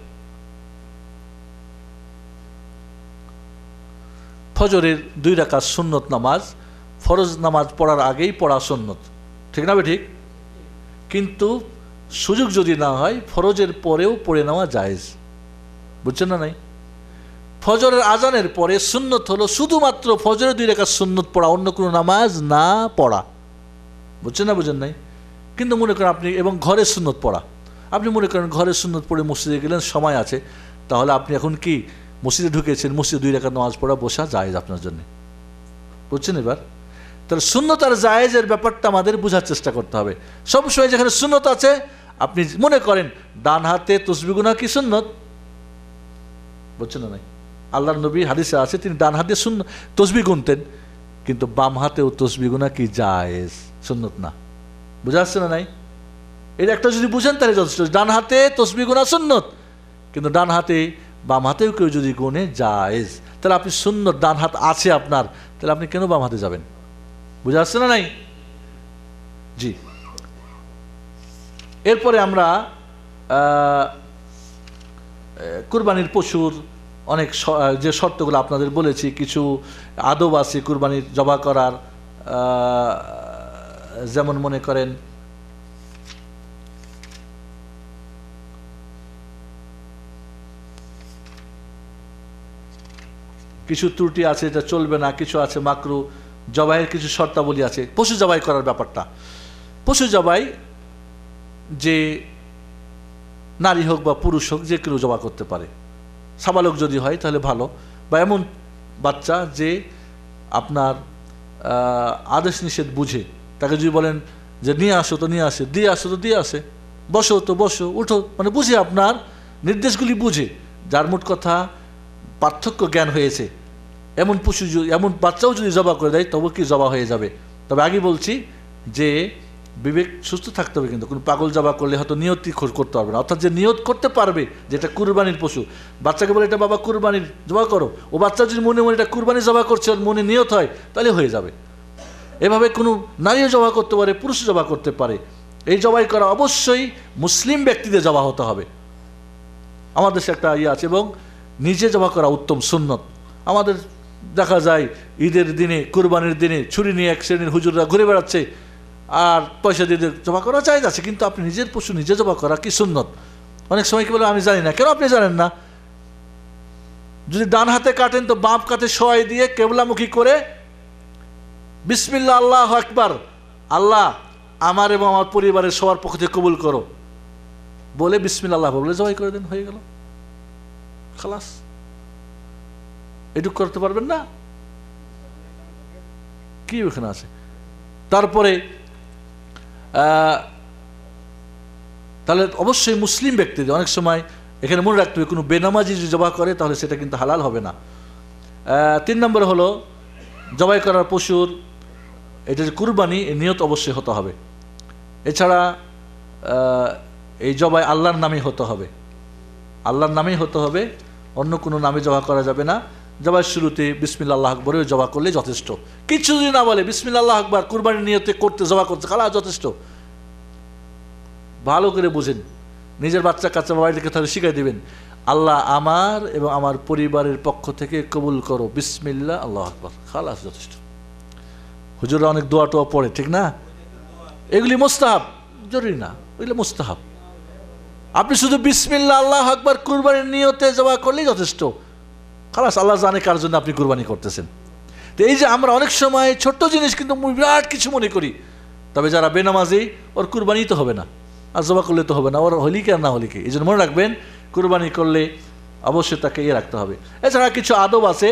ফজরের 2 রাকাত সুন্নত নামাজ ফরজ নামাজ পড়ার আগেই পড়া সুন্নত, ঠিক না? ঠিক। কিন্তু সুযোগ যদি না হয় ফরজের পরেও পড়ে নেওয়া জায়েজ, বুঝছেন না? নাই, ফজরের আজানের পরে সুন্নত হলো শুধুমাত্র ফজরের 2 রাকাত সুন্নত পড়া, অন্য কোনো নামাজ না পড়া, বুঝছেন না? বুঝেন নাই? কিন্তু মনে করেন আপনি, এবং ঘরে সুন্নত পড়া, আপনি মনে করেন ঘরে সুন্নত পড়ে মসজিদে গেলেন, সময় আছে, তাহলে আপনি এখন কি মসজিদে ঢুকেছেন, মসজিদে 2 রাকাত নামাজ পড়া বসা জায়েজ আপনার জন্য, বুঝছেন? এবার তাহলে সুন্নত আর জায়েজের ব্যাপারটা আমাদের বোঝার চেষ্টা করতে হবে। সবসময় যেখানে সুন্নত আছে, আপনি মনে করেন ডান হাতে তসবিহ গুনা কি সুন্নত, বুঝছেন না? নাই, আল্লাহর নবী হাদিসে আছে তিনি ডান হাতে তসবিহ গুনতেন, কিন্তু বাম হাতেও তসবিহ গুনা কি জায়েজ, সুন্নত না। বুঝা আসছে না? নাই, এর একটা যদি বুঝেন তাহলে যথেষ্ট। ডান হাতে তসবিহ গুনা সুন্নত, কিন্তু ডান হাতে বাম হাতেও কেউ যদি গুনে জায়েজ, তাহলে আপনি সুন্নত, ডান হাত আছে আপনার, তাহলে আপনি কেন বাম হাতে যাবেন? বুঝা আসছে না? নাই, জি। এরপরে আমরা কুরবানির পশুর অনেক যে শর্তগুলো আপনাদের বলেছি, কিছু আদব আছে কুরবানির জবাই করার। যেমন মনে করেন কিছু ত্রুটি আছে, এটা চলবে না, কিছু আছে মাকরু। জবাইয়ের কিছু শর্তাবলী আছে পশু জবাই করার ব্যাপারটা। পশু জবাই যে নারী হোক বা পুরুষ হোক যে কেউ জবাই করতে পারে, সাবালক যদি হয় তাহলে ভালো, বা এমন বাচ্চা যে আপনার আদেশ নিষেধ বুঝে, তাকে যদি বলেন যে নিয়ে আসো তো নিয়ে আসে, দিয়ে আসো তো দিয়ে আসে, বসো তো বসো, উঠো, মানে বুঝে, আপনার নির্দেশগুলি বুঝে, যার মোট কথা পার্থক্য জ্ঞান হয়েছে, এমন পশু এমন বাচ্চাও যদি জবা করে দেয় তবু কি জবা হয়ে যাবে। তবে আগে বলছি যে বিবেক সুস্থ থাকতে হবে, কিন্তু কোনো পাগল জবা করলে হয়তো নিয়তই করতে পারবে না। অর্থাৎ যে নিয়ত করতে পারবে যেটা কুরবানির পশু, বাচ্চাকে বলে এটা বাবা কুরবানির জবা করো, ও বাচ্চা যদি মনে মনে এটা কুরবানি জবা করছে, ওর মনে নিয়ত হয়, তাহলে হয়ে যাবে। এভাবে কোনো নারীও জবা করতে পারে, পুরুষও জবা করতে পারে। এই জবাই করা অবশ্যই মুসলিম ব্যক্তিদের জবা হতে হবে। আমাদের দেশে একটা ইয়ে আছে, এবং নিজে জবা করা উত্তম সুন্নত। আমাদের দেখা যায় ঈদের দিনে, কুরবানির দিনে ছুরি নিয়ে এক শ্রেণীর হুজুররা ঘুরে বেড়াচ্ছে, আর পয়সা দিয়ে জবা করা চাই আছে, কিন্তু আপনি নিজের পশু নিজে জবা করা কি সুন্নত। অনেক সময় কি বলে আমি জানি না, কেন আপনি জানেন না? যদি ডান হাতে কাটেন তো বাম কাতে সহায় দিয়ে কেবলামুখী করে বিসমিল্লাহ আল্লাহু আকবার, আল্লাহ আমার এবং আমার পরিবারের সবার পক্ষ থেকে কবুল করো বলে বিসমিল্লাহ আল্লাহ বলে জবাই করে দেন, হয়ে গেল, খালাস। এটুকু করতে পারবেন না? কি ওখানে আছে? তারপরে তাহলে অবশ্যই মুসলিম ব্যক্তিদের, অনেক সময় এখানে মনে রাখতে হবে কোনো বেনামাজি যদি জবাই করে তাহলে সেটা কিন্তু হালাল হবে না। 3 নম্বর হলো জবাই করার পশুর এটা যে কুরবানি, এর নিয়ত অবশ্যই হতে হবে। এছাড়া এই জবাই আল্লাহর নামেই হতে হবে, আল্লাহর নামেই হতে হবে, অন্য কোনো নামে জবাই করা যাবে না। জবাইয়ের শুরুতে বিসমিল্লাহ আল্লাহু আকবরে জবাই করলে যথেষ্ট। কিছু যদি না বলে বিসমিল্লাহ আল্লাহু আকবার, কুরবানির নিয়তে করতে জবাই করতে, খালা যথেষ্ট। ভালো করে বুঝেন, নিজের বাচ্চা কাচ্চা বাড়িতে তাহলে শিখাই দেবেন, আল্লাহ আমার এবং আমার পরিবারের পক্ষ থেকে কবুল করো, বিসমিল্লাহ আল্লাহু আকবার, খালাস, যথেষ্ট। হুজুররা অনেক দোয়া টোয়া পড়ে, ঠিক না? এগুলি মুস্তাহাব, জরুরি না, ওইগুলো মুস্তাহাব। আপনি শুধু বিসমিল্লাহ আল্লাহু আকবার কুরবানির নিয়তে জবাই করলেই যথেষ্ট, খালাস। আল্লাহ জানে কার জন্য আপনি কুরবানি করতেছেন। তো এই যে আমরা অনেক সময় ছোট্ট জিনিস কিন্তু বিরাট কিছু মনে করি, তবে যারা বেনামাজি ওর কুরবানি তো হবে না, আর জবা করলে তো হবে না, ওর হলি কি আর না হলি কি। এই জন্য মনে রাখবেন কুরবানি করলে অবশ্যই তাকে রাখতে হবে। এছাড়া কিছু আদব আছে।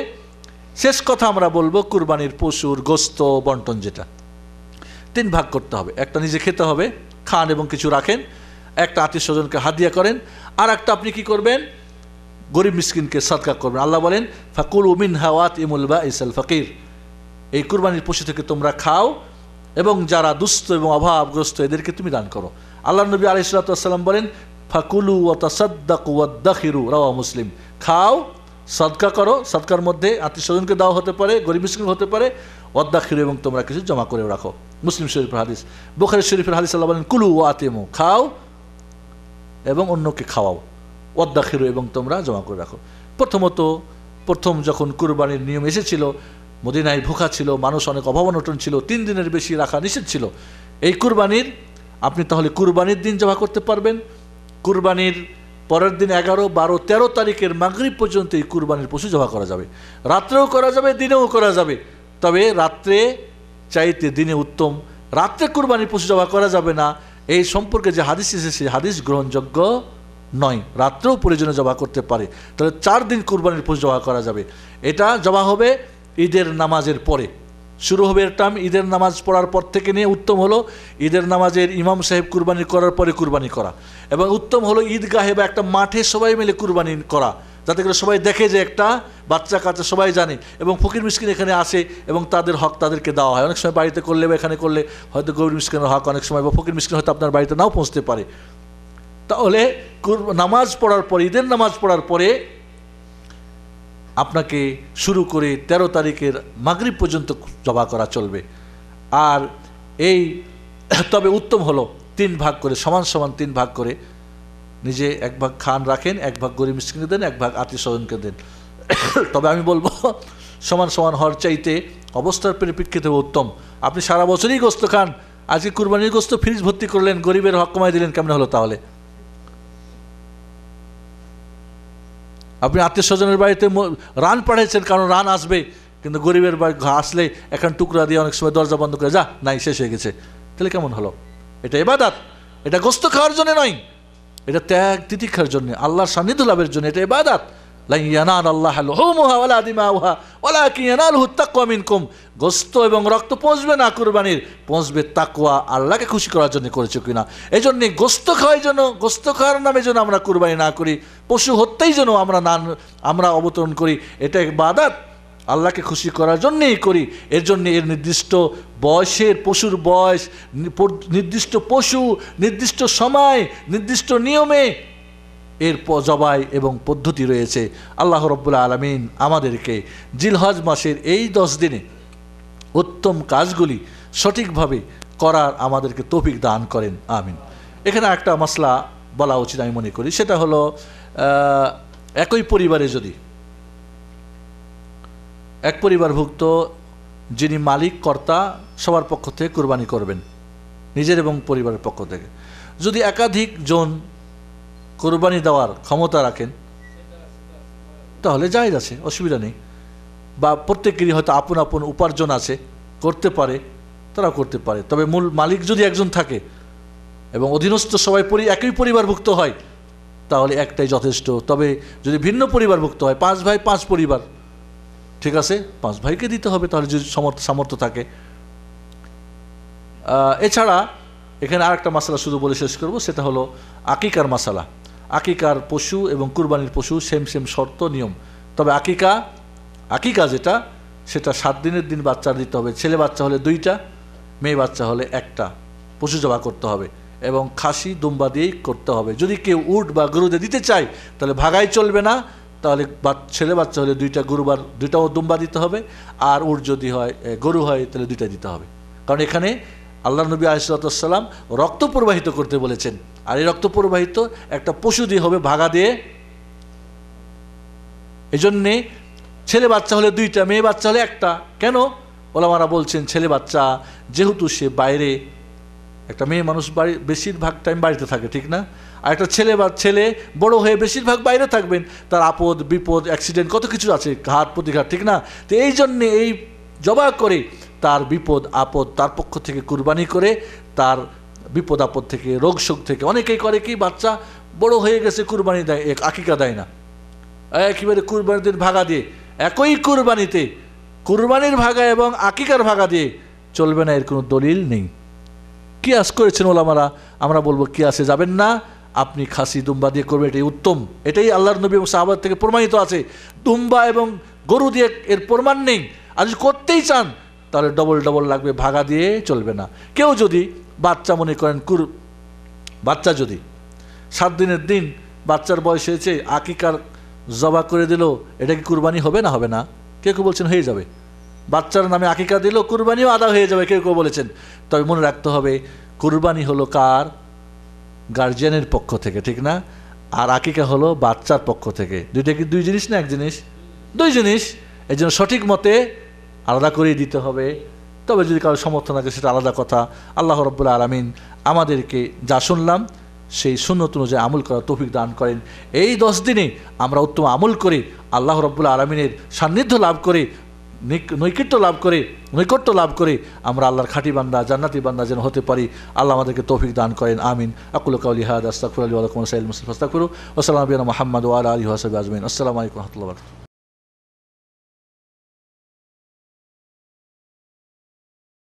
শেষ কথা আমরা বলবো, কুরবানির পশুর গোস্ত বন্টন যেটা 3 ভাগ করতে হবে। একটা নিজে খেতে হবে, খান এবং কিছু রাখেন, একটা আত্মীয় স্বজনকে হাদিয়া করেন, আর একটা আপনি কি করবেন, গরিব মিসকিনকে সদকা করবেন। আল্লাহ বলেন ফাকুলু মিনহা ওয়াতিমুল বাঈসাল ফাকির, এই কুরবানির পশু থেকে তোমরা খাও এবং যারা দুস্থ এবং অভাবগ্রস্ত এদেরকে তুমি দান করো। আল্লাহ নবী আলাইহিস সালাতু ওয়াস সালাম বলেন ফাকুলু ওয়া তাসাদ্দাকু ওয়াদাখিরু, রাওয়াহু মুসলিম। খাও, সদকা করো, সদকার মধ্যে আত্মীয় স্বজনকে দেওয়া হতে পারে, গরিব মিসকিন হতে পারে, ওয়াদাখিরু এবং তোমরা কিছু জমা করে রাখো। মুসলিম শরীফের হাদিস। বুখারী শরীফের হাদিস, আল্লাহ বলেন কুলু ওয়া আতিমু, খাও এবং অন্যকে খাওয়াও, ওয়াদাখিরু এবং তোমরা জমা করে রাখো। প্রথম যখন কুরবানির নিয়ম এসেছিল, মদিনায় ভুখা ছিল মানুষ, অনেক অভাব অনটন ছিল, 3 দিনের বেশি রাখা নিষেধ ছিল। এই কুরবানির আপনি তাহলে কুরবানির দিন জমা করতে পারবেন। কুরবানির পরের দিন 11, 12, 13 তারিখের মাগরিব পর্যন্ত এই কুরবানির পশু জমা করা যাবে। রাত্রেও করা যাবে, দিনেও করা যাবে, তবে রাত্রে চাইতে দিনে উত্তম। রাত্রে কুরবানির পশু জমা করা যাবে না, এই সম্পর্কে যে হাদিস এসেছে হাদিস গ্রহণযোগ্য নয়। রাত্রেও প্রয়োজনে জবা করতে পারে, তাহলে 4 দিন কুরবানির পশু জবা করা যাবে। এটা জবা হবে ঈদের নামাজের পরে, শুরু হবে এর টাইম ঈদের নামাজ পড়ার পর থেকে নিয়ে। উত্তম হলো ঈদের নামাজের ইমাম সাহেব কুরবানি করার পরে কুরবানি করা, এবং উত্তম হলো ঈদগাহে বা একটা মাঠে সবাই মিলে কুরবানি করা, যাতে করে সবাই দেখে যে একটা বাচ্চা কাচ্চা সবাই জানে, এবং ফকির মিসকিন এখানে আসে এবং তাদের হক তাদেরকে দেওয়া হয়। অনেক সময় বাড়িতে করলে বা এখানে করলে হয়তো গরিব মিসকিনের হক অনেক সময় বা ফকির মিসকিন হয়তো আপনার বাড়িতে নাও পৌঁছতে পারে। তাহলে নামাজ পড়ার পরে, ঈদের নামাজ পড়ার পরে আপনাকে শুরু করে 13 তারিখের মাগরিব পর্যন্ত জবা করা চলবে। আর এই তবে উত্তম হলো 3 ভাগ করে সমান সমান 3 ভাগ করে নিজে 1 ভাগ খান রাখেন, 1 ভাগ গরিব মিসকিনকে দেন, 1 ভাগ আত্মীয় স্বজনকে দেন। তবে আমি বলবো সমান সমান হওয়ার চাইতে অবস্থার পরিপ্রেক্ষিতে উত্তম। আপনি সারা বছরই গোস্ত খান, আজকে কুরবানির গোস্ত ফ্রিজ ভর্তি করলেন, গরিবের হক কমাই দিলেন, কেমন হলো তাহলে? আপনি আত্মীয় স্বজনের বাড়িতে রান পাঠাইছেন, কারণ রান আসবে, কিন্তু গরিবের বাড়ি আসলে এখন টুকরা দিয়ে অনেক সময় দরজা বন্ধ করে যা, নাই শেষ হয়ে গেছে, তাহলে কেমন হলো? এটা ইবাদত, এটা গোস্ত খাওয়ার জন্য নয়, এটা ত্যাগ তিতিক্ষার জন্য, আল্লাহর সান্নিধ্য লাভের জন্য, এটা ইবাদত। লা ইয়ানাল আল্লাহ লুহুমুহা ওয়ালা দিমাউহা ওয়ালাকিন ইয়ানালুহু তাকওয়া মিনকুম। গোস্ত এবং রক্ত পৌঁছবে না কুরবানির, পৌঁছবে তাকওয়া, আল্লাহকে খুশি করার জন্য করেছো কিনা। এই জন্য গোস্ত খাওয়ার জন্য, গোস্ত খাওয়ার নামে যেন আমরা কুরবানি না করি, পশু হত্যাই যেন আমরা অবতরণ করি, এটা ইবাদত, আল্লাহকে খুশি করার জন্যেই করি। এর জন্য এর নির্দিষ্ট বয়সের, পশুর বয়স, নির্দিষ্ট পশু, নির্দিষ্ট সময়, নির্দিষ্ট নিয়মে এর জবাই এবং পদ্ধতি রয়েছে। আল্লাহ রাব্বুল আলামিন আমাদেরকে জিলহজ মাসের এই 10 দিনে উত্তম কাজগুলি সঠিকভাবে করার আমাদেরকে তৌফিক দান করেন, আমিন। এখানে একটা মাসলা বলা উচিত আমি মনে করি, সেটা হলো একই পরিবারে যদি এক পরিবারভুক্ত যিনি মালিক কর্তা সবার পক্ষ থেকে কুরবানি করবেন, নিজের এবং পরিবারের পক্ষ থেকে, যদি একাধিক জন কুরবানি দেওয়ার ক্ষমতা রাখেন তাহলে জায়েজ আছে, অসুবিধা নেই। বা প্রত্যেকেরই হয়তো আপন আপন উপার্জন আছে, করতে পারে, তারা করতে পারে। তবে মূল মালিক যদি একজন থাকে এবং অধীনস্থ সবাই একই পরিবারভুক্ত হয় তাহলে একটাই যথেষ্ট। তবে যদি ভিন্ন পরিবারভুক্ত হয়, 5 ভাই 5 পরিবার, ঠিক আছে, 5 ভাইকে দিতে হবে তাহলে যদি সামর্থ্য থাকে। এছাড়া এখানে আরেকটা মাসালা শুধু বলে শেষ করব, সেটা হলো আকিকার মাসালা। আকিকার পশু এবং কুরবানির পশু সেম শর্ত নিয়ম। তবে আকিকা যেটা, সেটা 7 দিনের দিন বাচ্চার দিতে হবে। ছেলে বাচ্চা হলে 2টা, মেয়ে বাচ্চা হলে 1টা পশু জবাই করতে হবে এবং খাসি দুম্বা দিয়েই করতে হবে। যদি কেউ উট বা গরুতে দিতে চায় তাহলে ভাগাই চলবে না, তাহলে ছেলে বাচ্চা হলে 2টাও দুম্বা দিতে হবে, আর উট যদি হয় গরু হয় তাহলে 2টা দিতে হবে। কারণ এখানে আল্লাহ নবী আলাইহিস সালাম রক্ত প্রবাহিত করতে বলেছেন, আর এই রক্ত প্রবাহিত একটা পশু দিয়ে হবে, ভাগা দিয়ে। এই জন্যে ছেলে বাচ্চা হলে 2টা, মেয়ে বাচ্চা হলে 1টা। কেন? ওলামারা বলছেন ছেলে বাচ্চা যেহেতু সে বাইরে, একটা মেয়ে মানুষ বেশিরভাগ টাইম বাড়িতে থাকে, ঠিক না? আর একটা ছেলে বড় হয়ে বেশিরভাগ বাইরে থাকবেন, তার আপদ বিপদ অ্যাক্সিডেন্ট কত কিছু আছে, ঘাত প্রতিঘাত, ঠিক না? তো এই জন্যে এই জবাই করে তার বিপদ আপদ, তার পক্ষ থেকে কুরবানি করে তার বিপদ আপদ থেকে, রোগ শোক থেকে। অনেকেই করে কি, বাচ্চা বড় হয়ে গেছে কুরবানি দেয়, আকিকা দেয় না, একেবারে কুরবানির দিন ভাগা দিয়ে। একই কুরবানিতে কুরবানির ভাগা এবং আকিকার ভাগা দিয়ে চলবে না, এর কোনো দলিল নেই। কিয়াস করেছেন ওলামারা, আমরা বলবো কিয়াসে যাবেন না, আপনি খাসি দুম্বা দিয়ে করবেন, এটাই উত্তম। এটাই আল্লাহর নবী এবং সাহাবাত থেকে প্রমাণিত আছে। দুম্বা এবং গরু দিয়ে এর প্রমাণ নেই। আর যদি করতেই চান তাহলে ডবল লাগবে, ভাগা দিয়ে চলবে না। কেউ যদি বাচ্চা মনে করেন, বাচ্চা যদি 7 দিনের দিন বাচ্চার বয়স হয়েছে, আকিকার জবা করে দিল, এটা কি কুরবানি হবে না? হবে না। কেউ বলছেন হয়ে যাবে, বাচ্চার নামে আকিকা দিল, কুরবানিও আদা হয়ে যাবে, কেউ বলেছেন। তবে মনে রাখতে হবে কুরবানি হলো কার? গার্জিয়ানের পক্ষ থেকে, ঠিক না? আর আকিকা হলো বাচ্চার পক্ষ থেকে। দুইটা কি 2 জিনিস না 1 জিনিস? 2 জিনিস। এই জন্য সঠিক মতে আলাদা করেই দিতে হবে। তবে যদি কারো সমর্থন থাকে সেটা আলাদা কথা। আল্লাহ রাব্বুল আলামিন আমাদেরকে যা শুনলাম সেই সুন্নত অনুযায়ী আমল করার তৌফিক দান করেন। এই 10 দিনে আমরা উত্তম আমল করে আল্লাহ রাব্বুল আলামিনের সান্নিধ্য লাভ করে, নৈকট্য লাভ করে আমরা আল্লাহর খাঁটি বান্দা, জান্নাতি বান্দা যেন হতে পারি। আল্লাহ আমাদেরকে তৌফিক দান করেন, আমিন। আকুলু কাউলি হাদা, আস্তাগফিরুল্লাহ ওয়া লাকুম ওয়া সাইয়্যিদুল মুসলিমিন ফাস্তাগফিরু ওয়া সাল্লাল্লাহু আলা মুহাম্মাদ ওয়া আলা আলিহি ওয়া সাহবিহি আজমাইন। আসসালামু আলাইকুম ওয়া রাহমাতুল্লাহি ওয়া বারাকাতুহু।